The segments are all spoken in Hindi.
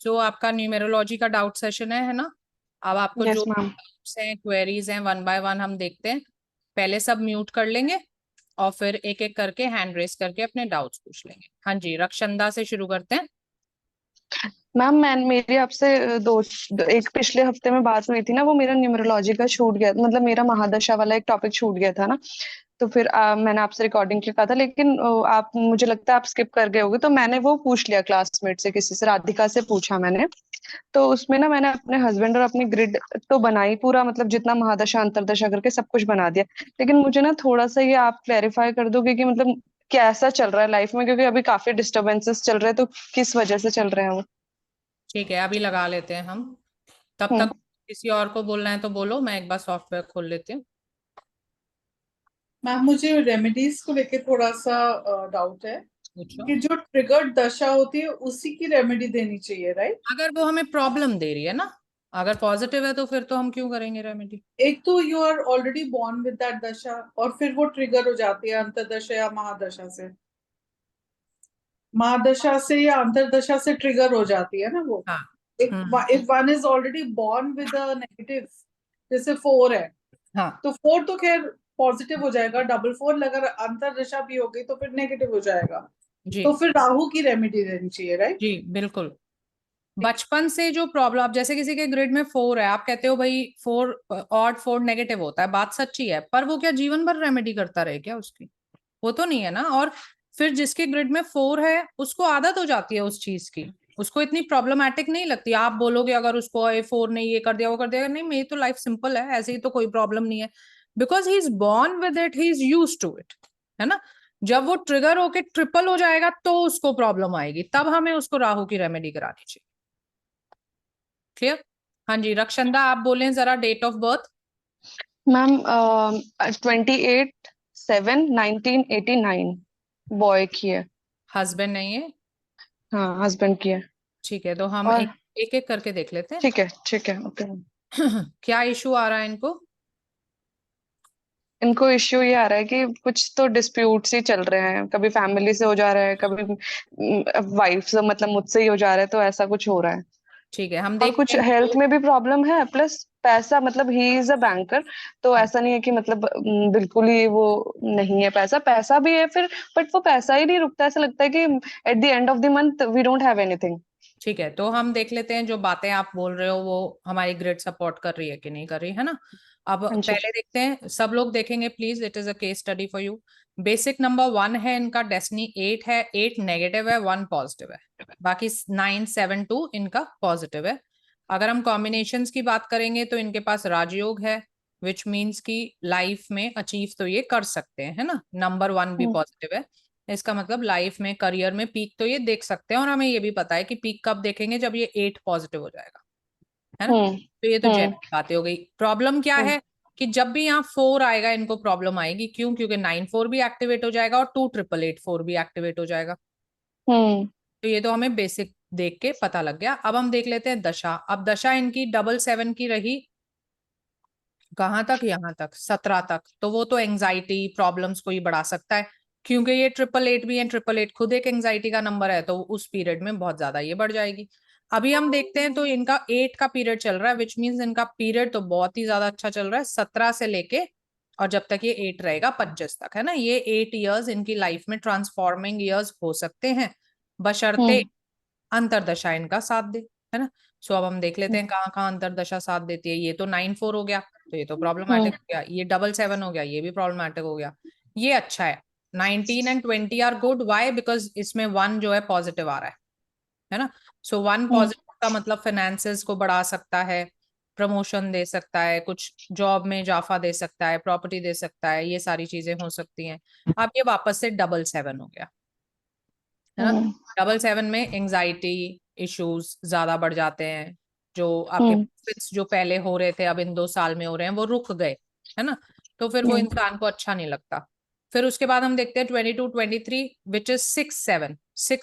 जो आपका न्यूमेरोलॉजी का डाउट सेशन है ना। अब आपको यस जो मैम। डाउट्स हैं, क्वेरीज हैं, वन बाय वन हम देखते हैं। पहले सब म्यूट कर लेंगे और फिर एक एक करके हैंड रेस करके अपने डाउट्स पूछ लेंगे। हाँ जी, रक्षंदा से शुरू करते हैं। मैम मेरी आपसे एक पिछले हफ्ते में बात हुई थी ना, वो मेरा न्यूमरोलॉजी का छूट गया, मतलब मेरा महादशा वाला एक टॉपिक छूट गया था ना। तो फिर मैंने आपसे रिकॉर्डिंग के लिए कहा था, लेकिन आप, मुझे लगता है आप स्किप कर गए होगे, तो मैंने वो पूछ लिया क्लासमेट से, किसी से, राधिका से पूछा मैंने। तो उसमें ना मैंने अपने हस्बैंड और अपनी ग्रिड तो बनाई पूरा, मतलब जितना महादशा अंतरदशा करके सब कुछ बना दिया। लेकिन मुझे ना थोड़ा सा ये आप क्लैरिफाई कर दोगे कि मतलब कैसा चल रहा है लाइफ में, क्योंकि अभी काफी डिस्टरबेंसेस चल रहे हैं, तो किस वजह से चल रहे हैं वो। ठीक है, अभी लगा लेते हैं हम। तब हम्म। तक किसी और को बोलना है तो बोलो, मैं एक बार सॉफ्टवेयर खोल लेती हूँ। मैम मुझे रेमेडीज को लेके थोड़ा सा डाउट है पूछो। कि जो ट्रिगर्ड दशा होती है उसी की रेमेडी देनी चाहिए, राइट? अगर वो हमें प्रॉब्लम दे रही है ना, अगर पॉजिटिव है तो फिर तो हम क्यों करेंगे रेमेडी। एक तो you are already born with that दशा, और फिर वो ट्रिगर हो जाती है अंतरदशा या महादशा से। महादशा से या अंतरदशा से ट्रिगर हो जाती है ना वो। हाँ। If one is already born with a negative, जैसे 4 है, हाँ तो 4 तो खैर पॉजिटिव हो जाएगा, डबल 4 अगर अंतरदशा भी हो गई तो फिर नेगेटिव हो जाएगा। जी। तो फिर राहु की रेमेडी देनी चाहिए, राइट? जी बिल्कुल। बचपन से जो प्रॉब्लम, आप जैसे किसी के ग्रिड में 4 है, आप कहते हो भाई 4 ऑड 4 नेगेटिव होता है, बात सच्ची है, पर वो क्या जीवन भर रेमेडी करता रहे क्या उसकी? वो तो नहीं है ना। और फिर जिसके ग्रिड में 4 है उसको आदत हो जाती है उस चीज की, उसको इतनी प्रॉब्लमैटिक नहीं लगती। आप बोलोगे अगर उसको 4 ने ये कर दिया वो कर दिया, नहीं मेरी तो लाइफ सिंपल है, ऐसे ही तो कोई प्रॉब्लम नहीं है। Because he is born with it, he is use to it, है ना। जब वो ट्रिगर होके ट्रिपल हो जाएगा तो उसको प्रॉब्लम आएगी, तब हमें उसको राहु की रेमेडी करानी चाहिए। क्लियर? हाँ जी, रक्षंदा आप बोलें जरा date of birth. Ma'am 28/7/1989 boy की है। हस्बैंड नहीं है? हाँ, हस्बैंड की है। ठीक है, तो हम और एक एक एक करके देख लेते हैं। ठीक है, ठीक है, ओके। क्या इशू आ रहा है इनको? इनको इश्यू ये आ रहा है कि कुछ तो डिस्प्यूट्स ही चल रहे हैं, कभी फैमिली से हो जा रहा है, कभी वाइफ से, मतलब मुझसे ही हो जा रहा है, तो ऐसा कुछ हो रहा है। ठीक है, हम और देखते कुछ हैं। हेल्थ में भी प्रॉब्लम है, प्लस पैसा, मतलब ही इज अ बैंकर, तो ऐसा नहीं है कि मतलब बिल्कुल ही वो नहीं है, पैसा पैसा भी है फिर, बट वो पैसा ही नहीं रुकता, ऐसा लगता है कि at the end of the month we don't have anything. ठीक है, तो हम देख लेते हैं जो बातें आप बोल रहे हो वो हमारी ग्रिड सपोर्ट कर रही है कि नहीं कर रही, है ना। अब हाँ जी। पहले देखते हैं, सब लोग देखेंगे please, it is a case study for you. Basic number 1 है इनका, डेस्टिनी 8 है, 8 नेगेटिव है, 1 पॉजिटिव है, बाकी 9 7 2 इनका पॉजिटिव है। अगर हम कॉम्बिनेशंस की बात करेंगे तो इनके पास राजयोग है, विच मीन्स की लाइफ में अचीव तो ये कर सकते हैं, है ना। नंबर 1 भी हम्म। पॉजिटिव है, इसका मतलब लाइफ में करियर में पीक तो ये देख सकते हैं, और हमें ये भी पता है कि पीक कब देखेंगे, जब ये 8 पॉजिटिव हो जाएगा, है ना। हम्म। तो ये तो हम्म। जेन्युइन बातें हो गई। प्रॉब्लम क्या हम्म। है कि जब भी यहाँ 4 आएगा इनको प्रॉब्लम आएगी, क्यों? क्योंकि 9 4 भी एक्टिवेट हो जाएगा और 2 8 8 4 भी एक्टिवेट हो जाएगा। हम्म। तो ये तो हमें बेसिक देख के पता लग गया। अब हम देख लेते हैं दशा। अब दशा इनकी 7 7 की रही, कहाँ तक? यहाँ तक, 17 तक। तो वो तो एंजाइटी प्रॉब्लम्स को ही बढ़ा सकता है, क्योंकि ये 8 8 भी है, 8 8 खुद एक एंजाइटी का नंबर है, तो उस पीरियड में बहुत ज्यादा ये बढ़ जाएगी। अभी हम देखते हैं तो इनका 8 का पीरियड चल रहा है, विच मीन्स इनका पीरियड तो बहुत ही ज्यादा अच्छा चल रहा है, 17 से लेके और जब तक ये 8 रहेगा 25 तक, है ना। ये 8 ईयर्स इनकी लाइफ में ट्रांसफॉर्मिंग ईयर्स हो सकते हैं, बशर्ते हम्म। अंतरदशा इनका साथ दे, है ना। सो अब हम देख लेते हैं कहाँ कहाँ अंतरदशा साथ देती है। ये तो 9 4 हो गया, तो ये तो प्रॉब्लमैटिक हम्म। हो गया। ये 7 7 हो गया, ये भी प्रॉब्लमैटिक हो गया। ये अच्छा है, 19 and 20 are good. Why? Because इसमें 1 जो है पॉजिटिव आ रहा है ना। सो 1 हम्म। पॉजिटिव का मतलब फाइनेंसेस को बढ़ा सकता है, प्रमोशन दे सकता है, कुछ जॉब में इजाफा दे सकता है, प्रॉपर्टी दे सकता है, ये सारी चीजें हो सकती हैं। अब ये वापस से 7 7 हो गया, है ना। हम्म। 7 7 में एंजाइटी इश्यूज ज्यादा बढ़ जाते हैं, जो आपके हम्म। benefits जो पहले हो रहे थे अब इन 2 साल में हो रहे हैं, वो रुक गए, है ना। तो फिर वो हम्म। इंसान को अच्छा नहीं लगता। फिर उसके बाद हम देखते हैं 22 23 विच इज 6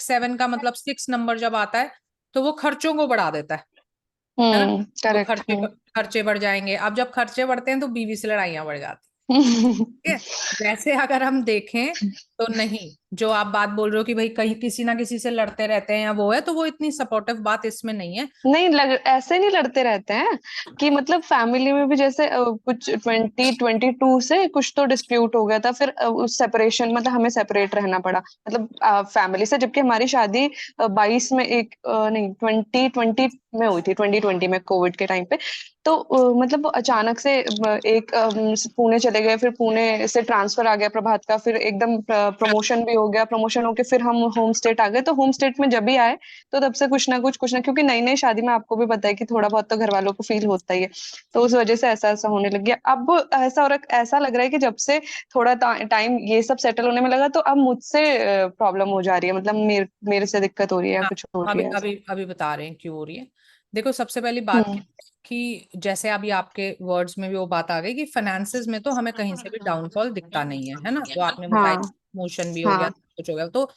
7 का मतलब 6 नंबर जब आता है तो वो खर्चों को बढ़ा देता है ना। तो करेक्ट। खर्चे बढ़ जाएंगे। अब जब खर्चे बढ़ते हैं तो बीवी से लड़ाइयां बढ़ जाती हैं, ठीक है। वैसे अगर हम देखें तो नहीं, जो आप बात बोल रहे हो कि भाई कहीं किसी ना किसी से लड़ते रहते हैं या वो है, तो वो इतनी सपोर्टिव बात इसमें नहीं है। नहीं ऐसे नहीं लड़ते रहते हैं कि मतलब फैमिली में भी जैसे कुछ 2022 से कुछ तो डिस्प्यूट हो गया था, फिर उस सेपरेशन मतलब हमें सेपरेट रहना पड़ा मतलब फैमिली से, जबकि हमारी शादी 22 में नहीं 2020 में हुई थी, 2020 में कोविड के टाइम पे। तो मतलब वो अचानक से पुणे चले गए, फिर पुणे से ट्रांसफर आ गया प्रभात का, फिर एकदम प्रमोशन भी हो गया, प्रमोशन होके फिर हम होम स्टेट आ गए। तो होम स्टेट में जब भी आए तो तब से कुछ ना, क्योंकि नई नई शादी में आपको भी पता है कि थोड़ा बहुत तो घर वालों को फील होता ही है। तो उस वजह से ऐसा ऐसा होने लग गया। अब ऐसा लग रहा है कि जब से थोड़ा टाइम ये सब सेटल होने में लगा, तो अब मुझसे प्रॉब्लम हो जा रही है, मतलब मेरे से दिक्कत हो रही है या हाँ, कुछ हो रही अभी है ऐसा। अभी अभी बता रहे हैं क्यों हो रही है। देखो, सबसे पहली बात हम्म। क्या है कि जैसे अभी आपके वर्ड्स में भी वो बात आ गई कि फाइनेंसेस में तो हमें कहीं से भी डाउनफॉल दिखता नहीं है, है ना, वो आपने बताया, हाँ। मोशन भी हो गया, हाँ। कुछ हो गया, तो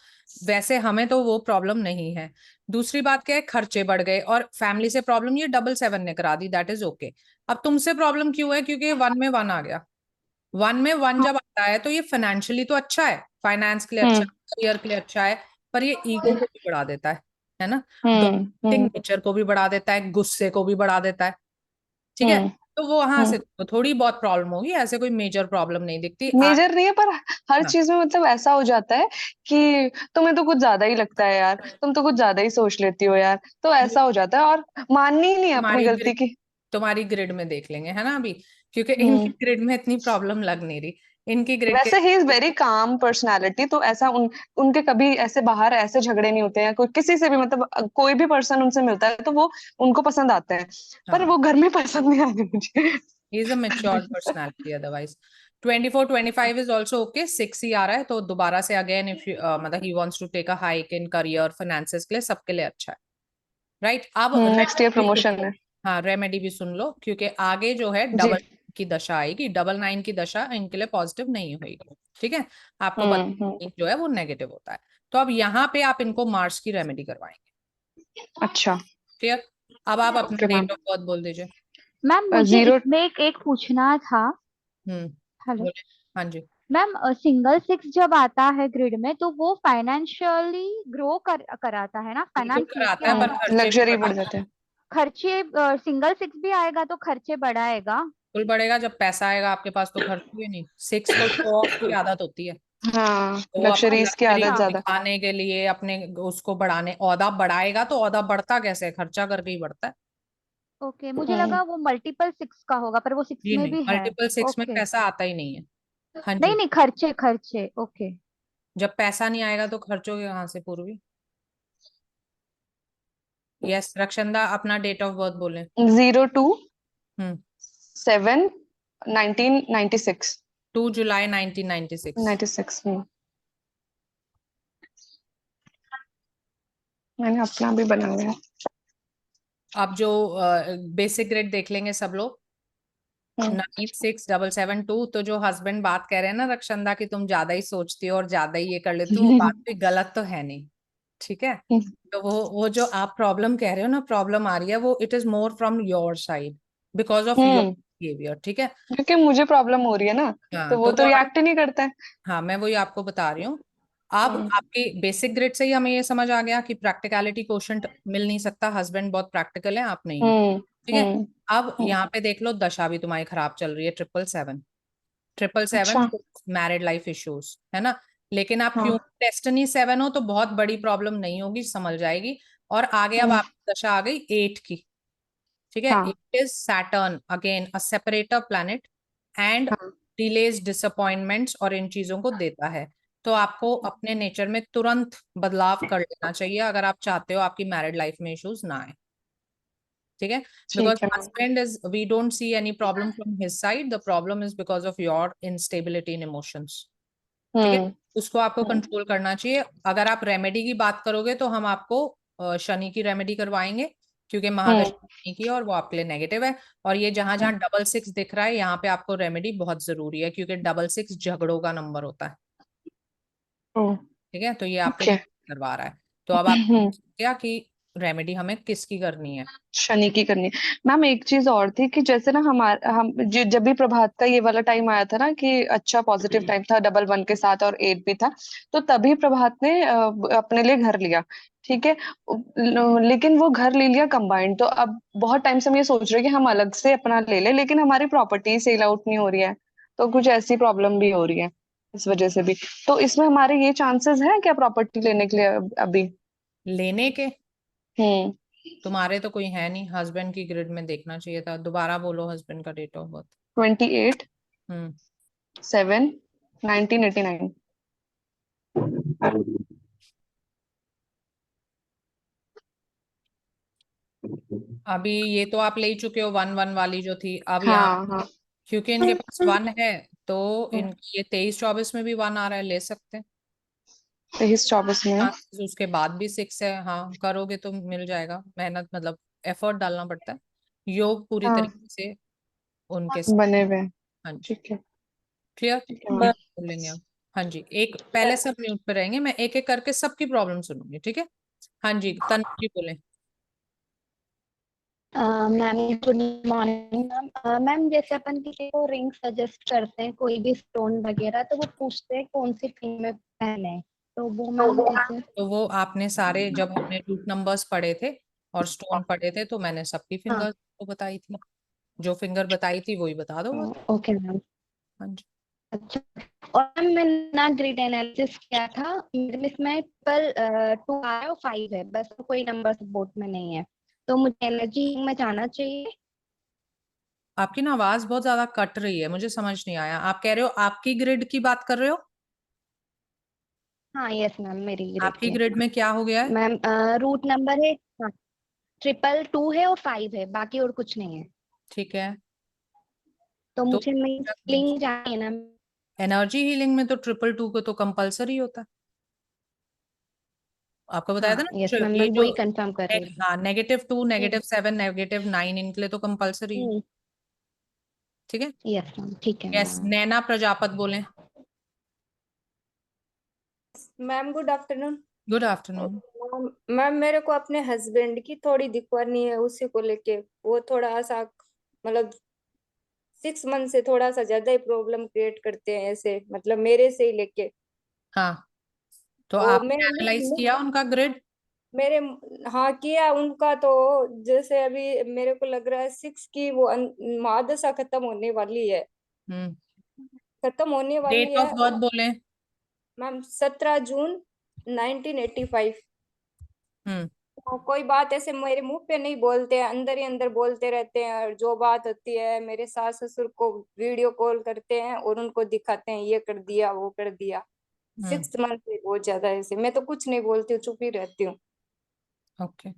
वैसे हमें तो वो प्रॉब्लम नहीं है। दूसरी बात क्या है, खर्चे बढ़ गए और फैमिली से प्रॉब्लम ये 777 ने करा दी, दैट इज ओके। अब तुमसे प्रॉब्लम क्यों है, क्योंकि 1 में 1 आ गया। 1 में 1 हाँ। जब आता है तो ये फाइनेंशियली तो अच्छा है, फाइनेंस के लिए अच्छा हम्म। है, करियर के लिए अच्छा है, पर ये ईगो को भी बढ़ा देता है ना, हम्म। डोमिनेटिंग हम्म। नेचर को भी बढ़ा देता है, गुस्से को भी बढ़ा देता है। ठीक है, हम्म। तो वो वहां से हम्म। तो थोड़ी बहुत प्रॉब्लम होगी, ऐसे कोई मेजर प्रॉब्लम नहीं दिखती मेजर नहीं है, पर हर हाँ, चीज में मतलब ऐसा हो जाता है कि तुम्हें तो कुछ ज्यादा ही लगता है यार, तुम तो कुछ ज्यादा ही सोच लेती हो यार, तो ऐसा हो जाता है और माननी ही नहीं है अपनी तुम्हारी गलती ग्रिड की। तुम्हारी ग्रिड में देख लेंगे, है ना अभी, क्योंकि इनकी हम्म। ग्रिड में इतनी प्रॉब्लम लग नहीं रही, इनकी ग्रिड के। वैसे he is very calm personality, तो ऐसा उनके कभी ऐसे बाहर ऐसे झगड़े नहीं होते हैं, कोई किसी से भी, मतलब कोई भी पर्सन उनसे मिलता है तो वो उनको पसंद आते हैं, पर हाँ, वो घर में पसंद नहीं आते मुझे। He is a mature personality, otherwise 24 25 is also okay. 6 ही आ रहा है तो दोबारा से अगेन इफ मतलब he wants to take a hike in career, finances के लिए, सबके लिए अच्छा है, राइट। अब नेक्स्ट ईयर रेमेडी भी सुन प्रमोशन लो। है। हाँ, रेमेडी भी सुन लो, क्योंकि आगे जो है जी। डबल की दशा आएगी, 99 की दशा इनके लिए पॉजिटिव नहीं होगी। ठीक है, आपको हम्म। पता जो है वो नेगेटिव होता है। तो अब यहाँ पे आप इनको मार्स की रेमेडी करवाएंगे। अच्छा। क्लियर। अब आप अपना okay ma'am. Date of birth बोल दीजिए। मैम मुझे 0। इसमें एक पूछना था। हम्म, हेलो बोले। हाँ जी। मैम, सिंगल सिक्स जब आता है ग्रिड में तो वो फाइनेंशियली ग्रो कराता है ना, बिल्कुल फाइनेंशियली कराता है, क्या? पर खर्चे भी लग्जरी बढ़ बढ़ाता है। जाते हैं। खर्चे, सिंगल सिक्स भी आएगा तो खर्चे बढ़ाएगा। बिल्कुल बढ़ेगा, जब पैसा आएगा आपके पास तो खर्च भी नहीं। 6 को शो ऑफ की आदत होती है, हाँ, तो वो अपनी लग्जरीज की लग्जरी आदत ज्यादा। दिखाने के लिए अपने उसको बढ़ाने, औदा बढ़ाएगा तो औदा बढ़ता कैसे है, खर्चा करके ही बढ़ता है। ओके, मुझे हम्म। लगा वो मल्टीपल सिक्स का होगा, पर वो सिक्स जी में नहीं, भी है। मल्टीपल 6 में ओके। पैसा आता ही नहीं है। हाँ नहीं जी, नहीं, खर्चे खर्चे, ओके। जब पैसा नहीं आएगा तो खर्चोगे कहाँ से पूर्वी। यस रक्षंदा, अपना डेट ऑफ बर्थ बोले। 02 हम्म 7 1996। 2 जुलाई 1996। 96। मैंने अपना भी बनाया है। अब जो बेसिक ग्रेड देख लेंगे सब लोग। हम्म। 96772, तो जो हस्बैंड बात कह रहे हैं ना रक्षंदा की, तुम ज्यादा ही सोचती हो और ज्यादा ही ये कर लेती हो, वो बात भी गलत तो है नहीं। ठीक है, तो वो जो आप प्रॉब्लम कह रहे हो ना, प्रॉब्लम आ रही है, वो it is more from your side, because of your hmm. Behaviour. ठीक है, क्योंकि मुझे प्रॉब्लम हो रही है ना, हाँ तो वो तो तो वो आप, रिएक्ट ही नहीं करता है। हाँ मैं वही आपको बता रही हूँ। अब हम्म। आपकी बेसिक ग्रेड से ही हमें ये समझ आ गया कि प्रैक्टिकलिटी कोशेंट मिल नहीं सकता, हस्बैंड बहुत प्रैक्टिकल है, आप नहीं हो। हम्म। ठीक है, हम्म। अब हम्म। यहाँ पे देख लो, दशा भी तुम्हारी खराब चल रही है, 777। 777 अच्छा। मैरिड लाइफ इश्यूज, है ना। लेकिन आप हाँ। क्यों डेस्टिनी 7 हो तो बहुत बड़ी प्रॉब्लम नहीं होगी, समझ जाएगी। और आगे अब हम्म। आपकी दशा आ गई 8 की। ठीक है, हाँ। It is Saturn again a separator planet, and हाँ। डिलेज डिसअपॉइंटमेंट्स और इन चीजों को देता है। तो आपको अपने नेचर में तुरंत बदलाव कर लेना चाहिए अगर आप चाहते हो आपकी मैरिड लाइफ में इश्यूज ना आए। ठीक है, बिकॉज ठीक है ma'am. Husband is, we don't see any problem from his side, the problem is because of your instability in emotions. ठीक है, हम्म। उसको आपको हम्म। कंट्रोल करना चाहिए। अगर आप रेमेडी की बात करोगे तो हम आपको शनि की रेमेडी करवाएंगे, क्योंकि हम्म। महादशा शनि की है और वो आपके लिए नेगेटिव है। और ये जहां जहां 666 दिख रहा है, यहाँ पे आपको रेमेडी बहुत जरूरी है, क्योंकि 666 झगड़ों का नंबर होता है। ठीक है, तो ये आपके ओके। लिए करवा रहा है। तो अब आप क्या कि रेमेडी हमें किसकी करनी है? शनि की करनी है। मैम एक चीज और थी कि जैसे ना जब भी प्रभात का ये वाला टाइम आया था ना कि अच्छा पॉजिटिव टाइम था, डबल 1 के साथ और 8 भी था, तो तभी प्रभात ने अपने लिए घर लिया। ठीक है। लेकिन वो घर ले लिया कंबाइंड, तो अब बहुत टाइम से हम ये सोच रहे हैं कि हम अलग से अपना ले लें, लेकिन हमारी प्रॉपर्टी सेल आउट नहीं हो रही है, तो कुछ ऐसी प्रॉब्लम भी हो रही है इस वजह से भी। तो इसमें हमारे ये चांसेस है क्या प्रॉपर्टी लेने के लिए अभी? लेने के? हम्म। तुम्हारे तो कोई है नहीं, हस्बैंड की ग्रिड में देखना चाहिए था। दोबारा बोलो हस्बैंड का डेट ऑफ बर्थ। 28/7/1989। अभी ये तो आप ले ही चुके हो 1 1 वाली जो थी। अब यहाँ हाँ हाँ। क्योंकि इनके पास 1 है, तो इन ये 23 24 में भी 1 आ रहा है, ले सकते हैं। 23/24 में। chances उसके बाद भी 6 है। हाँ, करोगे तो मिल जाएगा। मेहनत मतलब एफर्ट डालना पड़ता है। योग पूरी हाँ तरीके से उनके साथ। बने हुए हैं। हाँ जी, ठीक है। क्लियर। ठीक है मैम। बोल लेंगे आप। हाँ जी, एक पहले सब म्यूट पे रहेंगे, मैं एक एक करके सबकी प्रॉब्लम सुनूंगी, ठीक है? हाँ जी, तनु जी बोले। Ma'am good morning ma'am. Ma'am जैसे अपन किसी को रिंग सजेस्ट करते हैं, कोई भी स्टोन वगैरह, तो वो पूछते हैं कौन सी फिंगर में पहने, तो वो मैम कैसे? तो वो आपने सारे, जब हमने रूट नंबर्स पढ़े थे और स्टोन पढ़े थे, तो मैंने सबकी हाँ। फिंगर को बताई थी। जो फिंगर बताई थी वही बता दो बस। Okay ma'am. हाँ जी। अच्छा। और मैम मैंने ना ग्रिड एनालिसिस किया था, मेरे इसमें पर 2 आया और 5 है, बस कोई नंबर सपोर्ट में नहीं है, तो मुझे एनर्जी में जाना चाहिए। आपकी ना आवाज बहुत ज्यादा कट रही है, मुझे समझ नहीं आया। आप कह रहे हो आपकी ग्रिड की बात कर रहे हो? हाँ यस मैम, मेरी ग्रिड आपकी की। ग्रिड में क्या हो गया है? मैम रूट नंबर है, हाँ, 222 है और 5 है, बाकी और कुछ नहीं है, ठीक है। तो तो मुझे मीन्स क्लीन चाहिए ना। एनर्जी हीलिंग में तो 222 को तो कंपलसरी होता है। आपको बताया था हाँ ना, यस मैम, ये मैं जो वही कंफर्म कर रही थी। हाँ, -2 हम्म। -7 -9 इनके लिए तो कंपलसरी है। हम्म। ठीक है। यस मैम, ठीक है यस, मैम। नैना प्रजापत बोले। Ma'am good afternoon. Good afternoon. Ma'am मेरे को अपने हस्बैंड की थोड़ी दिक्कत है, उसी को लेके वो थोड़ा सा मतलब 6 मंथ से थोड़ा सा ज्यादा ही प्रॉब्लम क्रिएट करते हैं ऐसे, मतलब मेरे से ही लेके। हाँ, तो और आपने एनालाइज मैं किया उनका ग्रिड? मेरे हाँ किया उनका, तो जैसे अभी मेरे को लग रहा है 6 की वो महादशा खत्म होने वाली है, हम्म। खत्म होने वाली डेट है। ऑफ बर्थ बोले। मैम 17 जून 1985। हम्म। तो कोई बात ऐसे मेरे मुंह पे नहीं बोलते हैं, अंदर ही अंदर बोलते रहते हैं, और जो बात होती है मेरे सास ससुर को वीडियो कॉल करते हैं और उनको दिखाते हैं, ये कर दिया वो कर दिया। हम्म। 6 मंथ से बहुत ज्यादा ऐसे, मैं तो कुछ नहीं बोलती हूँ, चुप ही रहती हूँ। ओके,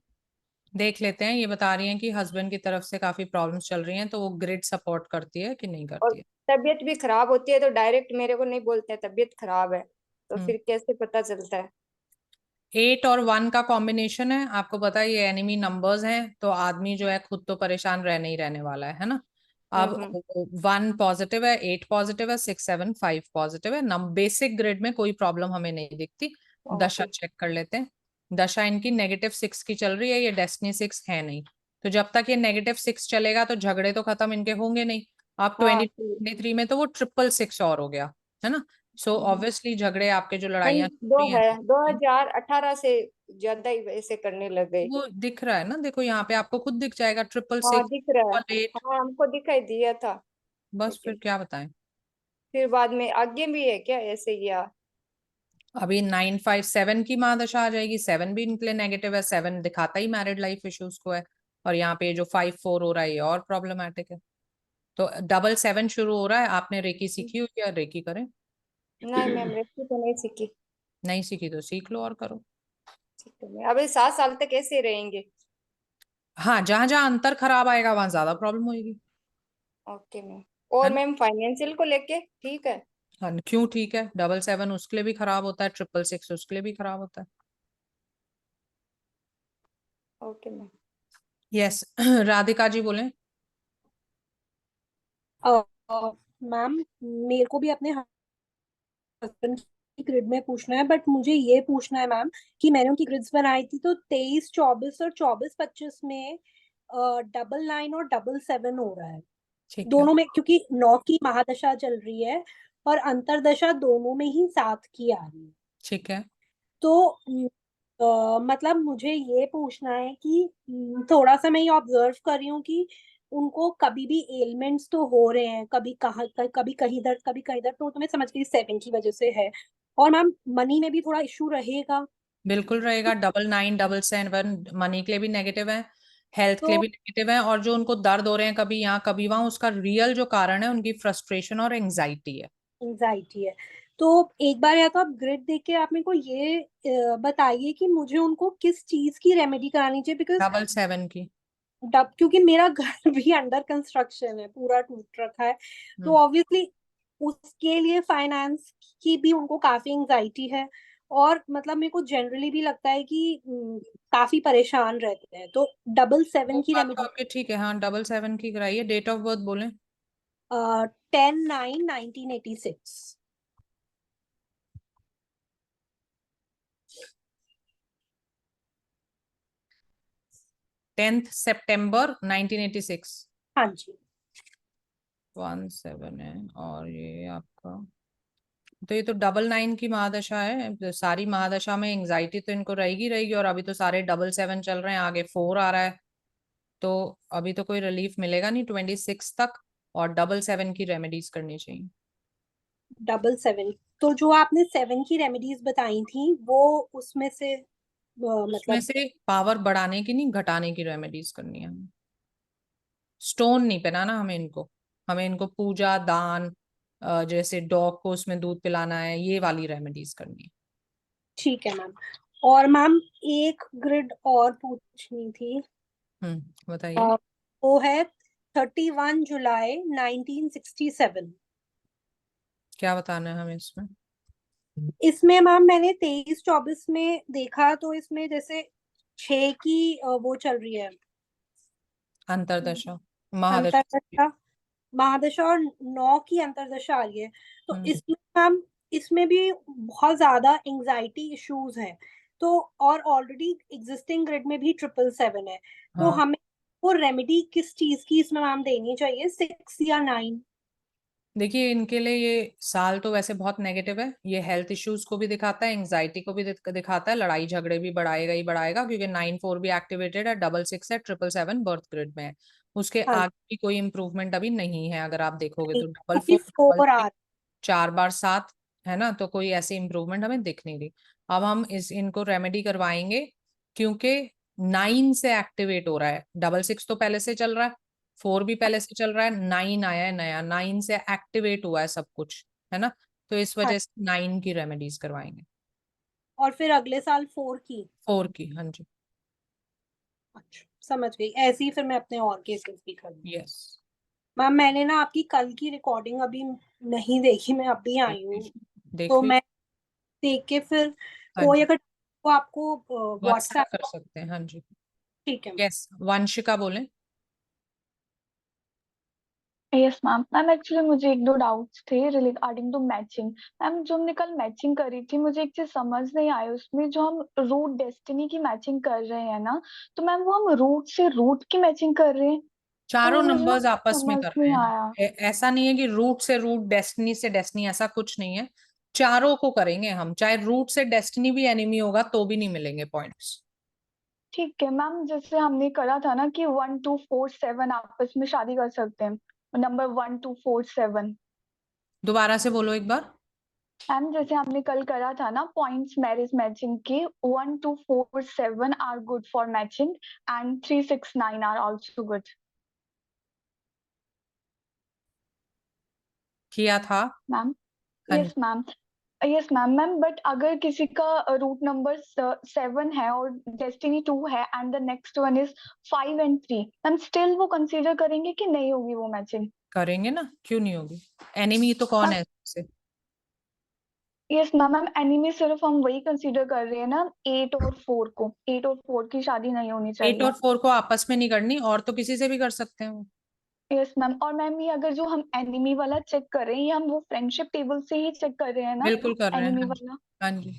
देख लेते हैं। ये बता रही हैं कि हस्बैंड की तरफ से काफी प्रॉब्लम्स चल रही हैं, तो वो ग्रिड सपोर्ट करती है कि नहीं और करती है? तबीयत भी खराब होती है तो डायरेक्ट मेरे को नहीं बोलते हैं तबीयत खराब है, तो हम्म। फिर कैसे पता चलता है? 8 और 1 का कॉम्बिनेशन है, आपको पता है ये एनिमी नंबर्स हैं, तो आदमी जो है खुद तो परेशान रहने ही रहने वाला है ना। अब हम्म। 1 पॉजिटिव है, 8 पॉजिटिव है, 6 7 5 पॉजिटिव है। नम बेसिक ग्रिड में कोई प्रॉब्लम हमें नहीं दिखती। दशा ओके। चेक कर लेते हैं। दशा इनकी -6 की चल रही है, ये डेस्टिनी 6 है नहीं। तो जब तक ये -6 चलेगा तो झगड़े तो खत्म इनके होंगे नहीं। अब हाँ 2023 में तो वो 666 और हो गया, है ना। सो ऑब्वियसली झगड़े आपके, जो नहीं, लड़ाइयाँ चल दो रही है, हैं, 2018 से ज्यादा ही ऐसे करने लग गए। वो दिख रहा है ना। देखो यहाँ पे आपको खुद दिख जाएगा, ट्रिपल हाँ सिक्स, दिख रहा है। 8। हाँ हमको दिखाई दिया था, बस फिर लेकिन क्या बताएं। फिर बाद में आगे भी है क्या ऐसे ही या? अभी 9 5 7 की महादशा आ जाएगी। 7 भी इनके लिए नेगेटिव है, 7 दिखाता ही मैरिड लाइफ इश्यूज को है। और यहाँ पे जो 5 4 हो रहा है, ये और प्रॉब्लमेटिक है। तो 7 7 शुरू हो रहा है। आपने रेकी सीखी हुई है? रेकी करें? नहीं मैम, रेसिपी तो नहीं सीखी। नहीं सीखी तो सीख लो और करो। ठीक है मैम। अभी 7 साल तक ऐसे रहेंगे? हाँ, जहां जहां अंतर खराब आएगा वहां ज्यादा प्रॉब्लम होगी, ओके मैम। है और ना। मैम फाइनेंशियल को लेके ठीक है? हाँ, क्यों ठीक है? 7 7 उसके लिए भी खराब होता है, 666 उसके लिए भी खराब होता है। Okay ma'am. Yes. Radhika ji बोले। मैम मेरे को भी अपने हस्बैंड ग्रिड में पूछना है, बट मुझे ये पूछना है मैम कि मैंने उनकी ग्रिड्स बनाई थी तो 23, 24 और 24, 25 में 99 और 77 हो रहा है ठीक है, दोनों में, क्योंकि 9 की महादशा चल रही है और अंतरदशा दोनों में ही 7 की आ रही है। ठीक है। तो मतलब मुझे ये पूछना है कि थोड़ा सा मैं ये ऑब्जर्व कर रही हूँ कि उनको कभी भी एलिमेंट्स तो हो रहे हैं, कभी कहाँ कभी कहीं दर्द कभी कहीं दर्द, तो मैं समझ गई 7 की वजह से है। और मैम मनी में भी थोड़ा इशू रहेगा। बिल्कुल रहेगा। 99, 77 मनी के लिए भी नेगेटिव है, हेल्थ के लिए तो भी नेगेटिव है, और जो उनको दर्द हो रहे हैं कभी यहाँ कभी वहां, उसका रियल जो कारण है उनकी फ्रस्ट्रेशन और एंजाइटी है। एंजाइटी है। तो एक बार या तो आप ग्रिड देख के आप मेरे को ये बताइए कि मुझे उनको किस चीज की रेमेडी करानी चाहिए, बिकॉज 77 की। क्योंकि मेरा घर भी अंडर कंस्ट्रक्शन है, पूरा टूट रखा है, तो हम्म। ऑब्वियसली उसके लिए फाइनेंस की भी उनको काफी एंजाइटी है। और मतलब मेरे को जनरली भी लगता है कि काफी परेशान रहते हैं, तो 77 वो की बात तो रेमेडी। आपके ठीक है, हाँ 77 की कराइए। डेट ऑफ बर्थ बोले। 10/9/1986। 10th सितंबर 1986। हाँ जी। 17 है, और ये आपका, तो ये तो 99 की महादशा है। तो सारी महादशा में एंजाइटी तो इनको रहेगी रहेगी, और अभी तो सारे 77 चल रहे हैं, आगे 4 आ रहा है, तो अभी तो कोई रिलीफ मिलेगा नहीं 26 तक, और 77 की रेमेडीज करनी चाहिए। 77, तो जो आपने 7 की रेमेडीज बताई थी वो उसमें से उसमें मतलब से पावर बढ़ाने की नहीं, घटाने की रेमेडीज करनी है। स्टोन नहीं पहनाना हमें इनको, हमें इनको पूजा दान, जैसे डॉग को उसमें दूध पिलाना है, ये वाली रेमेडीज करनी है। ठीक है मैम। और मैम एक ग्रिड और पूछनी थी। बताइए। वो है 31 जुलाई 1967। क्या बताना है हमें इसमें? इसमें मैम मैंने 23, 24 में देखा तो इसमें जैसे 6 की वो चल रही है अंतरदशा, महादशा। अंतरदशा, महादशा, और 9 की अंतरदशा आ रही है। तो हम्म। इसमें मैम इसमें भी बहुत ज्यादा एंजाइटी इश्यूज हैं। तो और ऑलरेडी एग्जिस्टिंग ग्रिड में भी 777 है, तो हाँ, हमें वो रेमेडी किस चीज की इसमें मैम देनी चाहिए, 6 या 9? देखिए इनके लिए ये साल तो वैसे बहुत नेगेटिव है, ये हेल्थ इश्यूज को भी दिखाता है, एंजाइटी को भी दिखाता है, लड़ाई झगड़े भी बढ़ाएगा ही बढ़ाएगा, क्योंकि 9 4 भी एक्टिवेटेड है, 6 6 है, 7 7 बर्थ ग्रिड में है। उसके हाँ आगे भी कोई इम्प्रूवमेंट अभी नहीं है, अगर आप देखोगे जी, तो क्योंकि 4 4 4 आ 6 4 बार 7 है ना, तो कोई ऐसी इंप्रूवमेंट हमें दिख नहीं रही। अब हम इनको रेमेडी करवाएंगे, क्योंकि 9 से एक्टिवेट हो रहा है, 6 6 तो पहले से चल रहा है, 4 भी पहले से चल रहा है, 9 आया है नया, 9 से एक्टिवेट हुआ है सब कुछ, है ना, तो इस हाँ, वजह से 9 की रेमेडीज करवाएंगे। और फिर अगले साल 4 की। 4 की, हाँ जी। अच्छा समझ गई, ऐसे ही फिर मैं अपने और केसेस भी कर लूँ। यस। मैम मैंने ना आपकी कल की रिकॉर्डिंग अभी नहीं देखी, मैं अभी आई हूँ, देख तो ली। मैं देख के फिर हाँ कोई जी, अगर वो आपको व्हाट्सएप व्हाट्सएप। कर सकते हैं, हाँ जी। ठीक है मैम। यस, वंशिका बोले। Yes ma'am. मैम एक्चुअली मुझे एक दो डाउट्स थे रिगार्डिंग टू मैचिंग। मैम जो हमने कल मैचिंग करी थी, मुझे एक चीज समझ नहीं आई उसमें, जो हम रूट डेस्टिनी की मैचिंग कर रहे हैं ना, तो मैम वो हम रूट से रूट की मैचिंग कर रहे हैं, तो चारों वो मुझे ना नंबर्स आपस में समझ कर रहे नहीं हैं। आया। ऐसा नहीं है कि रूट से रूट, डेस्टिनी से डेस्टिनी, ऐसा कुछ नहीं है। चारों को करेंगे हम, चाहे रूट से डेस्टिनी भी एनिमी होगा तो भी नहीं मिलेंगे पॉइंट्स। ठीक है मैम, जैसे हमने करा था ना कि 1 2 4 7 आपस में शादी कर सकते हैं, नंबर 1 2 4 7। दोबारा से बोलो एक बार। मैम जैसे हमने कल करा था ना पॉइंट्स मैरिज मैचिंग के, 1 2 4 7 are good for matching and 3 6 9 are also good. किया था। मैम हाँ यस जी। Ma'am. Yes ma'am. Ma'am but अगर किसी का रूट नंबर 7 है और डेस्टिनी 2 है and the next one is 5 and 3, ma'am still वो कंसीडर करेंगे कि नहीं होगी वो मैचिंग? करेंगे ना, क्यों नहीं होगी? एनिमी तो कौन है सबसे? Yes ma'am. मैम एनिमी सिर्फ हम वही कंसीडर कर रहे हैं ना, 8 और 4 को, 8 और 4 की शादी नहीं होनी 8 चाहिए। और 4 को आपस में नहीं करनी, और तो किसी से भी कर सकते हैं वो। Yes ma'am. और मैम ये अगर जो हम एनिमी वाला चेक कर रहे हैं, ये हम वो फ्रेंडशिप टेबल से ही चेक कर रहे हैं ना, बिल्कुल कर रहे हैं, एनिमी हाँ जी। वाला? हाँ जी।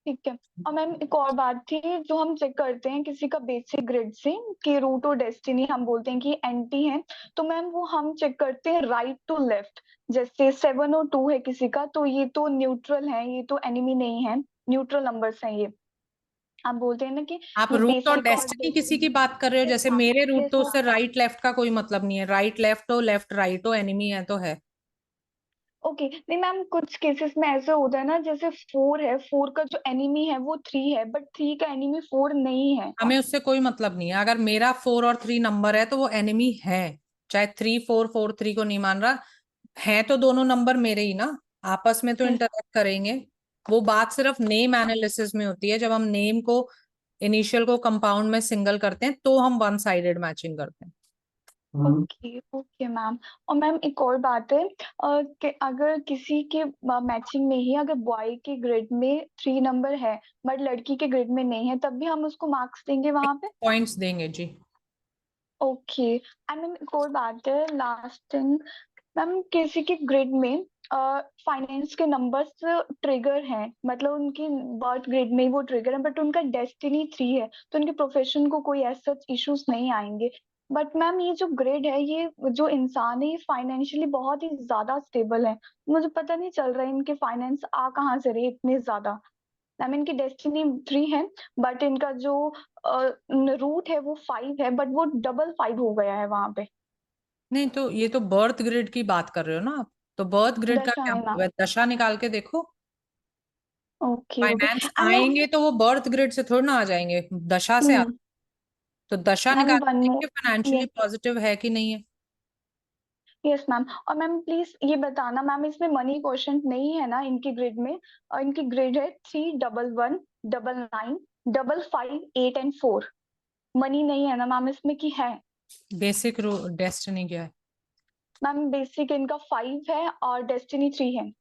ठीक है। और मैम एक और बात थी, जो हम चेक करते हैं किसी का बेसिक ग्रिड से कि रूट और डेस्टिनी हम बोलते हैं कि एंटी है, तो मैम वो हम चेक करते हैं राइट टू लेफ्ट। जैसे 7 और 2 है किसी का, तो ये तो न्यूट्रल है, ये तो एनिमी नहीं है, न्यूट्रल नंबर्स हैं ये। आप बोलते हैं ना कि आप ये रूट और बेसिक और डेस्टिनी किसी की बात कर रहे हो? जैसे मैम। मेरे रूट यस तो मैम। उससे राइट लेफ्ट का कोई मतलब नहीं है, राइट लेफ्ट हो, लेफ्ट राइट हो, एनिमी है तो है। ओके, नहीं मैम, कुछ केसेस में ऐसे होता है ना, जैसे 4 है, 4 का जो एनिमी है वो 3 है, बट 3 का एनिमी 4 नहीं है। हमें उससे कोई मतलब नहीं है। अगर मेरा 4 और 3 नंबर है तो वो एनिमी है, चाहे 3 4 4 3 को नहीं मान रहा है, तो दोनों नंबर मेरे ही ना, आपस में तो यस। इंटरेक्ट करेंगे। वो बात सिर्फ नेम एनालिसिस में होती है, जब हम नेम को, इनिशियल को कंपाउंड में सिंगल करते हैं तो हम वन साइडेड मैचिंग करते हैं। Okay okay ma'am. और मैम एक और बात है, कि अगर किसी के मैचिंग में ही अगर बॉय के ग्रिड में 3 नंबर है बट लड़की के ग्रिड में नहीं है, तब भी हम उसको मार्क्स देंगे वहां पे? पॉइंट्स देंगे जी। ओके। एंड मैम एक और बात है, लास्ट थिंग, मैम किसी के ग्रिड में फाइनेंस के नंबर्स ट्रिगर हैं, मतलब उनकी बर्थ ग्रिड में ही वो ट्रिगर है, बट उनका डेस्टिनी 3 है, तो उनके प्रोफेशन को कोई ऐसा इश्यूज नहीं आएंगे। बट मैम ये जो ग्रिड है, ये जो इंसान है, ये फाइनेंशियली बहुत ही ज्यादा स्टेबल है। मुझे पता नहीं चल रहा है इनके फाइनेंस आ कहाँ से रहे इतने ज्यादा। मैम इनकी डेस्टिनी 3 है, बट इनका जो रूट है वो 5 है, बट वो डबल 5 हो गया है वहां पे। नहीं तो ये तो बर्थ ग्रिड की बात कर रहे हो ना आप, तो बर्थ ग्रिड का दशा क्या है मतलब मैम। है? दशा निकाल के देखो। Okay okay. Finance and ma'am. आएंगे तो वो बर्थ ग्रिड से थोड़ी ना आ जाएंगे, दशा से आ, हम्म। तो दशा मैम निकाल वन के मोर। देखिए फाइनेंशियली यस। पॉजिटिव है कि नहीं है। Yes ma'am. और मैम प्लीज ये बताना मैम, इसमें मनी क्वेश्चन नहीं है ना इनकी ग्रिड में? और इनकी ग्रिड है 3 11 9 5 5 8 एंड 4। मनी नहीं है ना मैम इसमें, की है? बेसिक डेस्टिनी क्या है? मैम बेसिक इनका 5 है और डेस्टिनी 3 है।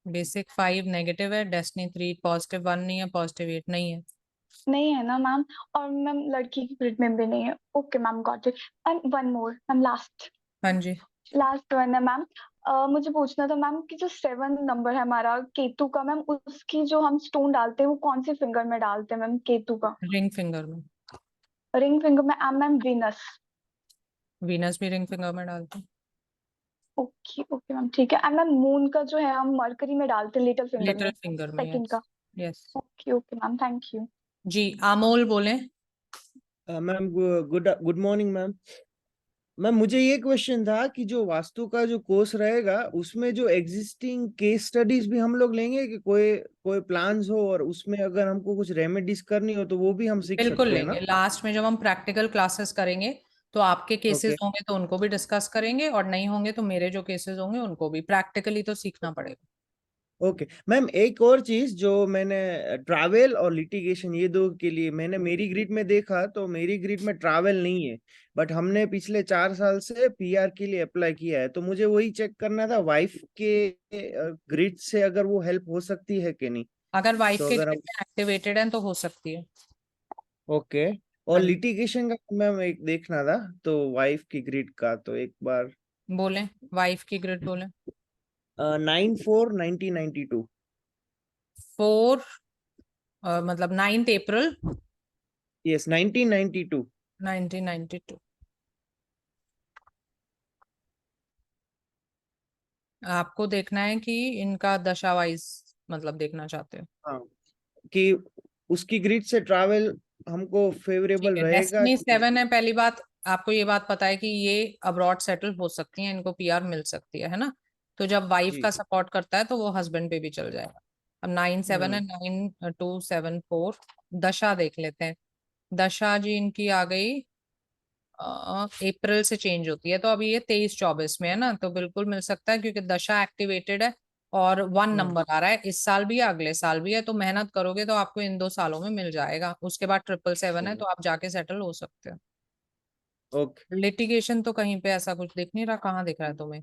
बेसिक 5 नेगेटिव है, डेस्टिनी 3 पॉजिटिव 1 नहीं है, पॉजिटिव 8 नहीं है। नहीं है ना मैम? और मैम लड़की की ग्रिड में भी नहीं है। Okay ma'am, got it. And one more ma'am, last हाँ जी। लास्ट वन है मैम। मुझे पूछना था मैम कि जो 7 नंबर है हमारा केतु का, मैम उसकी जो हम स्टोन डालते हैं वो कौन से फिंगर में डालते हैं मैम, केतु का? रिंग फिंगर में। रिंग फिंगर में? Ma'am Venus. वीनस भी रिंग फिंगर में डालते हैं। ओके ओके मैम, ठीक है। एंड मैम मून का जो है हम मरकरी में डालते हैं, लिटिल फिंगर लिटिल में, फिंगर में, सेकंड यस। का। Yes okay okay ma'am, thank you. जी। अमोल बोले। Ma'am good good morning ma'am. Ma'am मुझे ये क्वेश्चन था कि जो वास्तु का जो कोर्स रहेगा उसमें जो एग्जिस्टिंग केस स्टडीज भी हम लोग लेंगे, कि कोई कोई प्लान्स हो और उसमें अगर हमको कुछ रेमेडीज करनी हो तो वो भी हम सीख बिल्कुल सकते हैं लेंगे, ना? लास्ट में जब हम प्रैक्टिकल क्लासेस करेंगे तो आपके केसेस ओके होंगे तो उनको भी डिस्कस करेंगे, और नहीं होंगे तो मेरे जो केसेस होंगे उनको भी प्रैक्टिकली तो सीखना पड़ेगा। ओके मैम, एक और चीज जो मैंने ट्रैवल और लिटिगेशन ये दो के लिए मैंने मेरी ग्रिड में देखा, तो मेरी ग्रिड में ट्रैवल नहीं है, बट हमने पिछले 4 साल से पीआर के लिए अप्लाई किया है, तो मुझे वही चेक करना था वाइफ के ग्रिड से अगर वो हेल्प हो सकती है कि नहीं। अगर वाइफ तो के अगर ग्रिड हम में एक्टिवेटेड है तो हो सकती है। ओके। और हाँ जी। लिटिगेशन का मैम एक देखना था, तो वाइफ की ग्रिड का तो एक बार बोले, वाइफ की ग्रिड बोले। 9/4/1992। 4 मतलब 9 अप्रैल यस, 1992। 1992। आपको देखना है कि इनका दशा वाइज मतलब देखना चाहते हो? हाँ, कि उसकी ग्रिड से ट्रैवल हमको ठीक फेवरेबल है, रहेगा डेस्टिनी कि नहीं? 7 है। पहली बात, आपको ये बात पता है कि ये अब्रॉड सेटल हो सकती है, इनको पीआर मिल सकती है ना? तो जब वाइफ जी। का सपोर्ट करता है तो वो हस्बैंड पे भी चल जाएगा। अब 9 7 है, हम्म 9 2 7 4। दशा देख लेते हैं। दशा जी इनकी आ गई, अप्रैल से चेंज होती है, तो अभी ये 23 24 में है ना, तो बिल्कुल मिल सकता है क्योंकि दशा एक्टिवेटेड है और 1 हम्म नंबर आ रहा है, इस साल भी है अगले साल भी है, तो मेहनत करोगे तो आपको इन 2 सालों में मिल जाएगा। उसके बाद 777 है, तो आप जाके सेटल हो सकते हो। ओके। लिटिगेशन तो कहीं पे ऐसा कुछ दिख नहीं रहा, कहाँ दिख रहा है तुम्हें?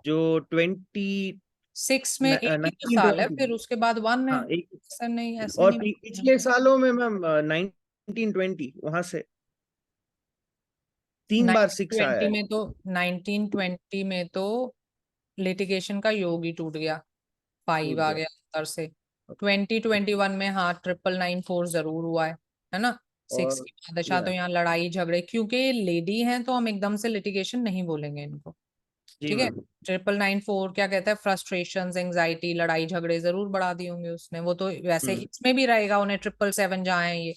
जो 20 6 में एक ही तो 19 साल है, 20। फिर उसके बाद 1 है। हाँ एक। ऐसा नहीं, ऐसे और नहीं। पिछले सालों में मैम 1920 वहां से। 3 बार 6 आया 1920 है। में तो 1920 में तो लिटिगेशन का योग ही टूट गया, 5 टूट आ गया। गया अंतर से। 2021 में हाँ 9994 जरूर हुआ है ना। 6 और की महादशा तो यहाँ लड़ाई झगड़े, क्योंकि लेडी हैं तो हम एकदम से लिटिगेशन नहीं बोलेंगे इनको, जी ठीक है। मैम। 9994 क्या कहता है, फ्रस्ट्रेशन, एंजाइटी, लड़ाई झगड़े जरूर बढ़ा दिए होंगे उसने, वो तो वैसे इसमें भी रहेगा उन्हें। 777 जहाँ है ये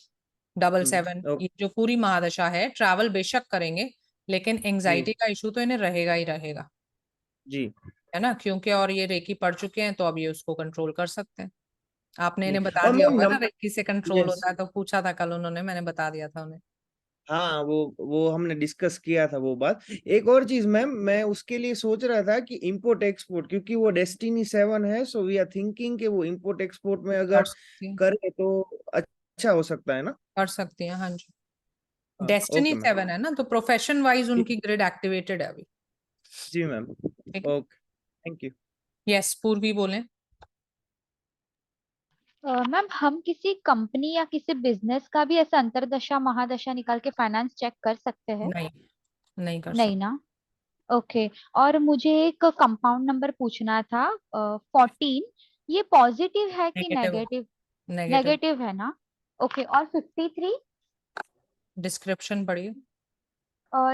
77, ओके ये जो पूरी महादशा है, ट्रैवल बेशक करेंगे लेकिन जी एंजाइटी का इशू तो इन्हें रहेगा ही रहेगा, जी है ना। क्योंकि और ये रेकी पढ़ चुके हैं तो अब ये उसको कंट्रोल कर सकते हैं। आपने जी। इन्हें बता और दिया मैम होगा ना नंबर, रेकी से कंट्रोल यस, होता है, तो पूछा था कल उन्होंने, मैंने बता दिया था उन्हें। हाँ वो हमने डिस्कस किया था वो बात। एक और चीज मैम, मैं उसके लिए सोच रहा था कि इंपोर्ट एक्सपोर्ट, क्योंकि वो डेस्टिनी 7 है, सो वी आर थिंकिंग कि वो इंपोर्ट एक्सपोर्ट में कर अगर सकती है, करे तो अच्छा हो सकता है ना। कर सकती है, हाँ जी। हाँ डेस्टिनी ओके मैम। 7 है ना, तो प्रोफेशन वाइज उनकी ग्रिड एक्टिवेटेड है अभी। जी मैम। ठीक है, ओके, थैंक यू। यस पूर्वी बोले। मैम हम किसी कंपनी या किसी बिजनेस का भी ऐसा अंतरदशा महादशा निकाल के फाइनेंस चेक कर सकते हैं? नहीं, नहीं कर नहीं सकते। ना। ओके। और मुझे एक कंपाउंड नंबर पूछना था, 14, ये पॉजिटिव है कि नेगेटिव, नेगेटिव? नेगेटिव। नेगेटिव है ना। ओके। और 53, डिस्क्रिप्शन पढ़िए।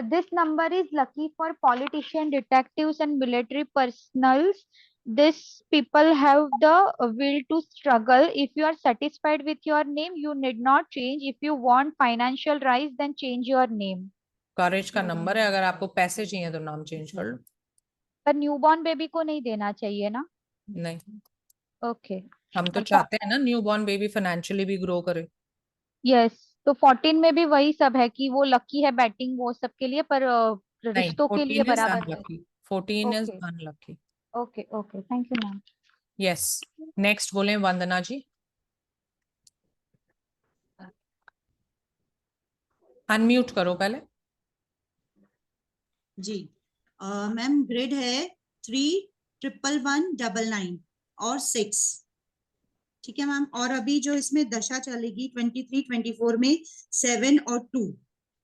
this number is lucky for politicians, detectives, and military personals. These people have the will to struggle. If you are satisfied with your name, you need not change. If you want financial rise, then change your name. करेज का नंबर है, अगर आपको पैसे चाहिए तो नाम चेंज कर लो। पर न्यूबॉर्न बेबी को नहीं देना चाहिए ना। नहीं, ओके। हम तो चाहते हैं ना न्यू बॉर्न बेबी फाइनेंशियली भी ग्रो करे। यस। तो 14 में भी वही सब है कि वो लकी है बैटिंग वो सब के लिए, पर नहीं, रिश्तों के लिए 14 इज बराबर है। Unlucky, 14 is okay unlucky. Okay okay, thank you ma'am. Yes, next बोले वंदना जी। अनम्यूट करो पहले। जी मैम, ग्रिड है 31119 और 6, ठीक है मैम। और अभी जो इसमें दशा चलेगी 23 24 में 7 और 2,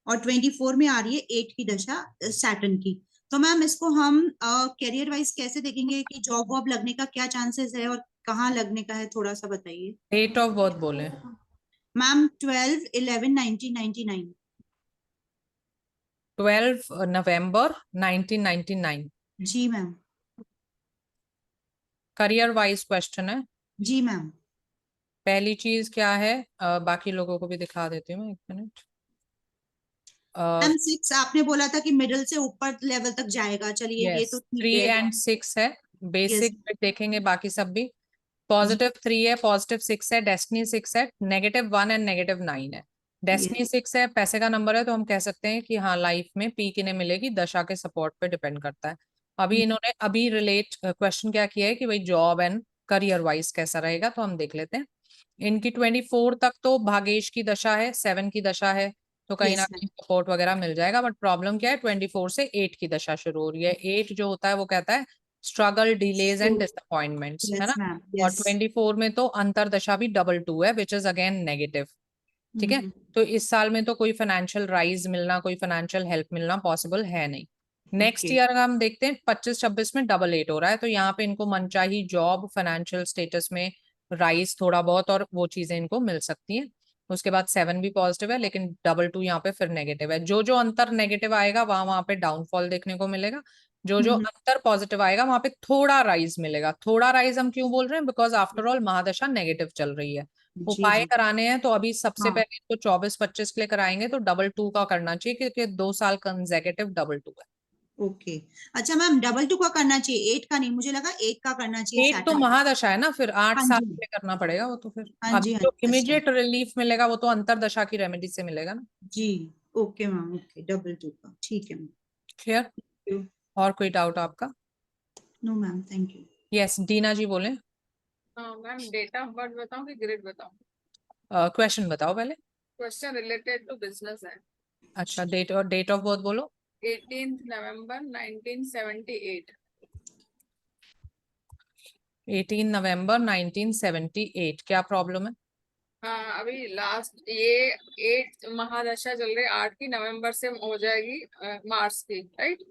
और 24 में आ रही है 8 की दशा सैटर्न की। तो मैम इसको हम करियर वाइज कैसे देखेंगे कि जॉब वॉब लगने का क्या चांसेस है और कहाँ लगने का है, थोड़ा सा बताइए। डेट ऑफ बर्थ बोले मैम 12/11/1999। 12 नवंबर 1999। जी मैम। करियर वाइज क्वेश्चन है। जी मैम। पहली चीज क्या है, बाकी लोगों को भी दिखा देती हूँ मैं, 1 मिनट। मैम 6 आपने बोला था कि मिडिल से ऊपर लेवल तक जाएगा, चलिए ये यस, तो ठीक 3 है। एंड 6 है, यस बेसिक देखेंगे, बाकी सब भी। पॉजिटिव 3 है, पॉजिटिव 6 है, डेस्टिनी 6 है, -1 एंड -9 है। डेस्टिनी 6 है, पैसे का नंबर है, तो हम कह सकते हैं कि हाँ लाइफ में पीक इन्हें मिलेगी, दशा के सपोर्ट पे डिपेंड करता है। अभी इन्होंने अभी रिलेट क्वेश्चन क्या किया है कि भाई जॉब एंड करियर वाइज कैसा रहेगा, तो हम देख लेते हैं। इनकी 24 तक तो भागेश की दशा है, 7 की दशा है, तो कहीं ना यस कहीं सपोर्ट वगैरह मिल जाएगा। बट प्रॉब्लम क्या है, 24 से 8 की दशा शुरू हो रही है। 8 जो होता है वो कहता है स्ट्रगल, डिलेज एंड डिसअपॉइंटमेंट्स, है ना। मैम। और यस 24 में तो अंतरदशा भी 22 है, विच इज अगेन नेगेटिव, ठीक है। तो इस साल में तो कोई फाइनेंशियल राइज मिलना, कोई फाइनेंशियल हेल्प मिलना पॉसिबल है नहीं। नेक्स्ट ईयर हम देखते हैं 25-26 में 88 हो रहा है, तो यहाँ पे इनको मनचाही जॉब, फाइनेंशियल स्टेटस में राइज थोड़ा बहुत, और वो चीजें इनको मिल सकती हैं। उसके बाद 7 भी पॉजिटिव है, लेकिन 22 यहाँ पे फिर नेगेटिव है। जो जो अंतर नेगेटिव आएगा वहां वहां पे डाउनफॉल देखने को मिलेगा, जो जो अंतर पॉजिटिव आएगा वहां पे थोड़ा राइज मिलेगा। थोड़ा राइज हम क्यों बोल रहे हैं, बिकॉज आफ्टर ऑल महादशा नेगेटिव चल रही है। जी उपाय जी। कराने हैं तो अभी सबसे हाँ पहले तो 24-25 के लिए कराएंगे, तो 22 का करना चाहिए, क्योंकि 2 साल कंसेक्यूटिव 22 है। ओके। अच्छा मैम, 22 का करना चाहिए, 8 का नहीं, मुझे लगा 8 का करना चाहिए 8 तो सैटर्न। महादशा है ना, फिर 8 हाँ साल जी। में करना पड़ेगा वो तो। फिर हाँ अभी जी, हाँ जो जी, इमीडिएट रिलीफ मिलेगा वो तो अंतरदशा की रेमेडी से मिलेगा ना। जी। ओके मैम, ओके 22 का, ठीक है मैम। क्लियर। और कोई डाउट आपका? No ma'am, thank you. Yes, Deena ji बोले। मैम डेट ऑफ बर्थ बताऊं कि ग्रेड बताऊं? क्वेश्चन बताओ पहले। क्वेश्चन रिलेटेड टू बिजनेस है। अच्छा, डेट और डेट ऑफ बर्थ बोलो। 18 नवंबर 1978। 18 नवंबर 1978, क्या प्रॉब्लम है? हाँ अभी लास्ट ये 8 महादशा चल रही है, 8 की नवंबर से हो जाएगी मार्च की, राइट।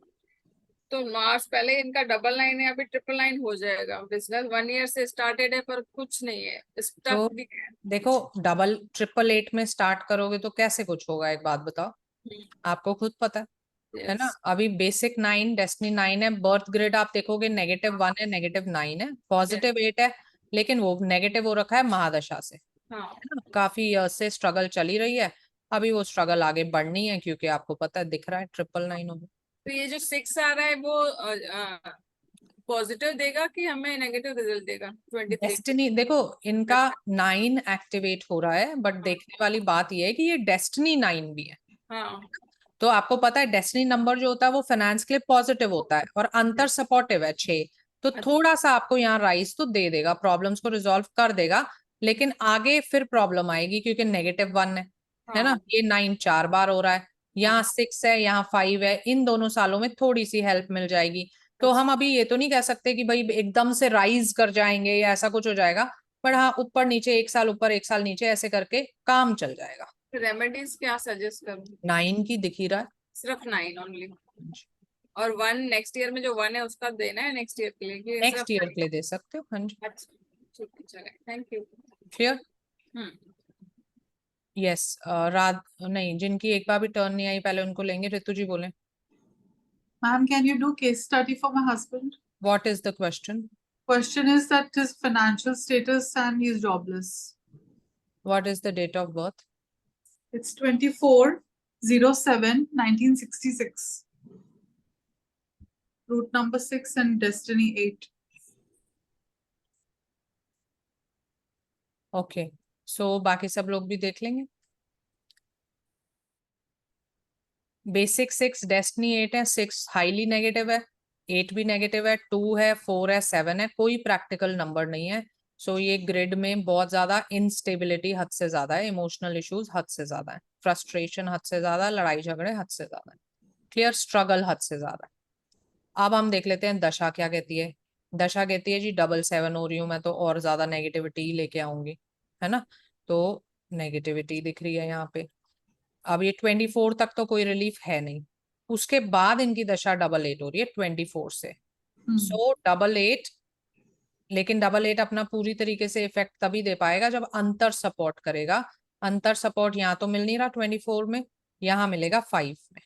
तो मार्च पहले इनका डबल 9 है, अभी ट्रिपल 9 हो जाएगा। बिजनेस 1 ईयर से स्टार्टेड है पर कुछ नहीं है, स्टक तो भी है। देखो डबल 888 में स्टार्ट करोगे तो कैसे कुछ होगा, एक बात बताओ, आपको खुद पता है ना। यस अभी बेसिक 9 डेस्टिनी 9 है, बर्थ ग्रिड आप देखोगे -1 है, -9 है, पॉजिटिव 8 है, लेकिन वो नेगेटिव हो रखा है महादशा से, हाँ। है ना। काफी से स्ट्रगल चली रही है, अभी वो स्ट्रगल आगे बढ़नी है क्योंकि आपको पता है दिख रहा है 999 होगी। तो ये जो 6 आ रहा है वो पॉजिटिव देगा कि हमें नेगेटिव रिजल्ट देगा 23? डेस्टिनी देखो इनका 9 एक्टिवेट हो रहा है, बट देखने वाली बात ये है कि ये डेस्टिनी 9 भी है। हाँ तो आपको पता है डेस्टिनी नंबर जो होता है वो फाइनेंस के लिए पॉजिटिव होता है और अंतर सपोर्टिव है 6, तो थोड़ा सा आपको यहाँ राइज तो दे देगा, प्रॉब्लम्स को रिजॉल्व कर देगा, लेकिन आगे फिर प्रॉब्लम आएगी क्योंकि -1 है ना। हाँ ये 9 4 बार हो रहा है, यहाँ 6 है, यहाँ 5 है, इन दोनों सालों में थोड़ी सी हेल्प मिल जाएगी। तो हम अभी ये तो नहीं कह सकते कि भाई एकदम से राइज कर जाएंगे या ऐसा कुछ हो जाएगा, पर हाँ ऊपर नीचे, 1 साल ऊपर 1 साल नीचे ऐसे करके काम चल जाएगा। रेमेडीज क्या सजेस्ट करूँ? 9 की दिख ही रहा है, सिर्फ 9 ओनली, और 1 नेक्स्ट ईयर में जो 1 है उसका देना है नेक्स्ट ईयर के लिए कि नेक्स्ट सिर्फ ईयर 9? के लिए दे सकते हो। हाँ जी, अच्छा ठीक है, चले, थैंक यू। क्लियर। यस रात नहीं, जिनकी एक बार भी टर्न नहीं आई पहले उनको लेंगे। ऋतु जी बोले। Ma'am, can you do case study for my husband? What is the question? Question is that his financial status and he's jobless. What is the date of birth? It's 24/07/1966. Root number 6 and destiny 8. Okay, so बाकी सब लोग भी देख लेंगे। बेसिक 6, डेस्टिनी 8 है, 6 हाईली नेगेटिव है, 8 भी नेगेटिव है, 2 है, 4 है, 7 है, कोई प्रैक्टिकल नंबर नहीं है। सो ये ग्रिड में बहुत ज्यादा इनस्टेबिलिटी हद से ज्यादा है, इमोशनल इश्यूज हद से ज्यादा है, फ्रस्ट्रेशन हद से ज्यादा, लड़ाई झगड़े हद से ज्यादा है, क्लियर, स्ट्रगल हद से ज्यादा है। अब हम देख लेते हैं दशा क्या कहती है। दशा कहती है जी 7 हो रही हूँ मैं तो और ज्यादा नेगेटिविटी लेके आऊंगी, है ना। तो नेगेटिविटी दिख रही है यहाँ पे। अब ये 24 तक तो कोई रिलीफ है नहीं, उसके बाद इनकी दशा 888 हो रही है 24 से। सो 888, लेकिन 888 अपना पूरी तरीके से इफेक्ट तभी दे पाएगा जब अंतर सपोर्ट करेगा। अंतर सपोर्ट यहाँ तो मिल नहीं रहा 24 में, यहाँ मिलेगा 5 में।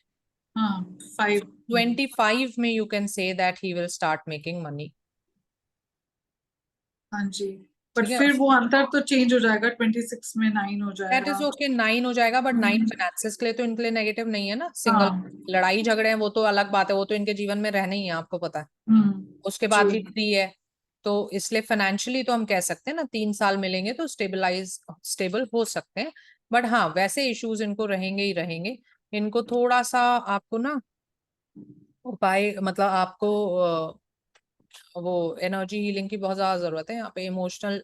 5. 25 में you can say that he will start making money. हाँ जी, बट ठीक है, फिर वो अंतर तो चेंज हो जाएगा, 26 में 9 हो दैट जाएगा। इज ओके, 9 हो जाएगा, बट 9 फाइनेंसेस के लिए तो इनके लिए नेगेटिव नहीं है ना। सिंगल हाँ। लड़ाई झगड़े हैं वो तो अलग बात है, वो तो इनके जीवन में रहने ही है, आपको पता है। उसके बाद भी जी। फ्री है, तो इसलिए फाइनेंशियली तो हम कह सकते हैं ना 3 साल मिलेंगे तो स्टेबल हो सकते हैं। बट हाँ वैसे इश्यूज इनको रहेंगे ही रहेंगे। इनको थोड़ा सा आपको ना उपाय, मतलब आपको वो एनर्जी हीलिंग की बहुत ज्यादा जरूरत है। यहाँ पे इमोशनल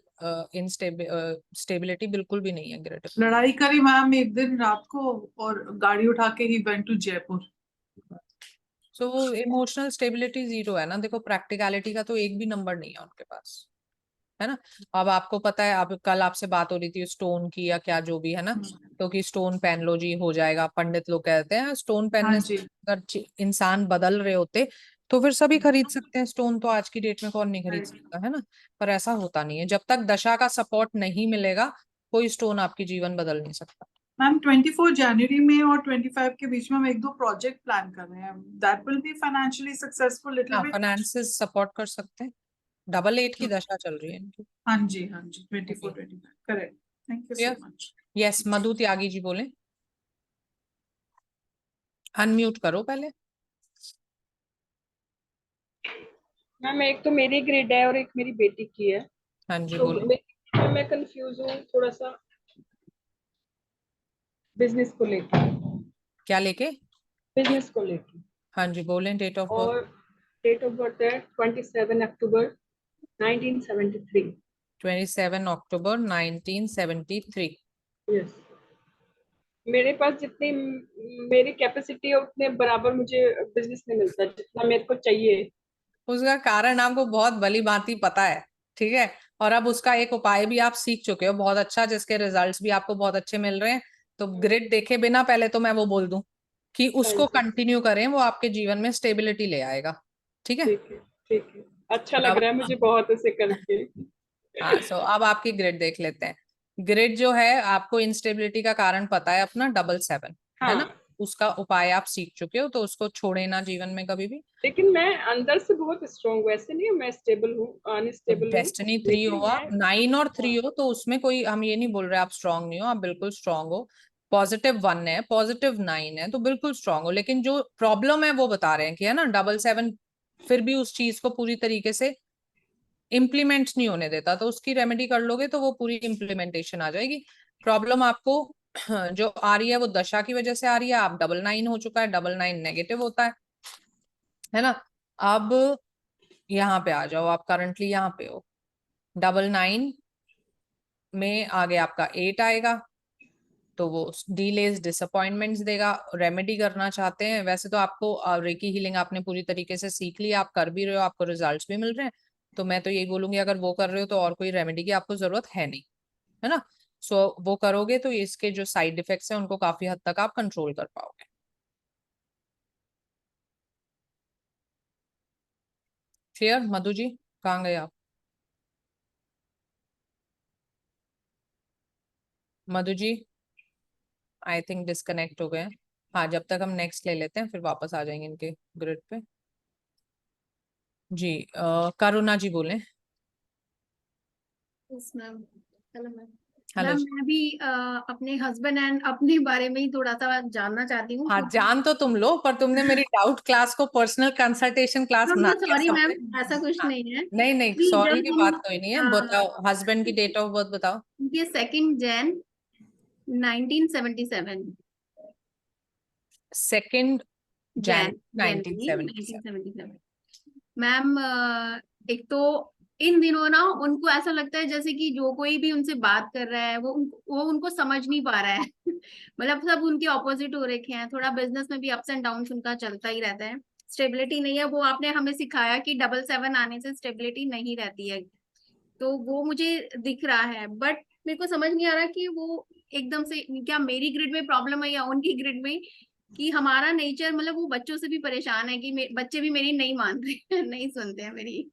स्टेबिलिटी बिल्कुल भी नहीं है ग्रेट। लड़ाई करी मैम एक दिन रात को और गाड़ी उठा के ही वेंट टू जयपुर। सो वो इमोशनल स्टेबिलिटी 0 है ना। देखो प्रैक्टिकलिटी का तो एक भी नंबर नहीं है उनके पास, है ना। अब आपको पता है, अब कल आपसे बात हो रही थी स्टोन की या क्या जो भी है ना, तो कि स्टोन पहन लो जी हो जाएगा। पंडित लोग कहते हैं स्टोन पहनने से अगर इंसान बदल रहे होते तो फिर सभी खरीद सकते हैं स्टोन, तो आज की डेट में कौन नहीं खरीद सकता, है ना। पर ऐसा होता नहीं है, जब तक दशा का सपोर्ट नहीं मिलेगा कोई स्टोन आपकी जीवन बदल नहीं सकता। मैम 24 जनवरी में और 25 के बीच में हम 1-2 प्रोजेक्ट प्लान कर रहे हैं, that will be financially successful little bit. Finances support कर सकते हैं। 888 की दशा चल रही है इनकी। हाँ जी 24 25 correct. Thank you so much. Yes Madhu Tyagi ji बोले, अनम्यूट करो पहले। मैम एक तो मेरी ग्रिड है और एक मेरी बेटी की है। हाँ जी तो बोले। मैं कंफ्यूज हूँ थोड़ा सा बिजनेस को लेके। क्या लेके? बिजनेस को लेके। हाँ जी बोले। Date of birth? और डेट ऑफ बर्थ है 27 अक्टूबर 1973। 27 अक्टूबर 1973। यस। मेरे पास जितनी मेरी कैपेसिटी है उतने बराबर मुझे बिजनेस नहीं मिलता जितना मेरे को चाहिए। उसका कारण आपको बहुत भली भांति पता है, ठीक है, और अब उसका एक उपाय भी आप सीख चुके हो बहुत अच्छा, जिसके रिजल्ट्स भी आपको बहुत अच्छे मिल रहे हैं। तो ग्रिड देखे बिना पहले तो मैं वो बोल दूं कि उसको कंटिन्यू करें, वो आपके जीवन में स्टेबिलिटी ले आएगा। ठीक है, ठीक है, ठीक है, अच्छा लग रहा है मुझे बहुत इसे करके। हाँ, सो अब आपकी ग्रिड देख लेते हैं। ग्रिड जो है, आपको इंस्टेबिलिटी का कारण पता है अपना 777, है ना, हाँ, उसका उपाय आप सीख चुके हो, तो उसको छोड़े ना जीवन में कभी भी। लेकिन मैं अंदर से बहुत स्ट्रोंग हूँ, ऐसे नहीं है मैं स्टेबल हूँ, तो अनस्टेबल हूँ, डेस्टिनी 3 लेकिन हो, आप मैं 9 और 3 हाँ, हो, तो उसमें कोई हम ये नहीं बोल रहे आप स्ट्रांग नहीं हो, आप बिल्कुल स्ट्रांग हो। +1 है, +9 है, तो बिल्कुल स्ट्रांग हो। लेकिन जो प्रॉब्लम है वो बता रहे हैं कि, है ना, 777 फिर भी उस चीज को पूरी तरीके से इम्प्लीमेंट नहीं होने देता, तो उसकी रेमेडी कर लोगे तो वो पूरी इम्प्लीमेंटेशन आ जाएगी। प्रॉब्लम आपको जो आ रही है वो दशा की वजह से आ रही है। आप 9 हो चुका है, 9 नेगेटिव होता है ना। अब यहाँ पे आ जाओ, आप करंटली यहाँ पे हो, 9 में आगे आपका 8 आएगा, तो वो डिलेज डिसअपॉइंटमेंट्स देगा। रेमेडी करना चाहते हैं, वैसे तो आपको रेकी हीलिंग आपने पूरी तरीके से सीख ली, आप कर भी रहे हो, आपको रिजल्ट्स भी मिल रहे हैं, तो मैं तो यही बोलूंगी अगर वो कर रहे हो तो और कोई रेमेडी की आपको जरूरत है नहीं, है ना। सो वो करोगे तो इसके जो साइड इफेक्ट्स हैं उनको काफी हद तक आप कंट्रोल कर पाओगे। क्लियर? मधु जी कहाँ गए आप? Madhu ji I think disconnect हो गए हैं। हाँ, जब तक हम नेक्स्ट ले लेते हैं फिर वापस आ जाएंगे इनके ग्रिड पे। जी करुणा जी बोले। Yes ma'am. Hello ma'am. Hello ma'am जी। मैं भी अपने हस्बैंड एंड अपने बारे में ही थोड़ा सा जानना चाहती हूँ हाँ, क्योंकि जान तो तुम लो, पर तुमने मेरी डाउट क्लास को पर्सनल कंसल्टेशन क्लास मैम ना तो किया सॉरी मैम, समझे। ऐसा कुछ हाँ, नहीं है नहीं नहीं, कि सॉरी जब की हम बात कोई नहीं है। बताओ हस्बैंड की डेट ऑफ बर्थ बताओ। उनके 2 जैन 1977 2 जैन जनवरी जनवरी 1977। 1977 मैम। एक तो इन दिनों ना उनको ऐसा लगता है जैसे कि जो कोई भी उनसे बात कर रहा है वो उनको समझ नहीं पा रहा है मतलब सब उनके ऑपोजिट हो रखे हैं। थोड़ा बिजनेस में भी अप्स एंड डाउन उनका चलता ही रहता है, स्टेबिलिटी नहीं है। वो आपने हमें सिखाया कि 777 आने से स्टेबिलिटी नहीं रहती है, तो वो मुझे दिख रहा है, बट मेरे को समझ नहीं आ रहा कि वो एकदम से क्या मेरी ग्रिड में प्रॉब्लम है या उनकी ग्रिड में, कि हमारा नेचर मतलब वो बच्चों से भी परेशान है कि बच्चे भी मेरी नहीं मान रहे हैं नहीं सुनते हैं मेरी।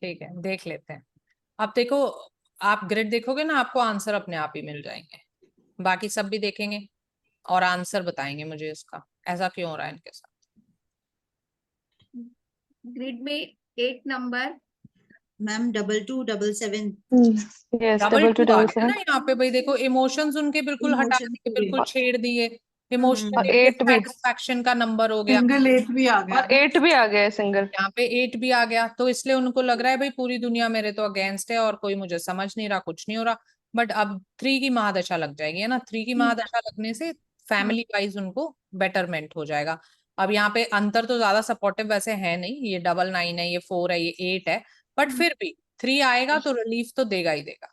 ठीक है, देख लेते हैं। अब देखो, आप ग्रिड देखोगे ना, आपको आंसर अपने आप ही मिल जाएंगे। बाकी सब भी देखेंगे और आंसर बताएंगे मुझे इसका ऐसा क्यों हो रहा है इनके साथ। ग्रिड में 8 नंबर मैम 2277 यस, 2 आ गया 2277 ना यहाँ पे भाई, देखो इमोशंस उनके बिल्कुल हटा इमोशन दिए, पूरे बिल्कुल छेड़ दिए। और इमोशनली 8 भी, डिससैटिस्फैक्शन का नंबर हो गया। सिंगल 8 भी आ गया और 8 भी आ गया है सिंगल। यहाँ पे 8 भी आ गया, तो इसलिए उनको लग रहा है भाई पूरी दुनिया मेरे तो अगेंस्ट है और कोई मुझे समझ नहीं रहा, कुछ नहीं हो रहा। बट अब 3 की महादशा लग जाएगी, है ना। 3 की महादशा लगने से फैमिली वाइज उनको बेटरमेंट हो जाएगा। अब यहाँ पे अंतर तो ज्यादा सपोर्टिव वैसे है नहीं, ये 9 है, ये 4 है, ये 8 है, बट फिर भी 3 आएगा तो रिलीफ तो देगा ही देगा,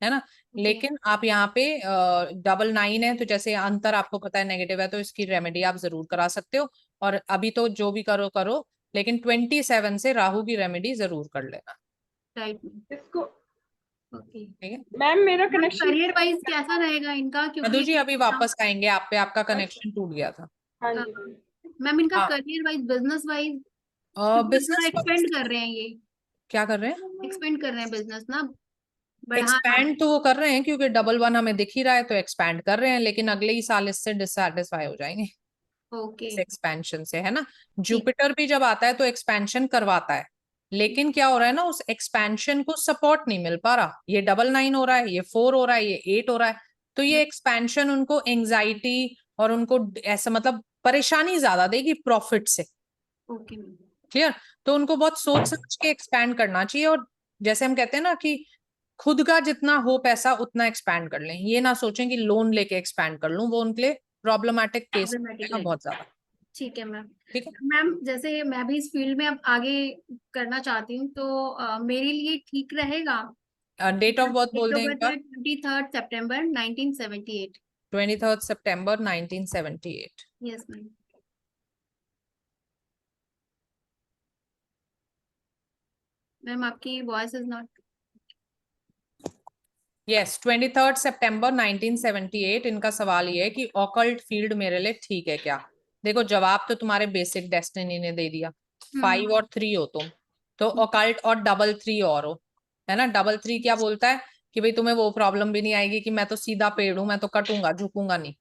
है ना। लेकिन आप यहाँ पे 9 है, तो जैसे अंतर आपको पता है नेगेटिव है, तो इसकी रेमेडी आप जरूर करा सकते हो। और अभी तो जो भी करो करो, लेकिन 27 से राहु की रेमेडी जरूर कर लेना। राइट। इसको ओके ठीक है मैम, मेरा मैम, कनेक्शन करियर वाइज कैसा रहेगा इनका, मधु क्योंकि जी अभी वापस आएंगे आप पे, आपका कनेक्शन टूट गया था। हाँ जी मैम। मैम इनका हाँ, करियर वाइज बिजनेस वाइज थोड़ा बिजनेस एक्सपेंड कर रहे हैं, ये क्या कर रहे हैं? एक्सपेंड कर रहे हैं बिजनेस ना बढ़ाना। एक्सपैंड तो वो कर रहे हैं क्योंकि 11 हमें दिख ही रहा है, तो एक्सपैंड कर रहे हैं, लेकिन अगले ही साल इससे डिससैटिस्फाई हो जाएंगे ओके इस एक्सपेंशन से, है ना। ठीक। जुपिटर भी जब आता है तो एक्सपेंशन करवाता है, लेकिन क्या हो रहा है ना, उस एक्सपेंशन को सपोर्ट नहीं मिल पा रहा। ये 9 हो रहा है, ये 4 हो रहा है, ये 8 हो रहा है, तो ये एक्सपेंशन उनको एंजाइटी और उनको ऐसा मतलब परेशानी ज्यादा देगी प्रॉफिट से। Okay clear? तो उनको बहुत सोच समझ के एक्सपैंड करना चाहिए, और जैसे हम कहते हैं ना कि खुद का जितना हो पैसा उतना एक्सपैंड कर लें, ये ना सोचें कि लोन लेके एक्सपैंड कर लूं, वो उनके लिए प्रॉब्लमेटिक केस प्रॉब्लमेटिक है बहुत ज्यादा। ठीक है मैम। ठीक है मैम जैसे मैं भी इस फील्ड में अब आगे करना चाहती हूँ, तो मेरे लिए ठीक रहेगा। डेट ऑफ बर्थ बोल दें एक बार। 23 सितंबर 1978। 23 सितंबर 1978। Yes ma'am. मैम आपकी वॉइस इज नॉट यस 23 सितंबर 1978 इनका सवाल ये है कि ऑकल्ट फील्ड मेरे लिए ठीक है क्या। देखो जवाब तो तुम्हारे बेसिक डेस्टिनी ने दे दिया, 5 और 3 हो तुम, तो ऑकल्ट और डबल 3 और हो, है ना। डबल 3 क्या बोलता है कि भाई तुम्हें वो प्रॉब्लम भी नहीं आएगी कि मैं तो सीधा पेड़ हूं, मैं तो कटूंगा झुकूंगा नहीं,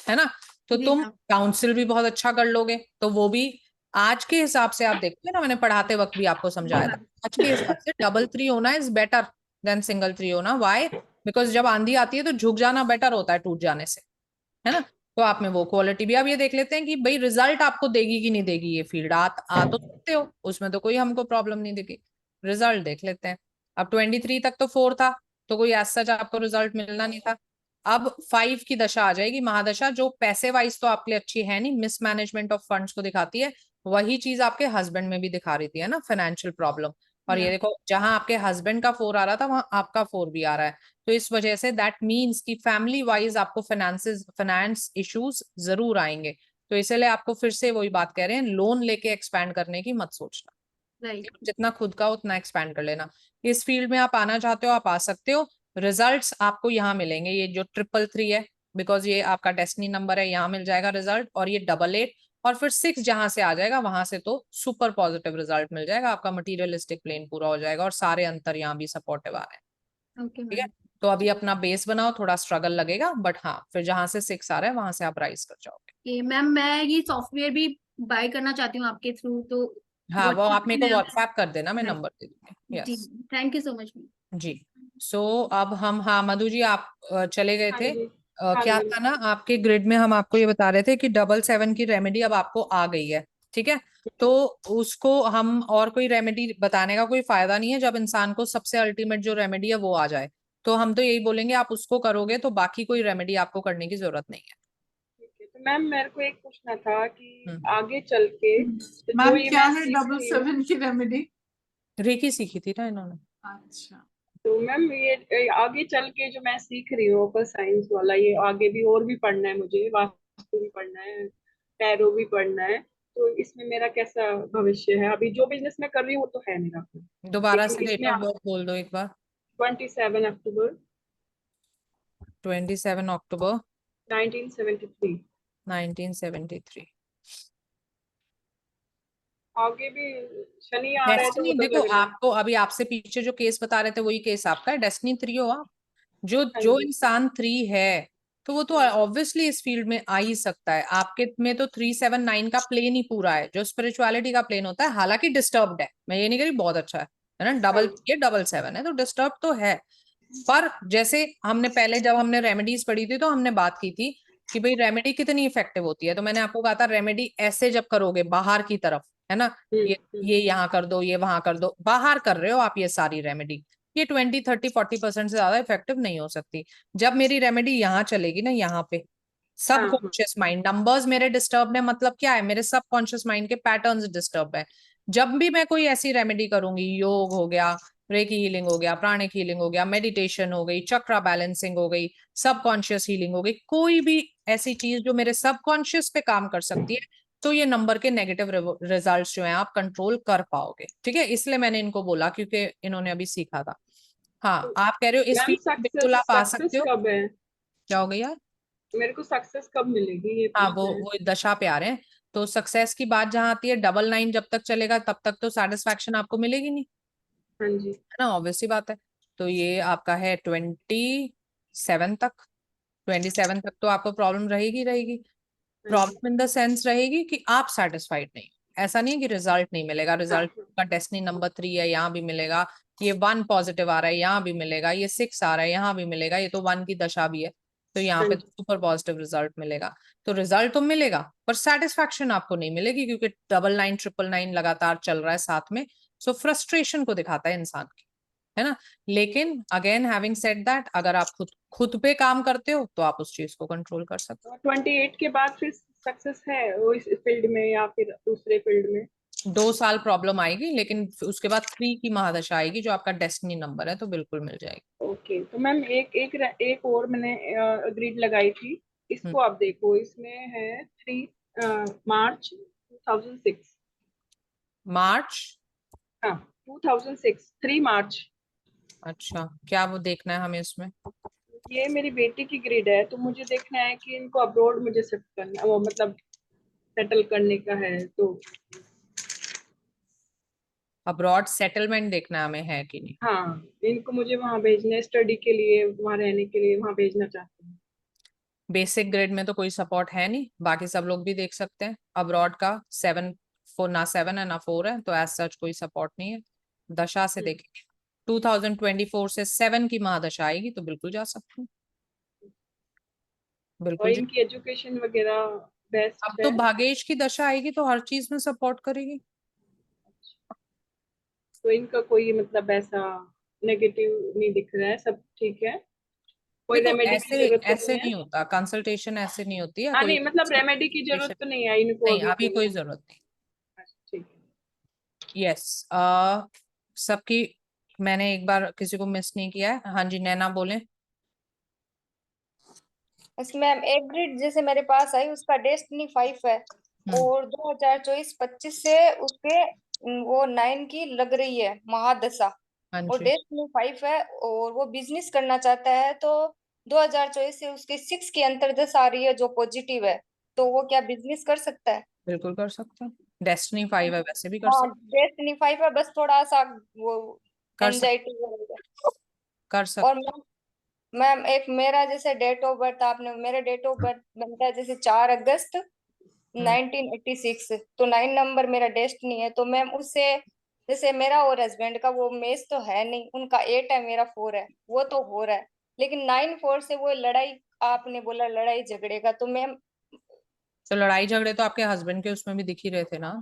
है ना। तो जी तुम हाँ। काउंसिल भी बहुत अच्छा कर लोगे, तो वो भी आज के हिसाब से आप देखोगे ना, मैंने पढ़ाते वक्त भी आपको समझाया था, आज के हिसाब से डबल 3 होना इज बेटर देन सिंगल 3 होना। वाई? बिकॉज जब आंधी आती है तो झुक जाना बेटर होता है टूट जाने से, है ना। तो आप में वो क्वालिटी भी, अब ये देख लेते हैं कि भाई रिजल्ट आपको देगी कि नहीं देगी ये फील्ड। आ तो सकते हो, उसमें तो कोई हमको प्रॉब्लम नहीं देगी। रिजल्ट देख लेते हैं। अब 23 तक तो 4 था, तो कोई ऐसा सच आपको रिजल्ट मिलना नहीं था। अब 5 की दशा आ जाएगी, महादशा, जो पैसे वाइज तो आपके लिए अच्छी है नहीं, मिसमैनेजमेंट ऑफ फंड्स को दिखाती है। वही चीज आपके हस्बैंड में भी दिखा रही थी, है ना, फाइनेंशियल प्रॉब्लम। और ये देखो जहां आपके हस्बैंड का 4 आ रहा था वहां आपका 4 भी आ रहा है। तो इस वजह से दैट मीन्स कि फैमिली वाइज आपको फाइनेंस इश्यूज जरूर आएंगे। तो इसलिए आपको फिर से वही बात कह रहे हैं, लोन लेके एक्सपैंड करने की मत सोचना, राइट। जितना खुद का उतना एक्सपैंड कर लेना। इस फील्ड में आप आना चाहते हो आप आ सकते हो। रिजल्ट्स आपको यहाँ मिलेंगे, ये जो 333 है, बिकॉज ये आपका डेस्टिनी नंबर है, यहाँ मिल जाएगा रिजल्ट। और ये 88 और फिर 6 जहां से आ जाएगा वहां से तो सुपर पॉजिटिव रिजल्ट मिल जाएगा, आपका मटीरियलिस्टिक प्लेन पूरा हो जाएगा और सारे अंतर यहाँ भी सपोर्टिव आ रहे हैं। ओके ठीक है, मैम। तो अभी अपना बेस बनाओ, थोड़ा स्ट्रगल लगेगा, बट हाँ फिर जहां से 6 आ रहा है वहां से आप राइज कर जाओगे। मैम मैं ये सॉफ्टवेयर भी बाय करना चाहती हूँ आपके थ्रू, तो हाँ वो आप मेरे को मैं व्हाट्सएप कर देना, मैं नंबर दे दूंगी। जी yes thank you so much ma'am. जी। सो अब हम, हाँ मधु जी आप चले गए हाँ थे। जी। हाँ क्या जी। था ना आपके ग्रिड में, हम आपको ये बता रहे थे कि 777 की रेमेडी अब आपको आ गई है, ठीक है। तो उसको हम, और कोई रेमेडी बताने का कोई फायदा नहीं है जब इंसान को सबसे अल्टीमेट जो रेमेडी है वो आ जाए। तो हम तो यही बोलेंगे आप उसको करोगे तो बाकी कोई रेमेडी आपको करने की जरूरत नहीं है। ठीक है, तो मैम मेरे को एक पूछना था कि हम्म। आगे चल के तो जो मैम ये क्या मैं है सीख रही हूँ, 777 की रेमेडी? रेकी सीखी थी ना इन्होंने। अच्छा, तो मैम ये आगे चल के जो मैं सीख रही हूँ ऊपर साइंस वाला, ये आगे भी और भी पढ़ना है मुझे, वास्तु भी पढ़ना है, टैरो भी पढ़ना है। तो इसमें मेरा कैसा भविष्य है? अभी जो बिजनेस मैं कर रही हूँ वो तो है मेरा अपना, दोबारा लेकिन से डेट इसमें ऑफ बर्थ बोल दो एक बार। 27 अक्टूबर 27 अक्टूबर 1973। 1973। आगे भी शनि आ रहा है तो वो डेस्टिनी तो देखो, लग रहा है। आपको अभी आपसे पीछे जो केस बता रहे थे वही केस आपका है, डेस्टिनी 3 हो आप। जो हाँ जो जी। इंसान 3 है तो वो तो ऑब्वियसली इस फील्ड में आ ही सकता है। आपके में तो 379 का प्लेन ही पूरा है जो स्पिरिचुअलिटी का प्लेन होता है, हालांकि डिस्टर्ब्ड है, मैं ये नहीं कह रही बहुत अच्छा है ना। हाँ डबल ये 777 है तो डिस्टर्ब तो है। पर जैसे हमने पहले जब हमने रेमेडीज पढ़ी थी तो हमने बात की थी कि भाई रेमेडी कितनी इफेक्टिव होती है, तो मैंने आपको कहा था रेमेडी ऐसे जब करोगे बाहर की तरफ, है ना, ये यहाँ कर दो, ये वहां कर दो, बाहर कर रहे हो आप ये सारी रेमेडी, ये 20 30 40% से ज्यादा इफेक्टिव नहीं हो सकती। जब मेरी रेमेडी यहाँ चलेगी ना, यहाँ पे हाँ हाँ सबकॉन्शियस माइंड, नंबर्स मेरे डिस्टर्ब है, मतलब क्या है, मेरे सबकॉन्शियस माइंड के पैटर्न्स डिस्टर्ब है। जब भी मैं कोई ऐसी रेमेडी करूंगी, योग हो गया, रेकी हीलिंग हो गया, प्राणिक हीलिंग हो गया, मेडिटेशन हो गई, चक्रा बैलेंसिंग हो गई, सबकॉन्शियस हीलिंग हो गई, कोई भी ऐसी चीज जो मेरे सबकॉन्शियस पे काम कर सकती है, तो ये नंबर के नेगेटिव रिजल्ट्स जो हैं आप कंट्रोल कर पाओगे। ठीक है, इसलिए मैंने इनको बोला क्योंकि इन्होंने अभी सीखा था। हाँ आप कह रहे हो इस मैम, फील्ड में बिल्कुल सक्सेस आप आ सकते सक्सेस हो। कब है? क्या हो गया यार? मेरे को सक्सेस कब मिलेगी ये हाँ पूछना है। वो दशा पे आ रहे हैं। तो सक्सेस की बात जहां आती है, 99 जब तक चलेगा तब तक तो सेटिस्फैक्शन आपको मिलेगी नहीं, हाँ जी। है ना, ऑब्वियसली बात है। तो ये आपका है 27 तक। 27 तक तो आपको प्रॉब्लम रहेगी रहेगी। हाँ जी। प्रॉब्लम इन द सेंस रहेगी कि आप सेटिस्फाइड नहीं हो। ऐसा नहीं है कि रिजल्ट नहीं मिलेगा, हाँ रिजल्ट हाँ का डेस्टिनी नंबर 3 है यहाँ भी मिलेगा, ये 1 पॉजिटिव आ रहा है यहाँ भी मिलेगा, ये 6 आ रहा है यहाँ भी मिलेगा, ये तो 1 की दशा भी है तो यहाँ हाँ पे जी। तो सुपर पॉजिटिव रिजल्ट मिलेगा। तो रिजल्ट तो मिलेगा पर सेटिस्फैक्शन आपको नहीं मिलेगी, क्योंकि 99 999 लगातार चल रहा है साथ में। सो फ्रस्ट्रेशन को दिखाता है इंसान की, है ना। लेकिन अगेन हैविंग सेड दैट, अगर आप खुद खुद पे काम करते हो तो आप उस चीज को कंट्रोल कर सकते हो। 28 के बाद फिर सक्सेस है वो इस फील्ड में या फिर दूसरे फील्ड में? 2 साल प्रॉब्लम आएगी, लेकिन उसके बाद 3 की महादशा आएगी जो आपका डेस्टिनी नंबर है, तो बिल्कुल मिल जाएगी। ओके, तो मैम एक और मैंने ग्रिड लगाई थी, इसको आप देखो, इसमें है 3 मार्च 2006। मार्च हाँ 2006 3 मार्च। अच्छा, क्या वो देखना है हमें इसमें? ये मेरी बेटी की ग्रिड है, तो मुझे देखना है कि इनको अब्रॉड मुझे शिफ्ट करना, वो मतलब सेटल करने का है, तो अब्रॉड सेटलमेंट देखना है हमें, है कि नहीं। हाँ इनको मुझे वहां भेजना है स्टडी के लिए, वहां रहने के लिए वहां भेजना चाहती हूँ। बेसिक ग्रेड में तो कोई सपोर्ट है नहीं, बाकी सब लोग भी देख सकते हैं। अब्रॉड का 7 4 ना 7 है ना 4 है, तो एज सच कोई सपोर्ट नहीं है। दशा से देखेंगे 2024 से 7 की महादशा आएगी तो बिल्कुल जा सकते हैं, और बिल्कुल इनकी एजुकेशन वगैरह अब बेस्ट तो है। भागेश की दशा आएगी तो हर चीज में सपोर्ट करेगी। तो इनका कोई मतलब ऐसा नेगेटिव नहीं दिख रहा है, सब ठीक है, कोई देखो रेमेडी की ऐसे जरूरत तो ऐसे नहीं है। नहीं होता, कंसल्टेशन ऐसे नहीं होती है हाँ कोई नहीं मतलब रेमेडी की जरूरत तो नहीं है इनको नहीं, अभी अभी कोई कोई। जरूरत नहीं। ठीक है। यस, सबकी मैंने एक बार किसी को मिस नहीं किया है। हाँ जी, नैना बोले। इसमें एक ग्रिड जैसे मेरे पास आई, उसका डेस्टिनी 5 है और 2024-25 से उसके वो 9 की लग रही है महादशा हाँ और जी, डेस्टिनी 5 है और वो बिजनेस करना चाहता है, तो 2024 से उसके 6 की अंतर्दशा आ रही है जो पॉजिटिव है, तो वो क्या बिजनेस कर सकता है? बिल्कुल कर सकते हैं। डेस्टिनी 5 है, वैसे भी कर हाँ सकते डेस्टिनी 5 है, बस थोड़ा सा वो कर सकते एंजाइटी वगैरह। कर और सकते मैम एक मेरा जैसे डेट ऑफ बर्थ, आपने मेरा डेट ऑफ बर्थ बनता है जैसे 4 अगस्त हम्म 1986, तो 9 नंबर मेरा डेस्टिनी है, तो मैम उससे जैसे मेरा और हस्बैंड का वो मैच तो है नहीं, उनका 8 है मेरा 4 है, वो तो हो रहा है, लेकिन 9-4 से वो लड़ाई, आपने बोला लड़ाई झगड़े का, तो मैम तो लड़ाई झगड़े तो आपके हस्बैंड के उसमें भी दिख ही रहे थे ना।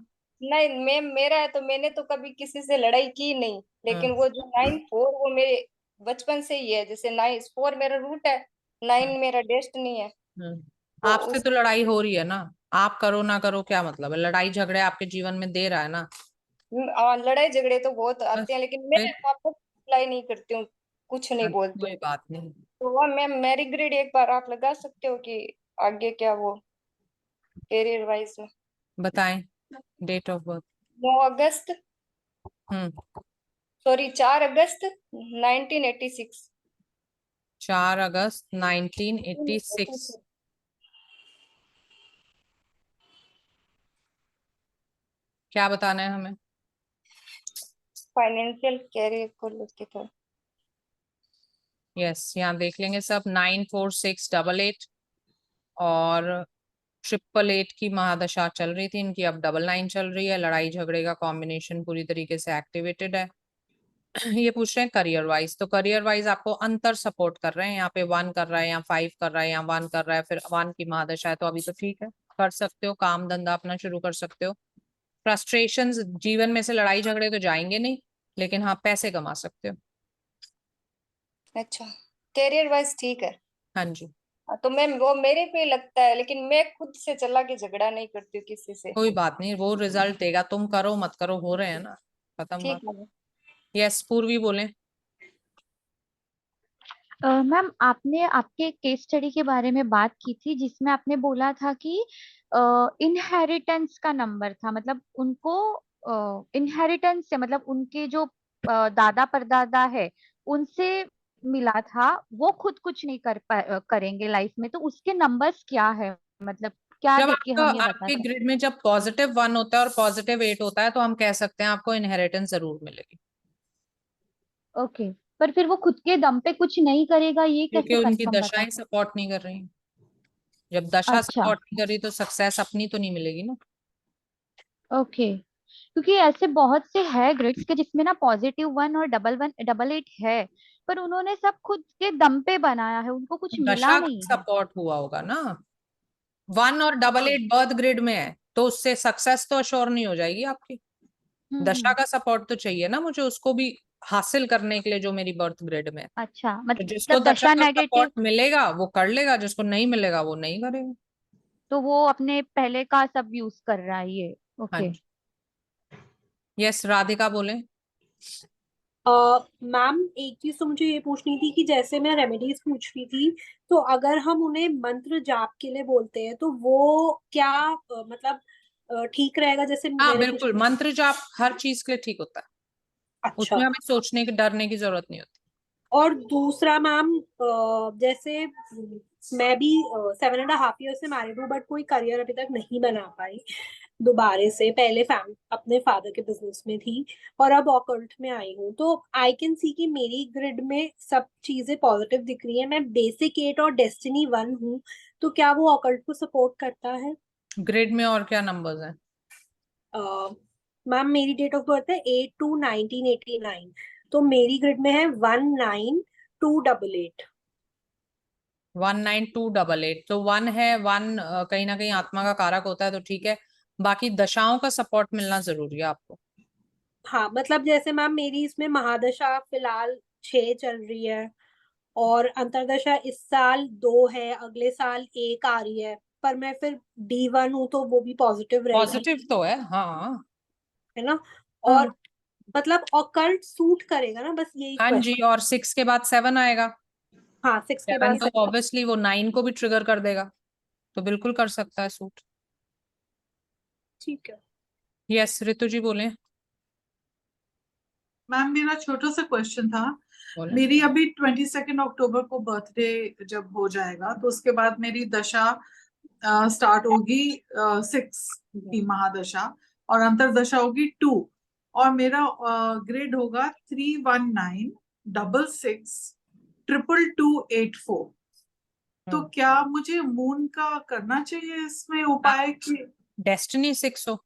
नहीं मैम मेरा है तो मैंने तो कभी किसी से लड़ाई की नहीं, लेकिन वो जो 9-4 वो मेरे बचपन से ही है, जैसे 9-4 मेरा रूट है, 9 मेरा डेस्टिनी है, तो आपसे उस तो लड़ाई हो रही है ना, आप करो ना करो क्या मतलब है, लड़ाई झगड़े आपके जीवन में दे रहा है ना। लड़ाई झगड़े तो बहुत बस आते हैं, लेकिन मैं फिर वापस अप्लाई नहीं करती हूँ, कुछ नहीं बोलती कोई हूँ। बात नहीं। तो वह मैम मेरी ग्रेड एक बार आप लगा सकते हो कि आगे क्या वो करियर वाइज में? बताएं डेट ऑफ बर्थ। 9 अगस्त, हम्म सॉरी 4 अगस्त 1986। 4 अगस्त 1986। क्या बताना है हमें? फाइनेंशियल कैरियर को लेके थोड़ा। यस, यहाँ देख लेंगे सब 94688 और 888 की महादशा चल रही थी इनकी, अब 99 चल रही है। लड़ाई झगड़े का कॉम्बिनेशन पूरी तरीके से एक्टिवेटेड है। ये पूछ रहे हैं करियर वाइज, तो करियर वाइज आपको अंतर सपोर्ट कर रहे हैं, यहाँ पे 1 कर रहा है, यहाँ 5 कर रहा है, यहाँ 1 कर रहा है, फिर 1 की महादशा है, तो अभी तो ठीक है, कर सकते हो, काम धंधा अपना शुरू कर सकते हो। फ्रस्ट्रेशंस जीवन में से लड़ाई झगड़े तो जाएंगे नहीं, लेकिन हाँ पैसे कमा सकते हो। अच्छा, करियर वाइज ठीक है। हाँ जी, तो मैम वो मेरे पे लगता है, लेकिन मैं खुद से चला के झगड़ा नहीं करती हूँ किसी से। कोई बात नहीं, वो रिजल्ट देगा, तुम करो मत करो हो रहे हैं ना, खत्म ठीक बात। है। यस, पूर्वी बोले। मैम आपने आपके केस स्टडी के बारे में बात की थी जिसमें आपने बोला था कि इनहेरिटेंस का नंबर था, मतलब उनको इनहेरिटेंस से मतलब उनके जो दादा परदादा है उनसे मिला था, वो खुद कुछ नहीं करेंगे लाइफ में, तो उसके नंबर्स क्या है, मतलब क्या जब देख के आपका हम ये बता आपके सकते? ग्रिड में जब +1 होता है और +8 होता है, तो हम कह सकते हैं आपको इनहेरिटेंस जरूर मिलेगी, ओके, पर फिर वो खुद के दम पे कुछ नहीं करेगा, ये क्योंकि कैसे उनकी कंफर्म बता दशाएं सकते? सपोर्ट नहीं कर रही। जब दशा अच्छा, सपोर्ट नहीं कर रही तो सक्सेस अपनी तो नहीं मिलेगी ना। ओके, क्योंकि ऐसे बहुत से है ग्रिड्स के जिसमें ना +1 और डबल 8 है, पर उन्होंने सब खुद के दम पे बनाया है, उनको कुछ मिला दशा का नहीं है। सपोर्ट हुआ होगा ना, 1 और डबल 8 बर्थ ग्रिड में है, तो उससे सक्सेस तो अश्योर नहीं हो जाएगी आपकी। दशा हम्म। का सपोर्ट तो चाहिए ना मुझे, उसको भी हासिल करने के लिए जो मेरी बर्थ ग्रिड में है। अच्छा, तो जिसको मतलब दशा दशा का सपोर्ट नेगेटिव, मिलेगा वो कर लेगा, जिसको नहीं मिलेगा वो नहीं करेगा। तो वो अपने पहले का सब यूज कर रहा है ये। हाँ ओके। जी। यस, राधिका बोले। मैम एक चीज तो मुझे ये पूछनी थी कि जैसे मैं रेमेडीज पूछ रही थी, तो अगर हम उन्हें मंत्र जाप के लिए बोलते हैं तो वो क्या मतलब ठीक रहेगा? जैसे हाँ मेरे बिल्कुल, पिछले मंत्र जाप हर चीज के लिए ठीक होता है। अच्छा। उसमें हमें सोचने की डरने की जरूरत नहीं होती। और दूसरा मैम, जैसे मैं भी 7.5 years से मैरिड हूँ, बट कोई करियर अभी तक नहीं बना पाई दोबारा से। पहले अपने फादर के बिजनेस में थी और अब ऑकल्ट में आई हूँ। तो आई कैन सी कि मेरी ग्रिड में सब चीजें पॉजिटिव दिख रही है। मैं बेसिक 8 और डेस्टिनी 1 हूँ, तो क्या वो ऑकल्ट को सपोर्ट करता है? ग्रिड में और क्या नंबर्स हैं? मैम मेरी डेट ऑफ बर्थ है 8/2/1989, तो मेरी ग्रिड में है 19288। 19288, तो 1 है। 1 कहीं ना कहीं आत्मा का कारक होता है, तो ठीक है। बाकी दशाओं का सपोर्ट मिलना जरूरी है आपको। हाँ, मतलब जैसे मैम मेरी इसमें महादशा फिलहाल 6 चल रही है, और अंतरदशा इस साल 2 है, अगले साल 1 आ रही है। पर मैं फिर D1 हूँ, तो वो भी पॉजिटिव रहेगी, पॉजिटिव तो है, हाँ। है ना? हाँ और मतलब ऑकल्ट सूट करेगा ना, बस यही हाँ जी। क्वेश्चन। और 6 के बाद 7 आएगा। हाँ, 6 के 7 बाद तो ऑब्वियसली वो 9 को भी ट्रिगर कर देगा, तो बिल्कुल कर सकता है सूट। ठीक है। यस, ऋतु जी बोले। मैम मेरा छोटा सा क्वेश्चन था। बोले। मेरी अभी 22 अक्टूबर को बर्थडे जब हो जाएगा, तो उसके बाद मेरी दशा स्टार्ट होगी 6 की महादशा, और अंतरदशा होगी 2, और मेरा ग्रेड होगा 319662284। तो क्या मुझे मून का करना चाहिए इसमें उपाय कि? डेस्टिनी 6 हो,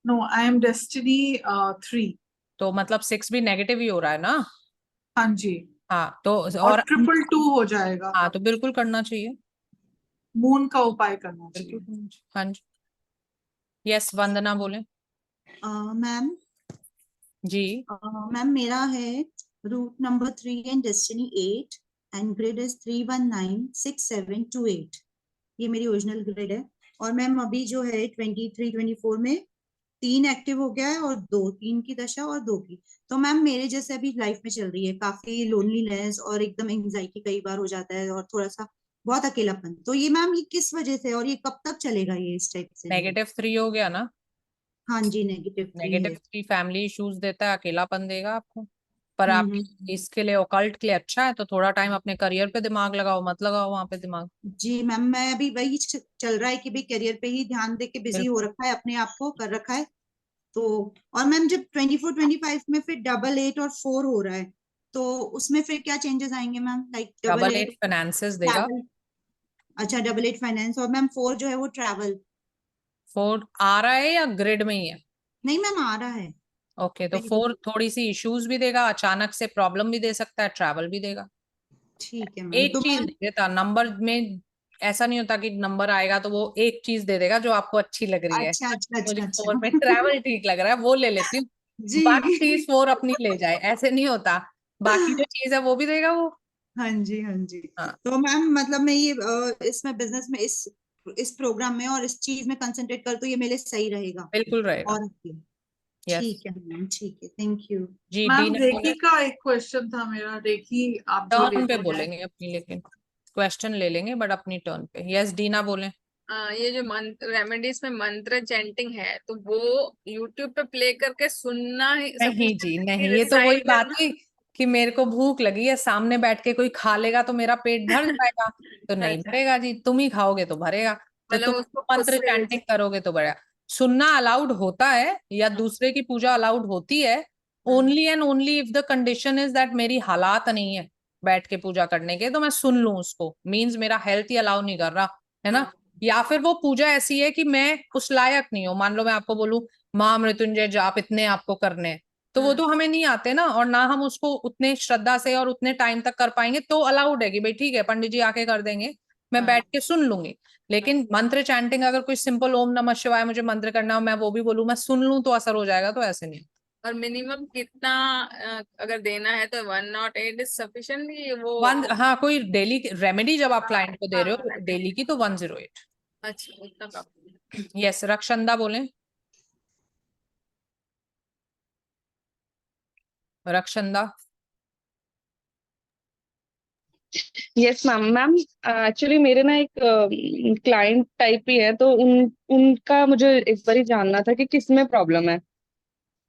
नो, आई एम डेस्टिनी 3। तो मतलब 6 भी नेगेटिव ही हो रहा है ना? हाँ जी। हाँ तो और 222 हो जाएगा। हाँ, तो बिल्कुल करना चाहिए। मून का उपाय करना चाहिए। बिल्कुल करना चाहिए। हाँ जी। यस, वंदना बोले। मैम जी। मैम मेरा है root number 3 and destiny 8 and grid is 3196728। ये मेरी ओरिजिनल ग्रिड है। और मैम अभी जो है 23-24 में 3 एक्टिव हो गया है, और 3 की दशा और 2 की। तो मैम मेरे जैसे अभी लाइफ में चल रही है काफी लोनलीनेस, और एकदम एंजाइटी कई बार हो जाता है, और थोड़ा सा बहुत अकेलापन। तो ये मैम ये किस वजह से, और ये कब तक चलेगा ये इस टाइप से? -3 हो गया ना? हाँ जी, -3 है। -3 फैमिली इश्यूज देता है, अकेलापन देगा आपको। पर आप इसके लिए, ओकल्ट के लिए अच्छा है, तो थोड़ा टाइम अपने करियर पे दिमाग लगाओ, मत लगाओ वहां पे दिमाग। जी मैम, मैं अभी वही चल रहा है कि भाई करियर पे ही ध्यान दे के बिजी हो रखा है, अपने आप को कर रखा है। तो और मैम जब 24-25 में फिर 8-8 और 4 हो रहा है, तो उसमें फिर क्या चेंजेस आएंगे मैम? लाइक 8 8-8 फाइनेंसेस देगा। ट्रैवल। अच्छा, 8-8 फाइनेंस, और मैम 4 जो है वो ट्रैवल। 4 आ रहा है या ग्रिड में ही है? नहीं मैम, आ रहा है। ओके, तो 4 थोड़ी सी इश्यूज भी देगा, अचानक से प्रॉब्लम भी दे सकता है, ट्रैवल भी देगा। ठीक है मैम। एक तो चीज मैम नहीं देता नंबर में। ऐसा नहीं होता कि नंबर आएगा तो वो एक चीज दे देगा जो आपको अच्छी लग रही है। अच्छा अच्छा मुझे अच्छा 4 में अच्छा। ट्रैवल ठीक लग रहा है, वो ले लेती हूँ। जी। बाकी चीज 4 अपनी ले जाए, ऐसे नहीं होता। बाकी जो चीज है वो भी देगा वो। हाँ जी, हाँ जी। हाँ, तो मैम मतलब मैं ये इसमें बिजनेस में इस प्रोग्राम में और इस चीज में कंसंट्रेट कर, तो ये मेरे लिए सही रहेगा। बिल्कुल रहेगा। और यस ठीक है मैम, ठीक है, थैंक यू। जी। मैम डीना रेकी बोले। का एक क्वेश्चन था मेरा। रेकी आप जो टर्न पे लेते हैं। बोलेंगे अपनी, लेकिन क्वेश्चन ले लेंगे बट अपनी टर्न पे। यस, डीना बोले। ये जो मंत्र रेमेडीज में मंत्र चैंटिंग है, तो वो यूट्यूब पे प्ले करके सुनना ही नहीं जी sufficient है नहीं, कि ये तो वही रिसाइट बात करना? हुई कि मेरे को भूख लगी है, सामने बैठ के कोई खा लेगा तो मेरा पेट भर जाएगा। तो नहीं अच्छा, भरेगा जी, तुम ही खाओगे तो भरेगा। तो मतलब तुम उसको खुद मंत्र से चैंटिंग करोगे तो बढ़ेगा। सुनना अलाउड होता है, या दूसरे की पूजा अलाउड होती है, only and only if the condition is that मेरी हालात नहीं है बैठ के पूजा करने के, तो मैं सुन लूं उसको। मीन्स मेरा हेल्थ ही अलाउ नहीं कर रहा है ना। या फिर वो पूजा ऐसी है कि मैं उस लायक नहीं हूँ। मान लो मैं आपको बोलूं, माँ मृत्युंजय जाप इतने आपको करने हैं, तो वो तो हमें नहीं आते ना, और ना हम उसको उतने श्रद्धा से और उतने टाइम तक कर पाएंगे। तो अलाउड है कि भाई ठीक है, पंडित जी आके कर देंगे, मैं बैठ के सुन लूंगी। लेकिन मंत्र चैंटिंग, अगर कोई सिंपल ओम नमः शिवाय मुझे मंत्र करना हो, मैं वो भी बोलूं, मैं सुन लूं तो असर हो जाएगा, तो ऐसे नहीं। और मिनिमम कितना अगर देना है तो 108 इज सफिशिएंट वो? हाँ, कोई डेली रेमेडी जब आप क्लाइंट को दे रहे हाँ, हो डेली की, तो 108। अच्छा, उतना काफी है। यस, रक्षंदा बोले। Rakshanda. Yes ma'am. Ma'am actually मेरे ना एक क्लाइंट टाइप ही है, तो उनका मुझे इस बार ही जानना था कि किस में प्रॉब्लम है।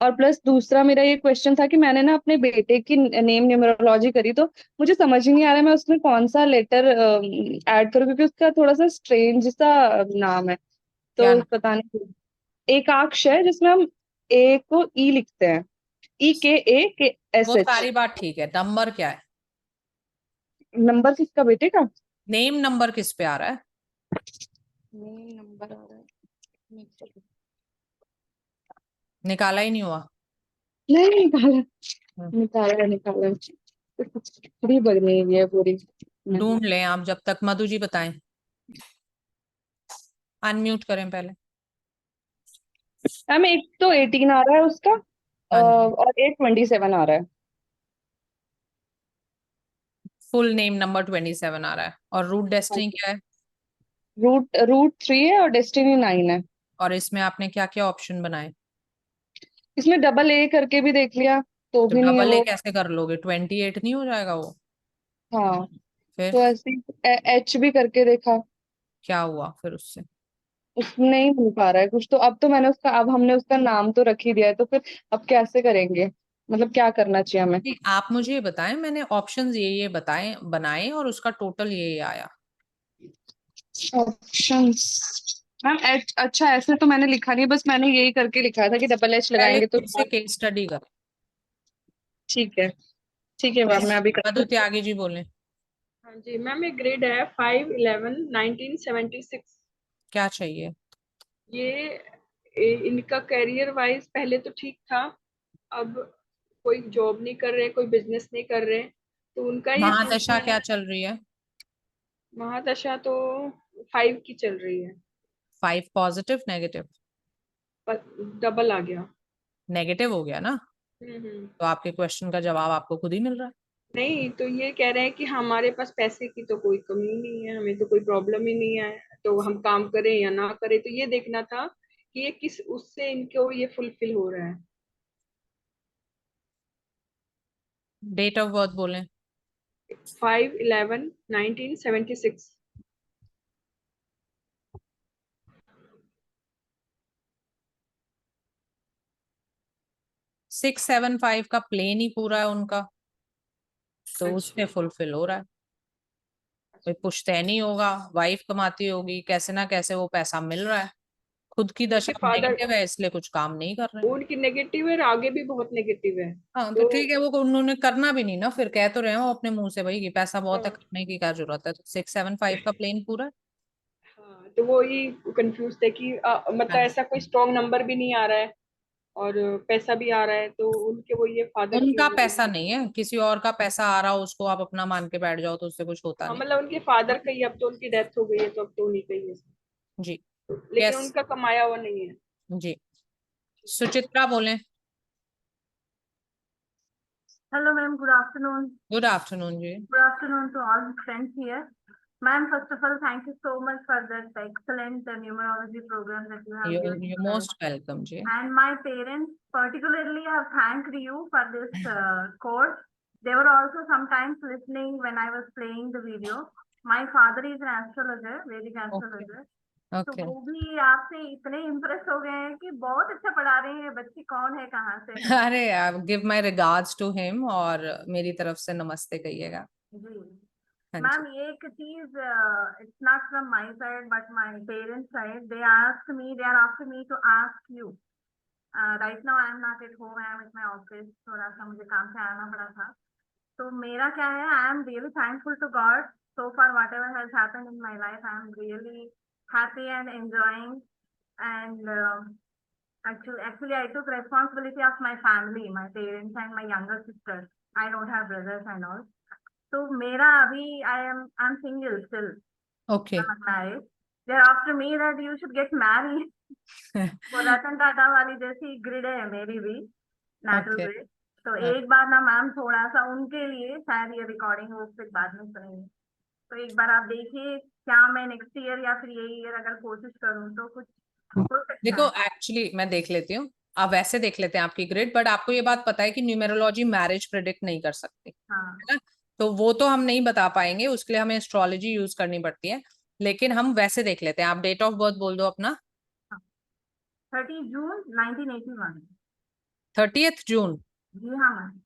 और प्लस दूसरा मेरा ये क्वेश्चन था कि मैंने ना अपने बेटे की नेम न्यूमरोलॉजी करी, तो मुझे समझ ही नहीं आ रहा मैं उसमें कौन सा लेटर ऐड करूँ, क्योंकि उसका थोड़ा सा स्ट्रेंज सा नाम है, क्या तो नाम? पता नहीं। एकाक्ष है जिसमें हम ए को ई लिखते हैं, EKAKSH। वो सारी बात ठीक है, नंबर क्या है? नंबर किसका, बेटे का? नेम नंबर किस पे आ रहा है? नेम नंबर आ रहा है, निकाला ही नहीं हुआ? नहीं निकाला, हम्म, निकाला पूरी बग रही है पूरी। नहीं। ढूंढ लें आप जब तक। मधु जी बताएं, अनम्यूट करें पहले। मैम एक तो 18 आ रहा है उसका, हाँ जी, और एक 27 आ रहा है। फुल नेम नंबर 27 आ रहा है। और रूट हाँ, डेस्टिनी क्या है? रूट रूट 3 है और डेस्टिनी 9 है। और इसमें आपने क्या क्या ऑप्शन बनाए? इसमें डबल ए करके भी देख लिया तो तो भी नहीं है डबल ए वो। कैसे कर लोगे? 28 नहीं हो जाएगा वो? हाँ, फिर तो ऐसे एच भी करके देखा, क्या हुआ फिर उससे? उसमें नहीं मिल पा रहा है कुछ, तो अब तो मैंने उसका, अब हमने उसका नाम तो रख ही दिया है, तो फिर अब कैसे करेंगे, मतलब क्या करना चाहिए हमें? नहीं, आप मुझे ये बताएं, मैंने ऑप्शंस ये बताए बनाए और उसका टोटल ये आया। ऑप्शंस, मैम एच, अच्छा ऐसे तो मैंने लिखा नहीं, बस मैंने यही करके लिखा था कि डबल एच पहले लगाएंगे तो। खुद से केस स्टडी कर। ठीक है, ठीक है मैम, मैं अभी करती मधु हूँ। त्यागी जी बोले। हाँ जी मैम, एक ग्रेड है 5/11/1976। क्या चाहिए? इनका करियर वाइज पहले तो ठीक था, अब कोई जॉब नहीं कर रहे, कोई बिजनेस नहीं कर रहे, तो उनका ये पूछना महादशा है। क्या चल रही है? महादशा तो 5 की चल रही है, 5 पॉजिटिव नेगेटिव? पर डबल आ गया। नेगेटिव हो गया ना, हम्म। तो आपके क्वेश्चन का जवाब आपको खुद ही मिल रहा है। नहीं, तो ये कह रहे हैं कि हमारे पास पैसे की तो कोई कमी नहीं है, हमें तो कोई प्रॉब्लम ही नहीं है, तो हम काम करें या ना करें, तो ये देखना था कि ये किस उससे इनको ये फुलफिल हो रहा है। डेट ऑफ बर्थ बोलें। 5/11/1976। 675 का प्लेन ही पूरा है उनका, तो अच्छा। उससे फुलफिल हो रहा है। कोई पुश्तैनी होगा, वाइफ कमाती होगी, कैसे ना कैसे वो पैसा मिल रहा है। खुद की उनके दशा फादर, नेगेटिव है इसलिए कुछ काम नहीं कर रहे हैं। उनकी नेगेटिव है और आगे भी बहुत नेगेटिव है, हाँ तो तो ठीक है, वो उन्होंने करना भी नहीं ना, फिर कह तो रहे हैं वो अपने मुंह से भाई कि पैसा बहुत है, हाँ। करने की क्या जरूरत है। तो 675 का प्लेन पूरा है। हाँ, तो वो ही कंफ्यूज थे कि मतलब हाँ, ऐसा कोई स्ट्रॉन्ग नंबर भी नहीं आ रहा है और पैसा भी आ रहा है, तो उनके वो ये फादर की उनका वो पैसा नहीं है, किसी और का पैसा आ रहा हो उसको आप अपना मान के बैठ जाओ तो उससे कुछ होता हाँ, नहीं। मतलब उनके फादर का ही, अब तो उनकी डेथ हो गई है तो अब तो उन्हीं का ही है, जी। लेकिन यस उनका कमाया हुआ नहीं है। जी। सुचित्रा बोले। Hello, ma'am. Good afternoon. Good afternoon जी। Good afternoon to all the friends here. Ma'am, first of all, thank you so much for that excellent numerology program that you have given you today. Most welcome जी। And my parents particularly have thanked you for this course. They were also sometimes listening when I was playing the video. My father is an astrologer, Vedic okay astrologer. तो ओके। वो भी आपसे इतने इम्प्रेस हो गए हैं कि बहुत अच्छा पढ़ा रहे हैं, बच्ची कौन है, कहाँ से है। अरे यार, give my regards to him और मेरी तरफ से नमस्ते कहिएगा। जी हाँ मैम, जी। ये एक चीज, it's not from my side but my parents side, they are asked me to ask you. Right now I am not at home, I am at my office, थोड़ा सा मुझे काम से आना पड़ा था। तो मेरा क्या है, I am really thankful to God so for whatever has happened in my life. I am really happy and enjoying and actually I took responsibility of my family, my parents and my younger sister. I don't have brothers and all. So मेरा अभी I'm single still. Okay. I'm not married. They're after me that you should get married. वो रतन टाटा वाली जैसी ग्रिड है मेरी भी, नेचुरल ओके। ग्रिड। तो एक बार ना मैम, थोड़ा सा उनके लिए शायद ये रिकॉर्डिंग वो फिर बाद में सुनेंगे, तो एक बार आप देखिए क्या मैं नेक्स्ट ईयर या फिर यही ईयर अगर कोशिश करूँ तो कुछ हो सकता देखो है। एक्चुअली मैं देख लेती हूँ, आप वैसे देख लेते हैं आपकी ग्रिड, बट आपको ये बात पता है कि न्यूमेरोलॉजी मैरिज प्रिडिक्ट नहीं कर सकती हाँ है ना, तो वो तो हम नहीं बता पाएंगे, उसके लिए हमें एस्ट्रोलॉजी यूज करनी पड़ती है। लेकिन हम वैसे देख लेते हैं, आप डेट ऑफ बर्थ बोल दो अपना। 30 जून 1981। 30th जून। जी हाँ मैम,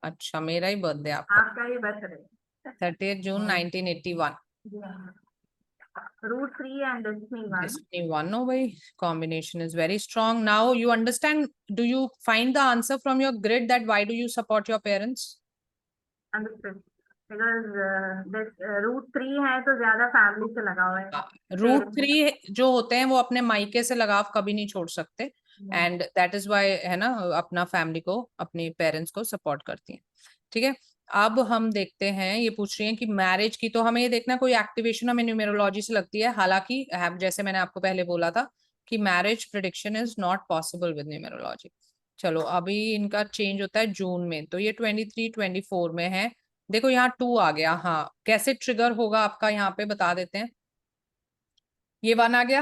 अच्छा, मेरा ही बर्थडे आपका। आपका ही बर्थडे। 30th June 1981। जी हाँ, root 3 and destiny 1। Destiny 1, oh भाई, combination is very strong. Now you understand, do you find the answer from your grid that why do you support your parents? Understood, because root 3 है तो ज्यादा फैमिली से लगा हुआ है। रूट 3 जो होते हैं वो अपने मायके से लगाव कभी नहीं छोड़ सकते, एंड दैट इज वाई, है ना, अपना फैमिली को, अपने पेरेंट्स को सपोर्ट करती हैं। ठीक है, अब हम देखते हैं, ये पूछ रही हैं कि मैरिज की, तो हमें ये देखना कोई एक्टिवेशन हमें न्यूमेरोलॉजी से लगती है, हालांकि जैसे मैंने आपको पहले बोला था कि marriage prediction is not possible with numerology. चलो, अभी इनका चेंज होता है जून में, तो ये 23-24 में है। देखो यहाँ 2 आ गया, हाँ, कैसे ट्रिगर होगा आपका यहाँ पे बता देते हैं। ये 1 आ गया,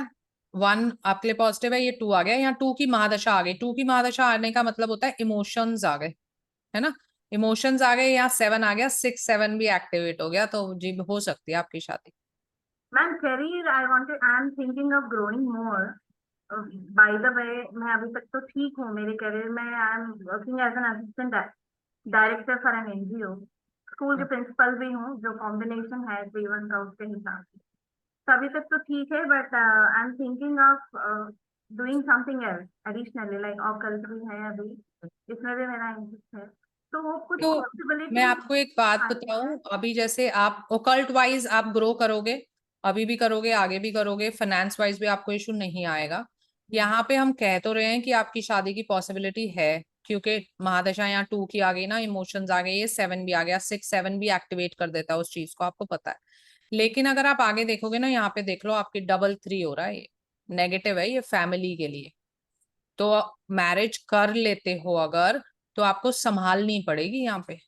1 आपके लिए पॉजिटिव है, ये 2 आ गया, यहाँ 2 की महादशा आ गई। 2 की महादशा आने का मतलब होता है इमोशंस आ गए, है ना, इमोशंस आ गए। यहाँ 7 आ गया, 6-7 भी एक्टिवेट हो गया, तो जी हो सकती है आपकी शादी। Ma'am career, I am thinking of growing more. By the way, मैं अभी तक तो ठीक हूँ मेरे करियर में। I am working as an assistant director for an NGO. School के प्रिंसिपल भी हूँ, जो कॉम्बिनेशन है जीवन का उसके हिसाब से। तो अभी तक तो ठीक है, but I am thinking of doing something else additionally, like occult भी है अभी, इसमें भी मेरा इंटरेस्ट है। तो वो कुछ तो पॉसिबिलिटी। मैं आपको एक बात बताऊं, अभी जैसे आप ओकल्ट वाइज आप ग्रो करोगे, अभी भी करोगे, आगे भी करोगे, फाइनेंस वाइज भी आपको इशू नहीं आएगा। यहाँ पे हम कह तो रहे हैं कि आपकी शादी की पॉसिबिलिटी है, क्योंकि महादशा यहाँ 2 की आ गई ना, इमोशंस आ गए, ये 7 भी आ गया, 6-7 भी एक्टिवेट कर देता है उस चीज को, आपको पता है। लेकिन अगर आप आगे देखोगे ना, यहाँ पे देख लो, आपकी 3-3 हो रहा है, ये नेगेटिव है, ये फैमिली के लिए। तो मैरिज कर लेते हो अगर, तो आपको संभालनी पड़ेगी यहाँ पे,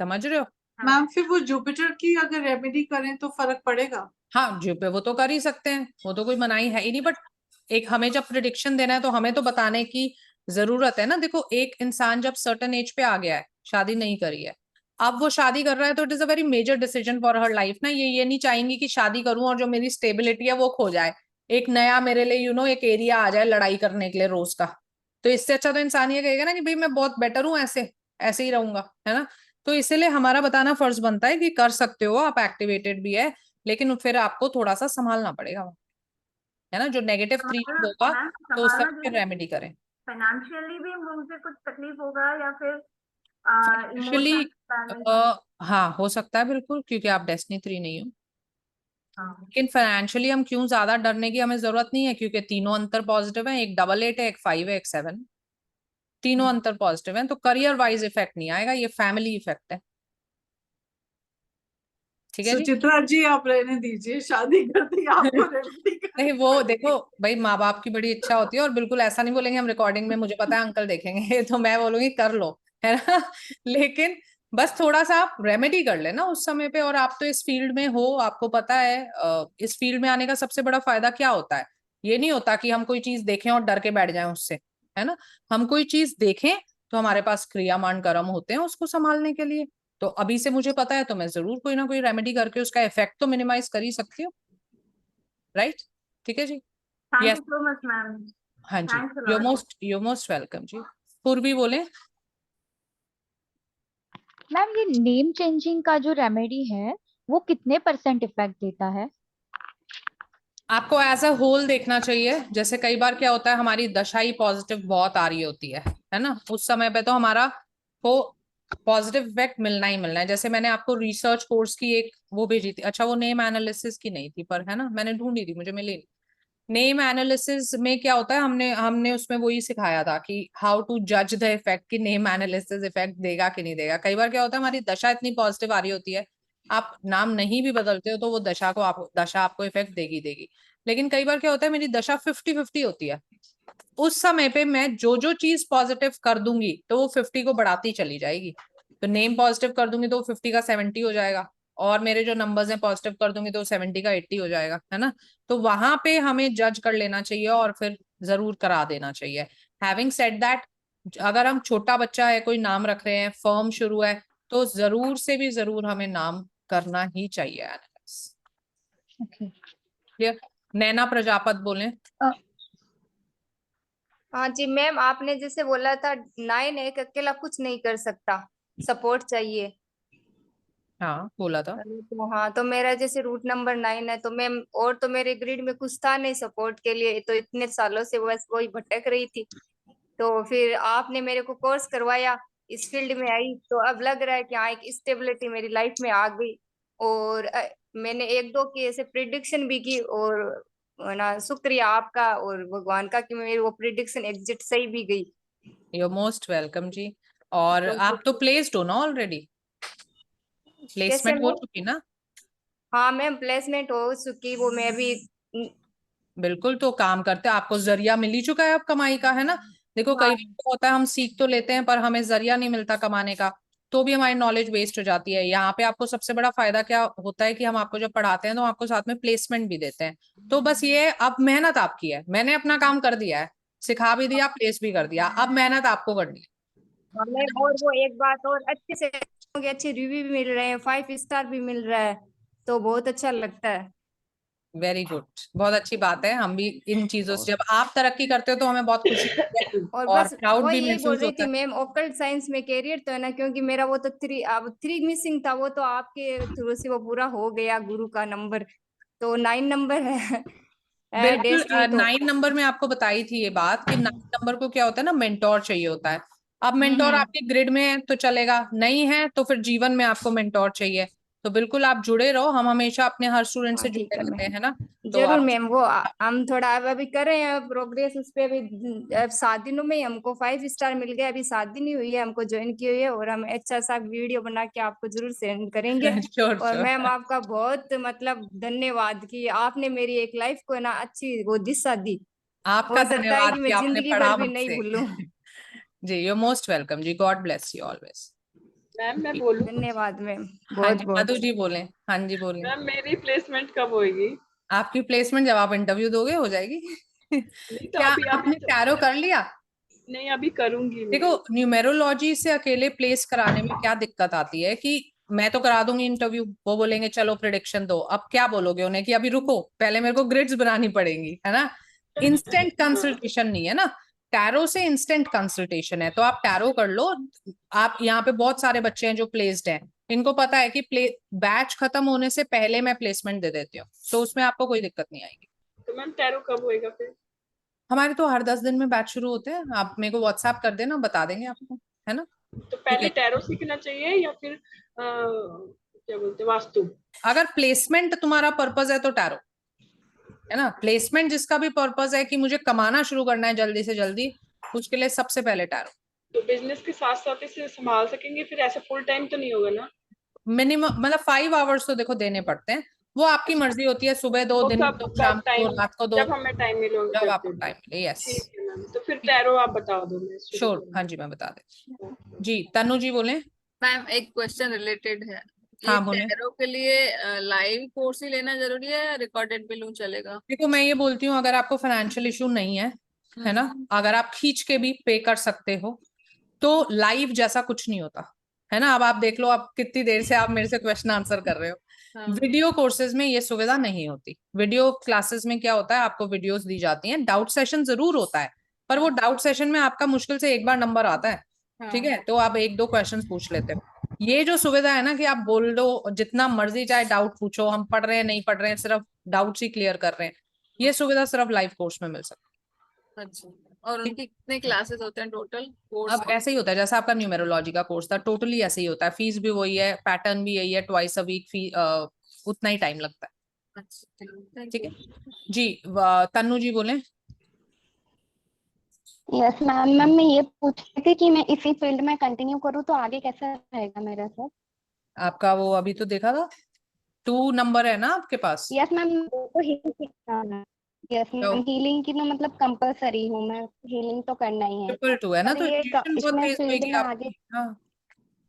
समझ रहे हो। मैम फिर वो जुपिटर की अगर रेमेडी करें तो फर्क पड़ेगा? हाँ, जो पे वो तो कर ही सकते हैं, वो तो कोई मनाही है ही नहीं, बट एक हमें जब प्रिडिक्शन देना है तो हमें तो बताने की जरूरत है ना। देखो, एक इंसान जब सर्टेन एज पे आ गया है, शादी नहीं करी है, अब वो शादी कर रहा है, तो it is a very major decision for her life ना। ये नहीं चाहेंगी कि शादी करूं और जो मेरी स्टेबिलिटी है वो खो जाए, एक नया मेरे लिए एक एरिया आ जाए लड़ाई करने के लिए रोज का। तो इससे अच्छा तो इंसान ये कहेगा ना कि भाई मैं बहुत बेटर हूं, ऐसे ऐसे ही रहूंगा, है ना। तो इसीलिए हमारा बताना फर्ज बनता है कि कर सकते हो आप, एक्टिवेटेड भी है, लेकिन फिर आपको थोड़ा सा संभालना पड़ेगा, है ना। जो नेगेटिव 3 होगा मैम तो उसका संभालना फिर जैसे रेमेडी करें। फाइनेंशियली भी मुझे कुछ तकलीफ होगा, या फिर एक्चुअली इमोशनल? हाँ, हो सकता है बिल्कुल, क्योंकि आप डेस्टिनी 3 नहीं हो। हाँ, लेकिन फाइनेंशियली हम क्यों ज्यादा डरने की हमें जरूरत नहीं है, क्योंकि तीनों अंतर पॉजिटिव है, एक 88 है, एक 5 है, एक 7, तीनों अंतर पॉजिटिव है, तो करियर वाइज इफेक्ट नहीं आएगा, ये फैमिली इफेक्ट है। ठीक है जी। सुचित्रा जी आप रहने दीजिए, शादी कर दी आपको रेमेडी नहीं, वो देखो भाई, माँ बाप की बड़ी इच्छा होती है, और बिल्कुल ऐसा नहीं बोलेंगे हम रिकॉर्डिंग में, मुझे पता है अंकल देखेंगे तो मैं बोलूंगी कर लो, है ना। लेकिन बस थोड़ा सा आप रेमेडी कर लेना उस समय पे, और आप तो इस फील्ड में हो, आपको पता है इस फील्ड में आने का सबसे बड़ा फायदा क्या होता है। ये नहीं होता कि हम कोई चीज देखें और डर के बैठ जाएं उससे, है ना। हम कोई चीज देखें तो हमारे पास क्रियामान कर्म होते हैं उसको संभालने के लिए। तो अभी से मुझे पता है, तो मैं जरूर कोई ना कोई रेमेडी करके उसका इफेक्ट तो मिनिमाइज कर ही सकती हूँ, राइट। ठीक है जी। Thank yes, you so much ma'am, हाँ जी, thanks uh you're most welcome जी। पूर्वी बोले। मैम ये नेम चेंजिंग का जो रेमेडी है वो कितने % इफेक्ट देता है? आपको एज अ होल देखना चाहिए। जैसे कई बार क्या होता है, हमारी दशा ही पॉजिटिव बहुत आ रही होती है ना, उस समय पे तो हमारा को पॉजिटिव इफेक्ट मिलना ही मिलना है। जैसे मैंने आपको रिसर्च कोर्स की एक वो भेजी थी, अच्छा वो नेम एनालिसिस की नहीं थी, पर है ना, मैंने ढूंढी थी, मुझे मिली। नेम एनालिसिस में क्या होता है, हमने हमने उसमें वही सिखाया था कि हाउ टू जज द इफेक्ट, कि नेम एनालिसिस इफेक्ट देगा कि नहीं देगा। कई बार क्या होता है, हमारी दशा इतनी पॉजिटिव आ रही होती है, आप नाम नहीं भी बदलते हो तो वो दशा आपको इफेक्ट देगी देगी। लेकिन कई बार क्या होता है, मेरी दशा 50-50 होती है, उस समय पे मैं जो जो चीज पॉजिटिव कर दूंगी तो वो 50 को बढ़ाती चली जाएगी। तो नेम पॉजिटिव कर दूंगी तो 50 का 70 हो जाएगा, और मेरे जो नंबर्स हैं पॉजिटिव कर दूंगी तो 70 का 80 हो जाएगा, है ना। तो वहां पे हमें जज कर लेना चाहिए और फिर जरूर करा देना चाहिए। हैविंग सेड दैट, अगर हम छोटा बच्चा है, कोई नाम रख रहे हैं, फर्म शुरू है, तो जरूर से भी जरूर हमें नाम करना ही चाहिए। ओके। क्लियर। नैना प्रजापत बोले। हाँ जी मैम, आपने जैसे बोला था 9 एक अकेला कुछ नहीं कर सकता, सपोर्ट चाहिए। हाँ बोला था। तो हाँ, तो मेरा जैसे रूट नंबर 9 है, तो मैम और तो मेरे ग्रिड में कुछ था नहीं सपोर्ट के लिए, तो इतने सालों से बस वही भटक रही थी। तो फिर आपने मेरे को कोर्स करवाया, इस फील्ड में आई, तो अब लग रहा है कि हाँ एक स्टेबिलिटी मेरी लाइफ में आ गई। और मैंने एक दो की ऐसे प्रिडिक्शन भी की, और ना शुक्रिया आपका और भगवान का कि मेरी वो प्रिडिक्शन एग्जिट सही भी गई। यू मोस्ट वेलकम जी। और आप तो प्लेस्ड हो ना ऑलरेडी, कैसे प्लेसमेंट हो मैम? चुकी ना? हाँ मैम, प्लेसमेंट हो चुकी, वो मैं भी। बिल्कुल, तो काम करते हैं, आपको जरिया मिल ही चुका है अब कमाई का, है ना? देखो कई हाँ बार तो होता है हम सीख तो लेते हैं पर हमें जरिया नहीं मिलता कमाने का, तो भी हमारी नॉलेज वेस्ट हो जाती है। यहाँ पे आपको सबसे बड़ा फायदा क्या होता है कि हम आपको जब पढ़ाते हैं तो आपको साथ में प्लेसमेंट भी देते हैं। तो बस ये अब मेहनत आपकी है, मैंने अपना काम कर दिया है, सिखा भी दिया, प्लेस भी कर दिया, अब मेहनत आपको करनी है। मैम, और वो एक बात और, अच्छे से अच्छे रिव्यू भी मिल रहे हैं, 5 स्टार भी मिल रहा है, तो बहुत अच्छा लगता है। वेरी गुड, बहुत अच्छी बात है। हम भी इन चीजों से, जब आप तरक्की करते हो तो हमें बहुत खुशी होती है और और बस प्राउड वो भी यही बोल महसूस रही होता थी है। मैम, ऑकल्ट साइंस में कैरियर तो है ना, क्योंकि मेरा वो तो 3 मिसिंग था, वो तो आपके थ्रू से वो पूरा हो गया, गुरु का नंबर, तो 9 नंबर है बिल्कुल, डेस्टिनी तो। 9 नंबर में आपको बताई थी ये बात कि 9 नंबर को क्या होता है ना, मेंटोर चाहिए होता है। अब मेंटोर आपके ग्रिड में है तो चलेगा, नहीं है तो फिर जीवन में आपको मेंटोर चाहिए। तो बिल्कुल आप जुड़े रहो, हम हमेशा अपने हर स्टूडेंट से हाँ ठीक जुड़े है रहते मैम, हैं, है ना? तो जरूर आप, मैम, वो हम थोड़ा अब अभी कर रहे हैं प्रोग्रेस उस पे। अभी 7 दिनों में ही हमको 5 स्टार मिल गया, अभी 7 दिन ही हुई है हमको ज्वाइन किए हुए, और हम अच्छा सा वीडियो बना के आपको जरूर सेंड करेंगे। श्योर और श्योर। मैम आपका बहुत मतलब धन्यवाद कि आपने मेरी एक लाइफ को ना अच्छी वो दिशा दी। आपका हो सकता है धन्यवाद कि कि मैं आपने जिंदगी भर पढ़ा भी नहीं मुझसे। भूलूं। जी, यू मोस्ट वेलकम जी, God bless you always. Ma'am मैं बोलूँ कुछ? धन्यवाद मैम, हाँ बहुत जी, बहुत। मधु जी बोले। हाँ जी बोले। मैम मेरी प्लेसमेंट कब होएगी? आपकी प्लेसमेंट जब आप इंटरव्यू दोगे हो जाएगी। नहीं तो क्या अभी अभी आपने टैरो कर लिया? नहीं, अभी करूंगी मैं। देखो, न्यूमेरोलॉजी से अकेले प्लेस कराने में क्या दिक्कत आती है कि मैं तो करा दूंगी इंटरव्यू, वो बोलेंगे चलो प्रिडिक्शन दो, अब क्या बोलोगे उन्हें कि अभी रुको, पहले मेरे को ग्रिड्स बनानी पड़ेंगी, है ना? इंस्टेंट कंसल्टेशन नहीं है ना, टैरो से इंस्टेंट कंसल्टेशन है, तो आप टैरो कर लो। आप यहाँ पे बहुत सारे बच्चे हैं जो प्लेस्ड हैं, इनको पता है कि बैच खत्म होने से पहले मैं प्लेसमेंट दे देती हूँ, तो उसमें आपको कोई दिक्कत नहीं आएगी। तो मैम टैरो कब होएगा फिर? हमारे तो हर 10 दिन में बैच शुरू होते हैं, आप मेरे को व्हाट्सएप कर देना, बता देंगे आपको, है ना? तो ठीक पहले है, टैरो सीखना चाहिए या फिर क्या बोलते हैं, वास्तु? अगर प्लेसमेंट तुम्हारा पर्पज है तो टैरो, है ना? प्लेसमेंट जिसका भी पर्पज है कि मुझे कमाना शुरू करना है जल्दी से जल्दी, उसके लिए सबसे पहले टैरो। तो बिजनेस के साथ साथ इसे संभाल सकेंगे फिर? ऐसे फुल टाइम तो नहीं होगा ना? मिनिमम मतलब 5 आवर्स तो देखो देने पड़ते हैं, वो आपकी अच्छा, मर्जी होती है, सुबह दो, वो दिन में कब दो, शाम कब को दो, टाइम, रात को दो, जब हमें टाइम मिलो जब जब आपको दे दो। टाइम मिले। यस, ठीक है मैम, तो फिर टैरो आप बता दो, मैं शुरू श्योर, हाँ करूंगी। जी मैं बता देती। जी तनु जी बोले। मैम एक क्वेश्चन रिलेटेड है, ये हाँ बोले। टैरो के लिए लाइव कोर्स ही लेना जरूरी है या रिकॉर्डेड भी लूं चलेगा? देखो मैं ये बोलती हूँ, अगर आपको फाइनेंशियल इशू नहीं है ना, अगर आप खींच के भी पे कर सकते हो तो लाइव जैसा कुछ नहीं होता, है ना? अब आप देख लो, आप कितनी देर से आप मेरे से क्वेश्चन आंसर कर रहे हो। हाँ। वीडियो कोर्सेज में ये सुविधा नहीं होती। वीडियो क्लासेस में क्या होता है, आपको वीडियोस दी जाती हैं, डाउट सेशन जरूर होता है, पर वो डाउट सेशन में आपका मुश्किल से एक बार नंबर आता है, ठीक है? तो आप एक दो क्वेश्चंस पूछ लेते हो। ये जो सुविधा है ना कि आप बोल दो जितना मर्जी, चाहे डाउट पूछो, हम पढ़ रहे हैं नहीं पढ़ रहे हैं, सिर्फ डाउट्स ही क्लियर कर रहे हैं, ये सुविधा सिर्फ लाइव कोर्स में मिल सकती अच्छा, और उनकी कितने क्लासेस होते हैं टोटल है। कोर्स? अब ऐसे ही होता है जैसा आपका न्यूमेरोलॉजी का कोर्स था, टोटली ऐसे ही होता है, फीस भी वही है, पैटर्न भी यही है, ट्वाइस अ वीक फी, उतना ही टाइम लगता है। अच्छा, थैंक ठीक यू। है जी। तन्नू जी बोले। यस मैम, मैम मैं ये पूछ रही थी कि मैं इसी फील्ड में कंटिन्यू करूँ तो आगे कैसा रहेगा मेरा सर? आपका वो अभी तो देखा था 2 नंबर है ना आपके पास? यस मैम, वो तो हीलिंग सीखना है। यस तो मैम, हीलिंग की तो मतलब कंपलसरी हूँ मैं, हीलिंग तो करना ही है। 222 है ना, पर तो ये ट्यूशन बहुत इसमें तेज फील्ड होगी में आगे आपकी। हाँ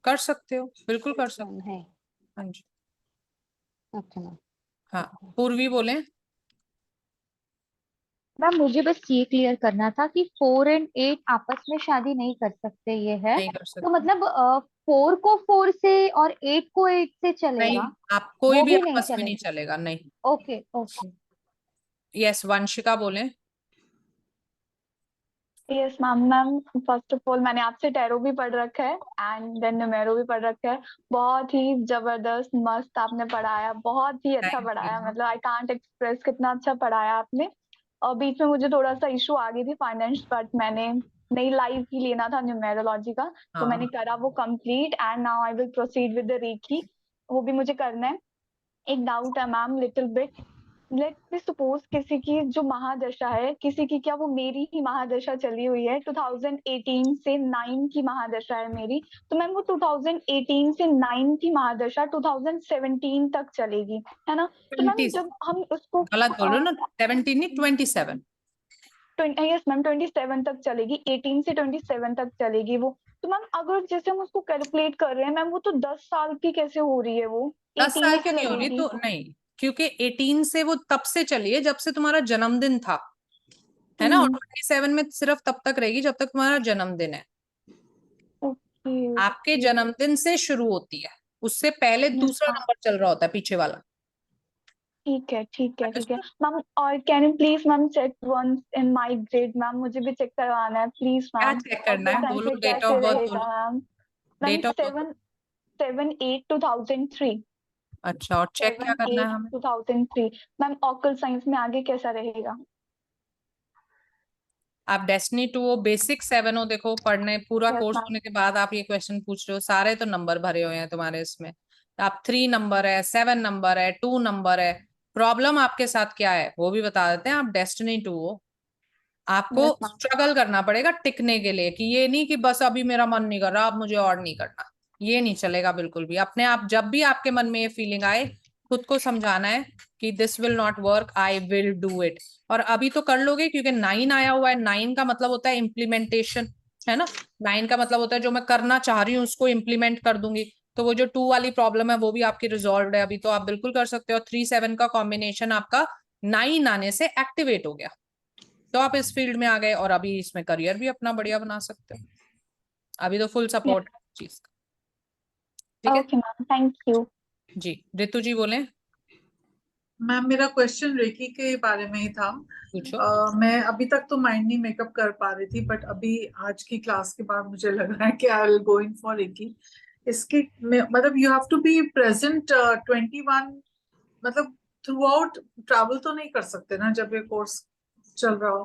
कर सकते हो, बिल्कुल कर सकते है। हो। हाँ जी। अच्छा मैम। हाँ पूर्वी बोले। मैम मुझे बस ये क्लियर करना था कि 4 और 8 आपस में शादी नहीं कर सकते, ये है? नहीं कर तो सकते। मतलब 4 को 4 से और 8 को 8 से नहीं, चलेगा? आप कोई वो भी भी नहीं आपस में नहीं चलेगा? चलेगा, नहीं। Okay okay. यस, वंशिका बोले। Yes ma'am. Ma'am first of all मैंने आपसे टैरो भी पढ़ रखा है एंड देन न्यूमेरो भी पढ़ रखा है। बहुत ही जबरदस्त मस्त आपने पढ़ाया, बहुत ही अच्छा थैंक पढ़ाया, यू। मतलब आई कांट एक्सप्रेस कितना अच्छा पढ़ाया आपने। और बीच में मुझे थोड़ा सा इशू आ गई थी फाइनेंस, बट मैंने नहीं लाइव ही लेना था न्यूमेरोलॉजी का, तो मैंने हाँ करा वो complete and now I will proceed with the reiki, वो भी मुझे करना है। एक डाउट है ma'am little bit, let me suppose किसी की जो महादशा है, किसी की क्या वो मेरी ही महादशा चली हुई है, 2018 से 9 की महादशा है मेरी, तो मैम वो 2018 से 9 की महादशा 2017 तक चलेगी, है ना? तो मैम 20 जब हम उसको गलत बोल रहे हो ना, 17 नहीं 27। यस मैम 27 तक चलेगी, 18 से 27 तक चलेगी वो। तो मैम अगर जैसे हम उसको कैलकुलेट कर रहे हैं मैम, वो तो 10 साल की कैसे हो रही है वो? 10 18 साल की से नहीं हो रही लगेगी। तो नहीं, क्योंकि 18 से वो तब से चली है जब से तुम्हारा जन्मदिन था, है ना? और 27 में सिर्फ तब तक रहेगी जब तक तुम्हारा जन्मदिन है। ओके आपके जन्मदिन से शुरू होती है, उससे पहले दूसरा नंबर चल रहा होता है पीछे वाला। ठीक है ठीक है ठीक है मैम। और can you please ma'am check once in my grade ma'am, मुझे भी चेक करवाना है प्लीज क्या मैम। चेक करना ऑक्टोबर है? साइंस बोलो में डेट कैसे ऑफ बर्थ रहेगा बोलो। Ma'am? Ma'am date of birth. 7/8/2003। अच्छा, और चेक क्या करना है हमें? 7/8/2003 मैम। ऑकल साइंस में आगे कैसा रहेगा? आप डेस्टिनी 2 हो, बेसिक 7 हो। देखो, पढ़ने पूरा यस कोर्स मैम। होने के बाद आप ये क्वेश्चन पूछ रहे हो, सारे तो नंबर भरे हुए हैं तुम्हारे इसमें। आप 3 नंबर है, 7 नंबर है, 2 नंबर है। प्रॉब्लम आपके साथ क्या है वो भी बता देते हैं। आप डेस्टिनी 2 हो, आपको यस मैम। स्ट्रगल करना पड़ेगा टिकने के लिए, कि ये नहीं कि बस अभी मेरा मन नहीं कर रहा अब मुझे और नहीं करना, ये नहीं चलेगा बिल्कुल भी। अपने आप जब भी आपके मन में ये फीलिंग आए, खुद को समझाना है कि this will not work, I will do it. और अभी तो कर लोगे, क्योंकि 9 आया हुआ है। 9 का मतलब होता है इम्प्लीमेंटेशन, है ना? 9 का मतलब होता है जो मैं करना चाह रही हूँ उसको इम्प्लीमेंट कर दूंगी। तो वो जो 2 वाली प्रॉब्लम है वो भी आपकी रिजॉल्व है अभी, तो आप बिल्कुल कर सकते हो। 3-7 का कॉम्बिनेशन आपका 9 आने से एक्टिवेट हो गया, तो आप इस फील्ड में आ गए और अभी इसमें करियर भी अपना बढ़िया बना सकते हो। अभी तो फुल सपोर्ट है चीज का। ठीक है ओके मैम, थैंक यू। जी। रितु जी बोले। मैम मेरा क्वेश्चन रेकी के बारे में ही था। पूछो। मैं अभी तक तो माइंड नहीं मेकअप कर पा रही थी, बट अभी आज की क्लास के बाद मुझे लग रहा है कि I will go in for reiki. इसके मतलब you have to be present 21, मतलब थ्रू आउट ट्रैवल तो नहीं कर सकते ना जब ये कोर्स चल रहा हो?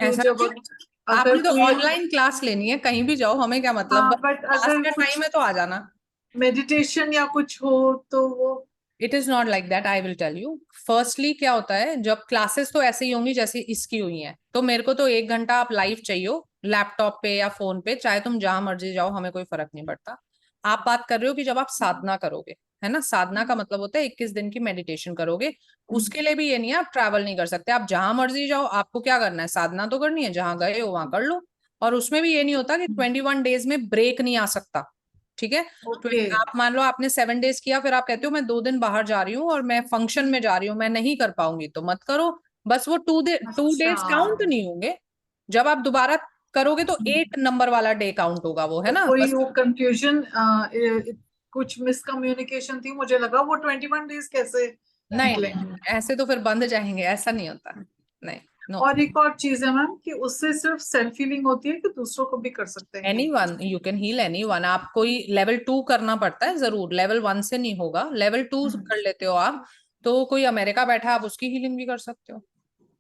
तो ऐसा जब क्यों? अगर आपने तो कोई ऑनलाइन क्लास लेनी है, कहीं भी जाओ, हमें क्या मतलब, बस बट क्लास अगर का कुछ टाइम है तो आ जाना। मेडिटेशन या कुछ हो तो वो it is not like that, I will tell you. Firstly क्या होता है, जब क्लासेस तो ऐसे ही होंगी जैसे इसकी हुई हैं, तो मेरे को तो 1 घंटा आप लाइव चाहिए, लैपटॉप पे या फोन पे, चाहे तुम जहां मर्जी जाओ, हमें कोई फर्क नहीं पड़ता। आप बात कर रहे हो कि जब आप साधना करोगे, है ना? साधना का मतलब होता है 21 दिन की मेडिटेशन करोगे। उसके लिए भी ये नहीं है आप ट्रैवल नहीं कर सकते, आप जहां मर्जी जाओ। आपको क्या करना है? साधना तो करनी है, जहां गए हो वहां कर लो। और उसमें भी ये नहीं होता कि 21 डेज में ब्रेक नहीं आ सकता, ठीक है? ओके। आप मान लो आपने 7 डेज किया, फिर आप कहते हो मैं 2 दिन बाहर जा रही हूँ और मैं फंक्शन में जा रही हूँ, मैं नहीं कर पाऊंगी, तो मत करो। बस वो 2 डेज काउंट अच्छा, नहीं होंगे। जब आप दोबारा करोगे तो 8 नंबर वाला डे काउंट होगा वो, है तो ना? कोई बस। वो कंफ्यूजन, कुछ मिसकम्युनिकेशन थी, मुझे लगा वो 21 डेज कैसे नहीं नहीं, निकलेंगे। ऐसे तो फिर बंद जाएंगे, ऐसा नहीं होता। नहीं, नो। और एक और चीज है मैम कि उससे सिर्फ सेल्फ हीलिंग होती है कि दूसरों को भी कर सकते हैं heal? Anyone you can heal anyone. आप कोई लेवल 2 करना पड़ता है जरूर, लेवल 1 से नहीं होगा। लेवल 2 कर लेते हो आप, तो कोई अमेरिका बैठा है, आप उसकी हीलिंग भी कर सकते हो।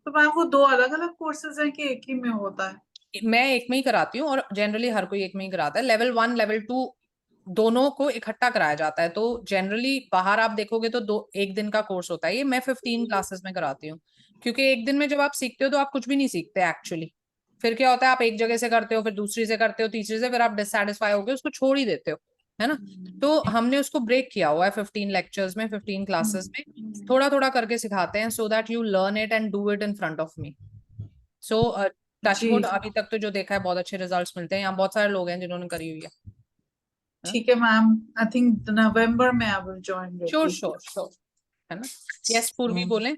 तो मैम वो दो अलग अलग कोर्सेज हैं कि एक ही में होता है? मैं एक में ही कराती हूँ, और जनरली हर कोई एक में ही कराता है। लेवल 1 लेवल 2 दोनों को इकट्ठा कराया जाता है। तो जनरली बाहर आप देखोगे तो 1 दिन का कोर्स होता है। ये मैं 15 क्लासेस में कराती हूँ, क्योंकि 1 दिन में जब आप सीखते हो तो आप कुछ भी नहीं सीखते एक्चुअली। फिर क्या होता है, आप एक जगह से करते हो, फिर दूसरी से करते हो, तीसरी से, फिर आप डिससेटिस्फाई हो गए, उसको छोड़ ही देते हो, है ना? तो हमने उसको ब्रेक किया हुआ है 15 लेक्चर्स में, 15 क्लासेस में। थोड़ा थोड़ा करके सिखाते हैं, so that you learn it and do it in front of me. So जी टचवुड, अभी तक तो जो देखा है बहुत अच्छे रिजल्ट्स मिलते हैं। यहाँ बहुत सारे लोग हैं जिन्होंने करी हुई है। ठीक है मैम, आई थिंक नवंबर में I will join sure reiki. Sure sure, है ना? यस, पूर्वी बोले।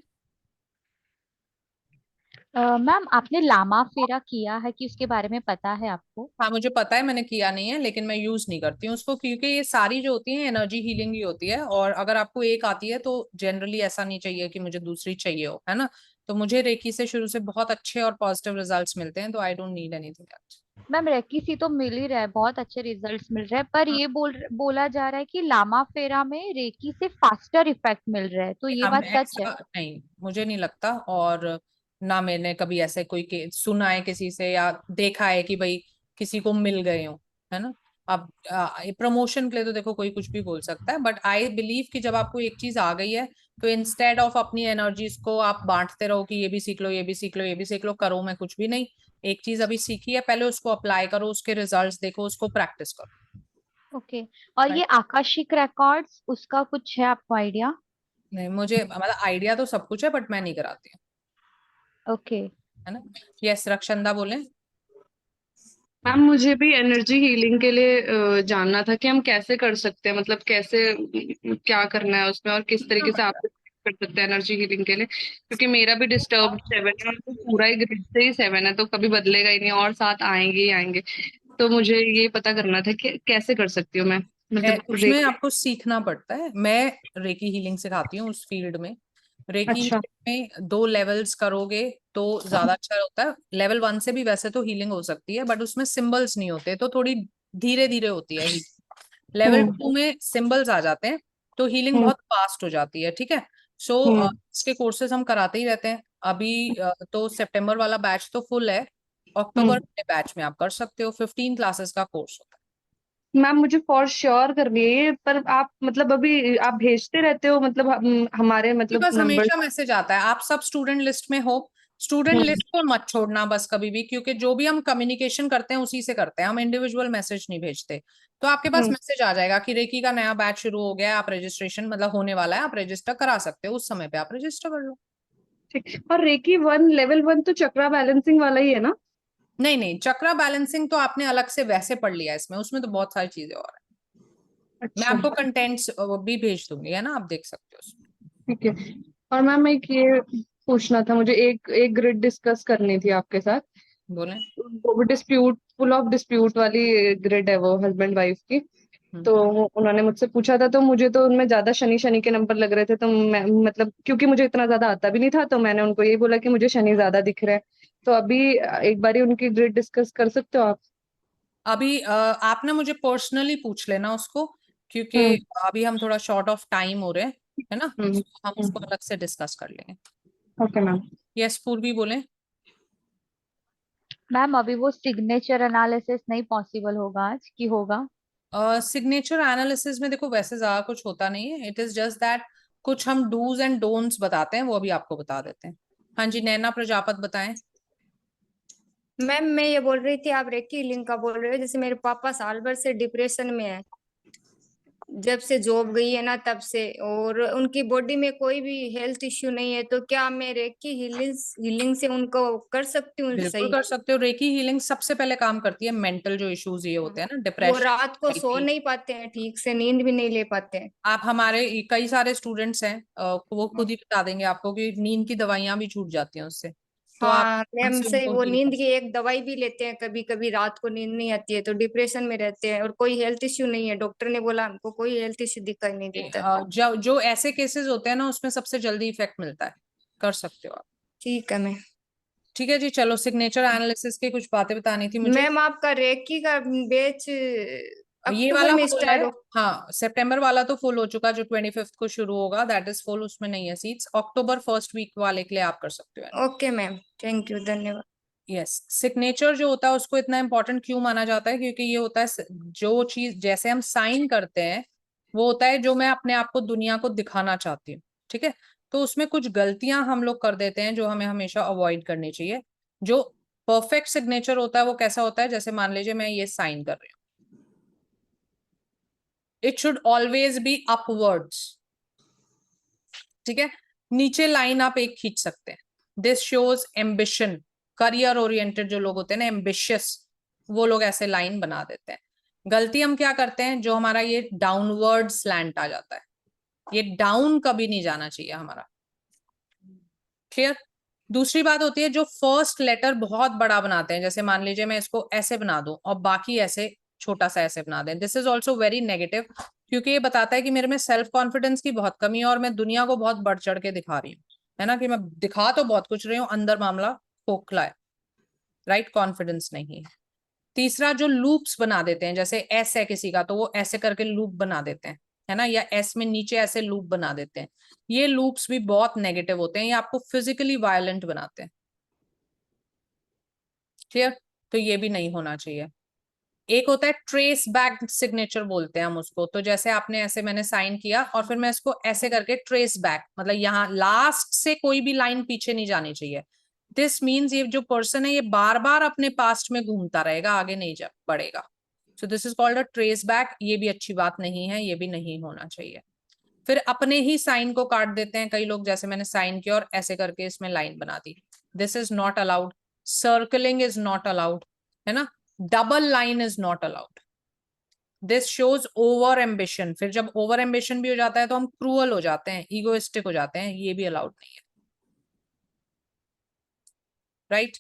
मैम आपने लामा फेरा किया है कि उसके बारे में पता है आपको? हाँ मुझे पता है, मैंने किया नहीं है, लेकिन मैं यूज नहीं करती हूँ उसको, क्योंकि ये सारी जो होती है एनर्जी हीलिंग ही होती है, और अगर आपको एक आती है तो जनरली ऐसा नहीं चाहिए कि मुझे दूसरी चाहिए हो, है ना। तो मुझे रेकी से शुरू से बहुत अच्छे और पॉजिटिव रिजल्ट्स मिलते हैं, तो I don't need anything else. Ma'am reiki से तो मिल ही रहा है, बहुत अच्छे रिजल्ट्स मिल रहे हैं, पर ये बोला जा रहा है कि लामा फेरा में रेकी से फास्टर इफेक्ट मिल रहा है, तो ये हम बात सच है? ऐसा नहीं, मुझे नहीं लगता, और ना मैंने कभी ऐसे कोई सुना है किसी से या देखा है कि भाई किसी को मिल गए हो, है ना। अब प्रमोशन के लिए तो देखो कोई कुछ भी बोल सकता है, बट आई बिलीव कि जब आपको एक चीज आ गई है तो इंस्टेड ऑफ अपनी एनर्जीज को आप बांटते रहो कि ये भी सीख लो, ये भी सीख लो, ये भी सीख लो, करो मैं कुछ भी नहीं। एक चीज अभी सीखी है, पहले उसको अप्लाई करो, उसके रिजल्ट्स देखो, उसको प्रैक्टिस करो। ओके। और ये आकाशिक रिकॉर्ड्स, उसका कुछ है आपको आइडिया? नहीं, मुझे मतलब आइडिया तो सब कुछ है, बट मैं नहीं कराती हूँ। ओके। है ना। यस रक्षंदा बोले। मैम मुझे भी एनर्जी हीलिंग के लिए जानना था कि हम कैसे कर सकते हैं, मतलब कैसे क्या करना है उसमें और किस तरीके से आप कर सकते हैं एनर्जी हीलिंग के लिए, क्योंकि मेरा भी डिस्टर्ब 7 है और तो पूरा ही ग्रिड से ही 7 है, तो कभी बदलेगा ही नहीं और साथ आएंगे ही आएंगे। तो मुझे ये पता करना था कि कैसे कर सकती हूँ मैं, मतलब उसमें आपको सीखना पड़ता है, मैं रेकी हीलिंग सिखाती हूँ उस फील्ड में। रेकी अच्छा। में 2 लेवल्स करोगे तो ज्यादा अच्छा होता है। लेवल 1 से भी वैसे तो हीलिंग हो सकती है, बट उसमें सिंबल्स नहीं होते, तो थोड़ी धीरे धीरे होती है हीलिंग। लेवल 2 में सिंबल्स आ जाते हैं, तो हीलिंग बहुत फास्ट हो जाती है। ठीक है। सो इसके कोर्सेज हम कराते ही रहते हैं। अभी तो सितंबर वाला बैच तो फुल है, अक्टूबर के बैच में आप कर सकते हो। 15 क्लासेस का कोर्स होता है। मैम मुझे फॉर श्योर करनी है ये, पर आप मतलब अभी आप भेजते रहते हो, मतलब हमारे आपके मतलब पास नंबर। हमेशा मैसेज आता है, आप सब स्टूडेंट लिस्ट में हो। स्टूडेंट लिस्ट को मत छोड़ना बस कभी भी, क्योंकि जो भी हम कम्युनिकेशन करते हैं उसी से करते हैं, हम इंडिविजुअल मैसेज नहीं भेजते। तो आपके पास मैसेज आ जाएगा कि रेकी का नया बैच शुरू हो गया है, आप रजिस्ट्रेशन मतलब होने वाला है, आप रजिस्टर करा सकते हो, उस समय पे आप रजिस्टर कर लो। ठीक। और रेकी 1 लेवल 1 तो चक्रा बैलेंसिंग वाला ही है ना? नहीं नहीं, चक्रा बैलेंसिंग तो आपने अलग से वैसे पढ़ लिया है, इसमें उसमें तो बहुत सारी चीजें और है। मैं अच्छा। आपको कंटेंट्स भी भेज दूंगी, है ना, आप देख सकते हो उसमें। ठीक है। और मैम एक ये पूछना था मुझे, एक एक ग्रिड डिस्कस करनी थी आपके साथ। बोले। वो भी डिस्प्यूट, फुल ऑफ डिस्प्यूट वाली ग्रिड है वो, हस्बैंड वाइफ की। तो उन्होंने मुझसे पूछा था, तो मुझे तो उनमें ज्यादा शनि शनि के नंबर लग रहे थे, तो मैं मतलब क्योंकि मुझे इतना ज्यादा आता भी नहीं था, तो मैंने उनको यही बोला कि मुझे शनि ज्यादा दिख रहे हैं। तो अभी एक बारी उनकी ग्रिड डिस्कस कर सकते हो आप? अभी आप ना मुझे पर्सनली पूछ लेना उसको, क्योंकि अभी हम थोड़ा शॉर्ट ऑफ टाइम हो रहे हैं, है ना। हम उसको अलग से डिस्कस कर लेंगे। Okay ma'am. यस पूर्वी बोले। मैम अभी वो सिग्नेचर एनालिसिस नहीं पॉसिबल होगा आज कि होगा? सिग्नेचर एनालिसिस में देखो वैसे ज्यादा कुछ होता नहीं है, इट इज जस्ट दैट कुछ हम डूज एंड डोंट्स बताते हैं, वो अभी आपको बता देते हैं। हाँ जी नैना प्रजापत बताएं। मैम मैं ये बोल रही थी, आप रेकी हीलिंग का बोल रहे हो, जैसे मेरे पापा साल भर से डिप्रेशन में है, जब से जॉब गई है ना तब से, और उनकी बॉडी में कोई भी हेल्थ इश्यू नहीं है, तो क्या मैं रेकी हीलिंग से उनको कर सकती हूँ बिल्कुल सही? कर सकते हो। रेकी हीलिंग सबसे पहले काम करती है मेंटल जो इश्यूज ये होते हैं ना, वो डिप्रेशन, रात को सो नहीं पाते हैं ठीक से, नींद भी नहीं ले पाते हैं। आप हमारे कई सारे स्टूडेंट्स हैं, वो खुद ही बता देंगे आपको कि नींद की दवाइयां भी छूट जाती हैं उससे। तो आप हाँ मैम उनसे से उनको वो हील नींद कर की एक दवाई भी लेते हैं, कभी कभी रात को नींद नहीं आती है तो डिप्रेशन में रहते हैं, और कोई हेल्थ इश्यू नहीं है, डॉक्टर ने बोला हमको कोई हेल्थ इश्यू दिखाई नहीं देता। जो जो ऐसे केसेस होते हैं ना उसमें सबसे जल्दी इफेक्ट मिलता है। कर सकते हो आप। ठीक है मैम। ठीक है जी, चलो सिग्नेचर एनालिसिस की कुछ बातें बतानी थी मुझे। मैम आपका रेकी का बैच ये अक्टूबर वाला में फुल है। स्टार्ट हो? हाँ सितंबर वाला तो फुल हो चुका, जो 25 को शुरू होगा दैट इज फुल, उसमें नहीं है सीट्स। अक्टूबर फर्स्ट वीक वाले के लिए आप कर सकते हो। ओके मैम, थैंक यू, धन्यवाद। यस सिग्नेचर जो होता है उसको इतना इंपॉर्टेंट क्यों माना जाता है, क्योंकि ये होता है जो चीज जैसे हम साइन करते हैं वो होता है जो मैं अपने आप को दुनिया को दिखाना चाहती हूँ। ठीक है। तो उसमें कुछ गलतियां हम लोग कर देते हैं जो हमें हमेशा अवॉइड करनी चाहिए। जो परफेक्ट सिग्नेचर होता है वो कैसा होता है, जैसे मान लीजिए मैं ये साइन कर रही हूँ, it should always be upwards. ठीक है। नीचे लाइन आप एक खींच सकते हैं, this shows ambition. Career oriented जो लोग होते हैं ना, एम्बिशियस, वो लोग ऐसे लाइन बना देते हैं। गलती हम क्या करते हैं, जो हमारा ये डाउनवर्ड स्लैंट आ जाता है, ये डाउन कभी नहीं जाना चाहिए हमारा। क्लियर। दूसरी बात होती है जो फर्स्ट लेटर बहुत बड़ा बनाते हैं, जैसे मान लीजिए मैं इसको ऐसे बना दूं और बाकी ऐसे छोटा सा ऐसे बना दें, this is also very negative, क्योंकि ये बताता है कि मेरे में सेल्फ कॉन्फिडेंस की बहुत कमी है और मैं दुनिया को बहुत बढ़ चढ़ के दिखा रही हूँ, है ना, कि मैं दिखा तो बहुत कुछ रही हूँ, अंदर मामला खोखला है, राइट, कॉन्फिडेंस नहीं है। तीसरा जो लूप्स बना देते हैं, जैसे एस है किसी का तो वो ऐसे करके लूप बना देते हैं, है ना, या एस में नीचे ऐसे लूप बना देते हैं, ये लूप्स भी बहुत नेगेटिव होते हैं, ये आपको फिजिकली वायलेंट बनाते हैं, क्लियर, तो ये भी नहीं होना चाहिए। एक होता है ट्रेस बैक सिग्नेचर बोलते हैं हम उसको, तो जैसे आपने ऐसे मैंने साइन किया और फिर मैं इसको ऐसे करके ट्रेस बैक, मतलब यहाँ लास्ट से कोई भी लाइन पीछे नहीं जानी चाहिए, दिस मीन्स ये जो पर्सन है ये बार बार अपने पास्ट में घूमता रहेगा, आगे नहीं जा बढ़ेगा, so this is called a trace back, ये भी अच्छी बात नहीं है, ये भी नहीं होना चाहिए। फिर अपने ही साइन को काट देते हैं कई लोग, जैसे मैंने साइन किया और ऐसे करके इसमें लाइन बना दी, this is not allowed, circling is not allowed, है ना, double line is not allowed, this shows over ambition, फिर जब ओवर एम्बिशन भी हो जाता है तो हम क्रूअल हो जाते हैं, ईगोइस्टिक हो जाते हैं, ये भी अलाउड नहीं है, राइट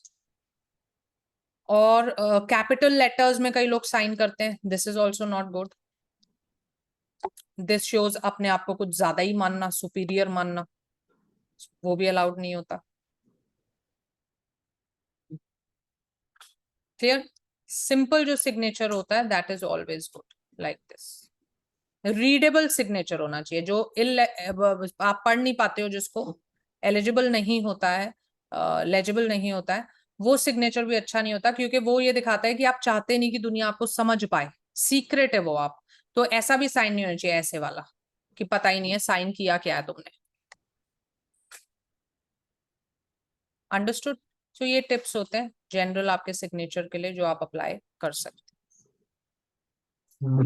और कैपिटल लेटर्स में कई लोग साइन करते हैं, this is also not good, this shows अपने आप को कुछ ज्यादा ही मानना, सुपीरियर मानना, वो भी अलाउड नहीं होता, क्लियर। सिंपल जो सिग्नेचर होता है that is always good, like this, readable signature होना चाहिए, जो आप पढ़ नहीं पाते हो, जिसको एलिजिबल नहीं होता है, लेजिबल नहीं होता है, वो सिग्नेचर भी अच्छा नहीं होता, क्योंकि वो ये दिखाता है कि आप चाहते नहीं कि दुनिया आपको समझ पाए, सीक्रेट है वो आप, तो ऐसा भी साइन नहीं होना चाहिए ऐसे वाला कि पता ही नहीं है साइन किया क्या है तुमने, अंडरस्टूड। तो ये टिप्स होते हैं जनरल आपके सिग्नेचर के लिए जो आप अप्लाई कर सकते हैं,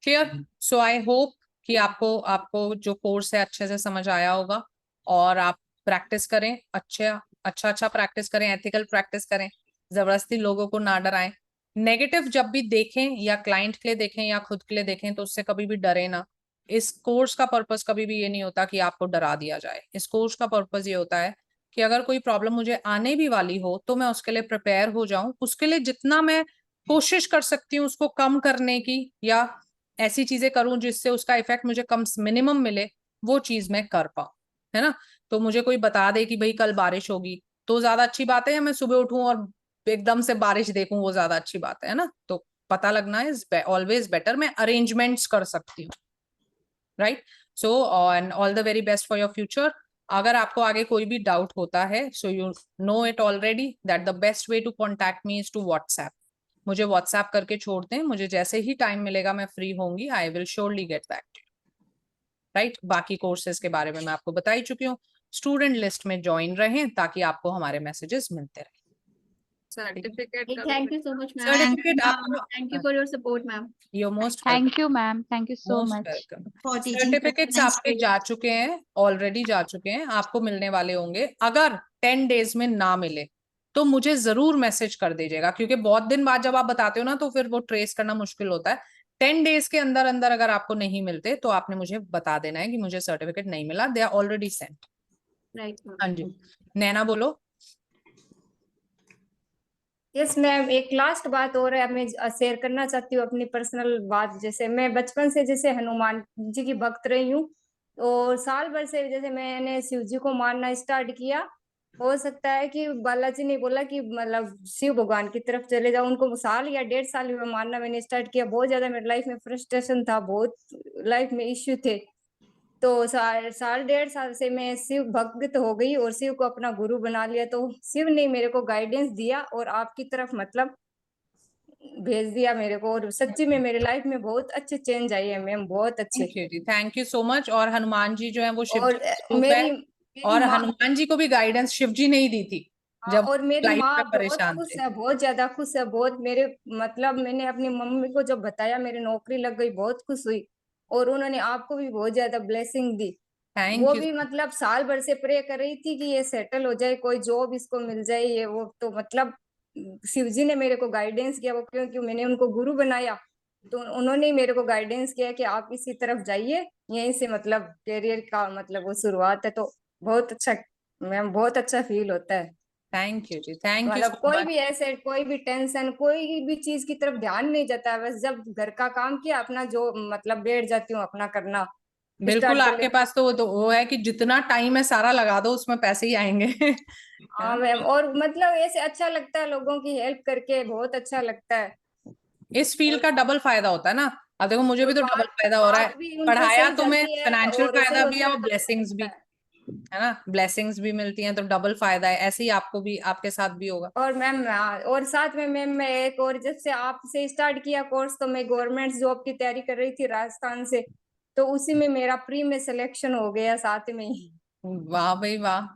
क्लियर। सो आई होप कि आपको आपको जो कोर्स है अच्छे से समझ आया होगा, और आप प्रैक्टिस करें, अच्छा प्रैक्टिस करें, एथिकल प्रैक्टिस करें, जबरदस्ती लोगों को ना डराएं, नेगेटिव जब भी देखें या क्लाइंट के लिए देखें या खुद के लिए देखें तो उससे कभी भी डरे ना। इस कोर्स का पर्पस कभी भी ये नहीं होता कि आपको डरा दिया जाए, इस कोर्स का पर्पस ये होता है कि अगर कोई प्रॉब्लम मुझे आने भी वाली हो तो मैं उसके लिए प्रिपेयर हो जाऊं, उसके लिए जितना मैं कोशिश कर सकती हूँ उसको कम करने की, या ऐसी चीजें करूं जिससे उसका इफेक्ट मुझे कम मिनिमम मिले, वो चीज मैं कर पाऊं, है ना। तो मुझे कोई बता दे कि भाई कल बारिश होगी तो ज्यादा अच्छी बात है, या मैं सुबह उठूं और एकदम से बारिश देखूं वो ज्यादा अच्छी बात है ना, तो पता लगना इज ऑलवेज बेटर, मैं अरेंजमेंट्स कर सकती हूँ, right. So and all the very best for your future. अगर आपको आगे कोई भी डाउट होता है, so you know it already that the best way to contact me is to WhatsApp, मुझे व्हाट्सएप करके छोड़ दें, मुझे जैसे ही टाइम मिलेगा मैं फ्री होंगी, I will surely get back to you, right. बाकी कोर्सेज के बारे में मैं आपको बता ही चुकी हूँ, स्टूडेंट लिस्ट में ज्वाइन रहें ताकि आपको हमारे मैसेजेस मिलते रहें। Certificate thank you so much ma'am, certificate thank you for your support ma'am, you most thank you ma'am, thank you so most much. Welcome. for teaching certificates preference आपके जा चुके हैं, ऑलरेडी जा चुके हैं, आपको मिलने वाले होंगे, अगर 10 डेज में ना मिले तो मुझे जरूर मैसेज कर दीजिएगा, क्योंकि बहुत दिन बाद जब आप बताते हो ना तो फिर वो ट्रेस करना मुश्किल होता है। 10 डेज के अंदर अंदर अगर आपको नहीं मिलते तो आपने मुझे बता देना है कि मुझे सर्टिफिकेट नहीं मिला, they are already sent, right. हाँ जी। नैना बोलो। यस मैम, एक लास्ट बात और है, मैं शेयर करना चाहती हूँ अपनी पर्सनल बात। जैसे मैं बचपन से जैसे हनुमान जी की भक्त रही हूँ, और साल भर से जैसे मैंने शिव जी को मानना स्टार्ट किया, हो सकता है कि बालाजी ने बोला कि मतलब शिव भगवान की तरफ चले जाओ, उनको साल या 1.5 साल में मानना मैंने स्टार्ट किया। बहुत ज्यादा मेरी लाइफ में फ्रस्ट्रेशन था, बहुत लाइफ में इश्यू थे, तो साल 1.5 साल से मैं शिव भक्त हो गई और शिव को अपना गुरु बना लिया। तो शिव ने मेरे को गाइडेंस दिया और आपकी तरफ मतलब भेज दिया मेरे को, और सच्ची में मेरे लाइफ में बहुत अच्छे चेंज आई है मैम, बहुत अच्छे। थैंक यू जी, थैंक यू सो मच। और हनुमान जी जो है वो शिव और जी का स्वरूप है, मेरी और माँ, हनुमान जी को भी गाइडेंस शिव जी ने ही दी थी जब और मेरी लाइफ माँ में बहुत परेशान खुश थे। है, बहुत ज्यादा खुश है, बहुत मेरे मतलब मैंने अपनी मम्मी को जब बताया मेरी नौकरी लग गई, बहुत खुश हुई, और उन्होंने आपको भी बहुत ज्यादा ब्लेसिंग दी। थैंक वो यू। भी मतलब साल भर से प्रे कर रही थी कि ये सेटल हो जाए, कोई जॉब इसको मिल जाए, ये वो, तो मतलब शिव जी ने मेरे को गाइडेंस किया, वो क्योंकि मैंने उनको गुरु बनाया, तो उन्होंने ही मेरे को गाइडेंस किया कि आप इसी तरफ जाइए, यहीं से मतलब करियर का मतलब वो शुरुआत है। तो बहुत अच्छा मैम बहुत अच्छा फील होता है। थैंक यू जी, थैंक यू मतलब सो कोई मच। भी ऐसे कोई भी टेंशन कोई भी चीज की तरफ ध्यान नहीं जाता, बस जब घर का काम किया अपना जो मतलब बैठ जाती हूँ अपना करना बिल्कुल, स्टार्ट कर आपके लेती पास तो वो है कि जितना टाइम है सारा लगा दो, उसमें पैसे ही आएंगे। है हाँ ना? मैम, और मतलब ऐसे अच्छा लगता है लोगों की हेल्प करके, बहुत अच्छा लगता है। इस फील्ड और का डबल फायदा होता है ना। अब देखो मुझे भी और तो डबल फायदा हो रहा है, बात भी उनसे पढ़ाया सही तुम्हें, चलती है फाइनेंशियल और फायदा सही भी है और हॉस्पिटल ब्लेसिंग्स भी, लगता है। है ना, ब्लेसिंग्स भी मिलती हैं, तो डबल फायदा है। ऐसे ही आपको भी, आपके साथ भी होगा। और मैम और साथ में मैम मैं एक और, जब से आपसे स्टार्ट किया कोर्स तो मैं गवर्नमेंट जॉब की तैयारी कर रही थी राजस्थान से, तो उसी में मेरा प्री में सिलेक्शन हो गया साथ में ही। वाह भाई वाह।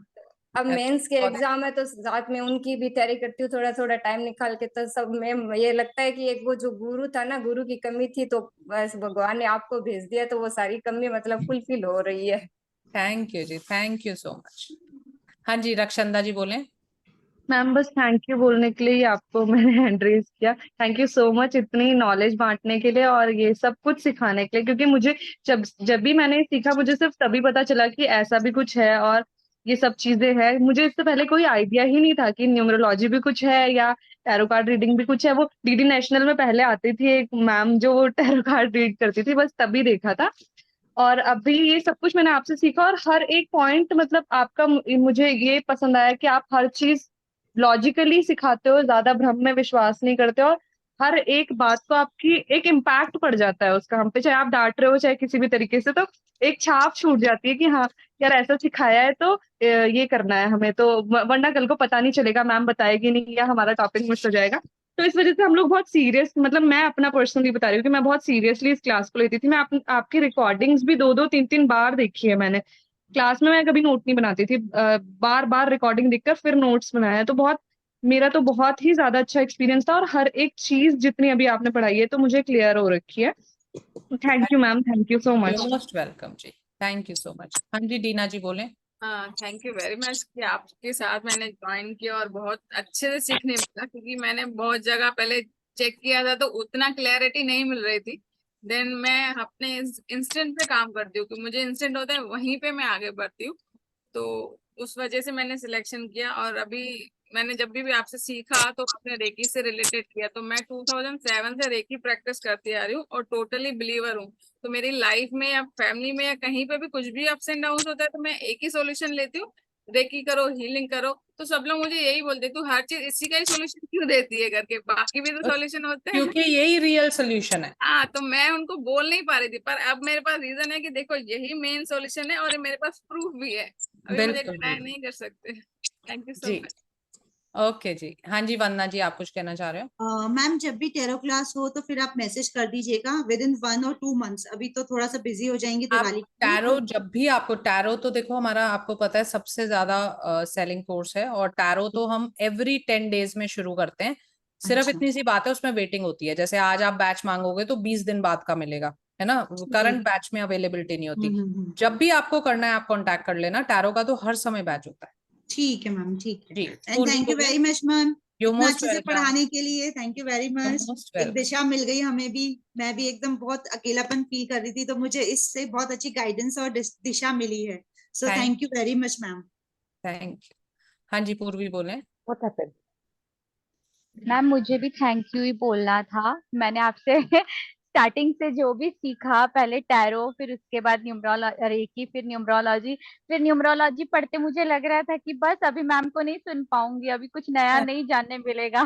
अब मेंस के एग्जाम है तो साथ में उनकी भी तैयारी करती हूँ थोड़ा थोड़ा टाइम निकाल के। तो सब में ये लगता है कि एक वो जो गुरु था ना, गुरु की कमी थी, तो बस भगवान ने आपको भेज दिया, तो वो सारी कमी मतलब फुलफिल हो रही है। थैंक यू जी, थैंक यू सो मच। हाँ जी, रक्षंदा जी बोले। मैम बस थैंक यू बोलने के लिए ही आपको मैंने हैंड रेज किया। थैंक यू सो मच इतनी नॉलेज बांटने के लिए और ये सब कुछ सिखाने के लिए, क्योंकि मुझे जब जब भी मैंने सीखा मुझे सिर्फ तभी पता चला कि ऐसा भी कुछ है और ये सब चीजें हैं। मुझे इससे पहले कोई आइडिया ही नहीं था कि न्यूमरोलॉजी भी कुछ है या टैरो कार्ड रीडिंग भी कुछ है। वो डीडी नेशनल में पहले आती थी एक मैम जो वो टैरो कार्ड रीड करती थी, बस तभी देखा था। और अभी ये सब कुछ मैंने आपसे सीखा और हर एक पॉइंट मतलब आपका मुझे ये पसंद आया कि आप हर चीज लॉजिकली सिखाते हो, ज्यादा भ्रम में विश्वास नहीं करते और हर एक बात को आपकी एक इम्पैक्ट पड़ जाता है उसका हम पे, चाहे आप डांट रहे हो चाहे किसी भी तरीके से, तो एक छाप छूट जाती है कि हाँ यार ऐसा सिखाया है तो ये करना है हमें, तो वरना कल को पता नहीं चलेगा, मैम बताएगी नहीं या हमारा टॉपिक मिस हो जाएगा। तो इस वजह से हम लोग बहुत सीरियस, मतलब मैं अपना पर्सनली बता रही हूँ कि मैं बहुत सीरियसली इस क्लास को लेती थी। मैं आपकी रिकॉर्डिंग्स भी 2-2 3-3 बार देखी है मैंने। क्लास में मैं कभी नोट नहीं बनाती थी, बार बार रिकॉर्डिंग देखकर फिर नोट्स बनाया है। तो बहुत, मेरा तो बहुत ही ज्यादा अच्छा एक्सपीरियंस था और हर एक चीज जितनी अभी आपने पढ़ाई है तो मुझे क्लियर हो रखी है। Thank you ma'am, thank you so much. Most welcome जी, थैंक यू सो मच। हाँ जी, डीना जी बोले। हाँ, थैंक यू वेरी मच कि आपके साथ मैंने ज्वाइन किया और बहुत अच्छे से सीखने मिला, क्योंकि मैंने बहुत जगह पहले चेक किया था तो उतना क्लैरिटी नहीं मिल रही थी। देन मैं अपने इंस्टेंट पे काम करती हूँ कि मुझे इंस्टेंट होता है वहीं पे मैं आगे बढ़ती हूँ। तो उस वजह से मैंने सिलेक्शन किया और अभी मैंने जब भी आपसे सीखा तो अपने रेकी से रिलेटेड किया। तो मैं 2007 से रेकी प्रैक्टिस करती आ रही हूँ और टोटली बिलीवर हूँ। तो मेरी लाइफ में या फैमिली में या कहीं पे भी कुछ भी अप्स एंड डाउन होता है तो मैं एक ही सॉल्यूशन लेती हूँ, रेकी करो, हीलिंग करो। तो सब लोग मुझे यही बोलते तू हर चीज इसी का ही सॉल्यूशन क्यों देती है करके, बाकी भी तो सॉल्यूशन होते हैं। क्योंकि यही रियल सोल्यूशन है। हाँ, तो मैं उनको बोल नहीं पा रही थी, पर अब मेरे पास रीजन है कि देखो यही मेन सॉल्यूशन है और मेरे पास प्रूफ भी है। अभी मुझे बिल्कुल डिनाई नहीं कर सकते। थैंक यू सो जी। मच। ओके जी, हाँ जी, वंदना जी आप कुछ कहना चाह रहे हो? मैम जब भी टेरो क्लास हो तो फिर आप मैसेज कर दीजिएगा विद इन 1 और 2 मंथ्स। अभी तो थोड़ा सा बिजी हो जाएंगे आप दिवाली के लिए, टैरो जब भी आपको टैरो, तो देखो हमारा आपको पता है सबसे ज्यादा सेलिंग कोर्स है, और टैरो तो हम एवरी 10 डेज में शुरू करते हैं। सिर्फ अच्छा। इतनी सी बात है, उसमें वेटिंग होती है। जैसे आज आप बैच मांगोगे तो 20 दिन बाद का मिलेगा, है ना, करंट बैच में अवेलेबिलिटी नहीं होती। जब भी आपको करना है आप कांटेक्ट कर लेना, टैरो का तो हर समय बैच होता है। ठीक है मैम, ठीक है। जी, and thank you very much ma'am you इतना मोस्ट अच्छे से वेलकम, पढ़ाने के लिए। Thank you very much. Most एक वेलकम। दिशा मिल गई हमें भी। मैं भी एकदम बहुत अकेलापन फील कर रही थी, तो मुझे इससे बहुत अच्छी गाइडेंस और दिशा मिली है। So thank you very much ma'am. Thank you. हाँ जी, पूर्वी बोले। मैम मुझे भी थैंक यू ही बोलना था। मैंने आपसे स्टार्टिंग से जो भी सीखा, पहले टैरो, फिर उसके बाद रेकी, फिर न्यूमरोलॉजी पढ़ते मुझे लग रहा था कि बस अभी मैम को नहीं सुन पाऊंगी, अभी कुछ नया नहीं जानने मिलेगा।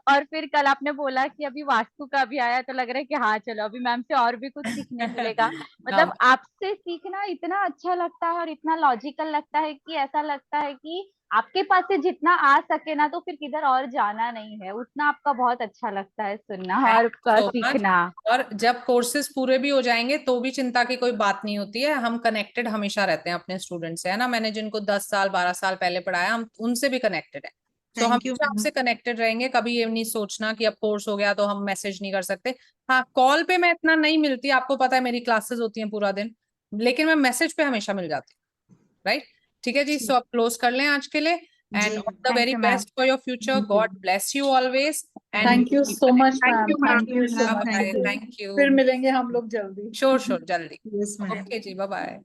और फिर कल आपने बोला कि अभी वास्तु का भी आया, तो लग रहा है कि हाँ चलो अभी मैम से और भी कुछ सीखने मिलेगा। मतलब आपसे सीखना इतना अच्छा लगता है और इतना लॉजिकल लगता है कि ऐसा लगता है कि आपके पास से जितना आ सके ना तो फिर किधर और जाना नहीं है, उतना आपका बहुत अच्छा लगता है सुनना और so सीखना। और जब कोर्सेज पूरे भी हो जाएंगे तो भी चिंता की कोई बात नहीं होती है। हम कनेक्टेड हमेशा रहते हैं अपने स्टूडेंट से, है ना। मैंने जिनको 10 साल 12 साल पहले पढ़ाया, हम उनसे भी कनेक्टेड है। तो Thank you, हमेशा आपसे कनेक्टेड रहेंगे। कभी ये नहीं सोचना कि अब कोर्स हो गया तो हम मैसेज नहीं कर सकते। हाँ, कॉल पे मैं इतना नहीं मिलती, आपको पता है मेरी क्लासेस होती हैं पूरा दिन, लेकिन मैं मैसेज पे हमेशा मिल जाती हूँ। राइट, ठीक है जी। सो आप क्लोज कर लें आज के लिए। And all the very best for your future. God bless you always. And thank you so much thank ma'am, you ma'am, thank you so much. Thank you. फिर मिलेंगे हम लोग जल्दी। श्योर श्योर, जल्दी। Yes, ma'am. ओके जी, बाय बाय।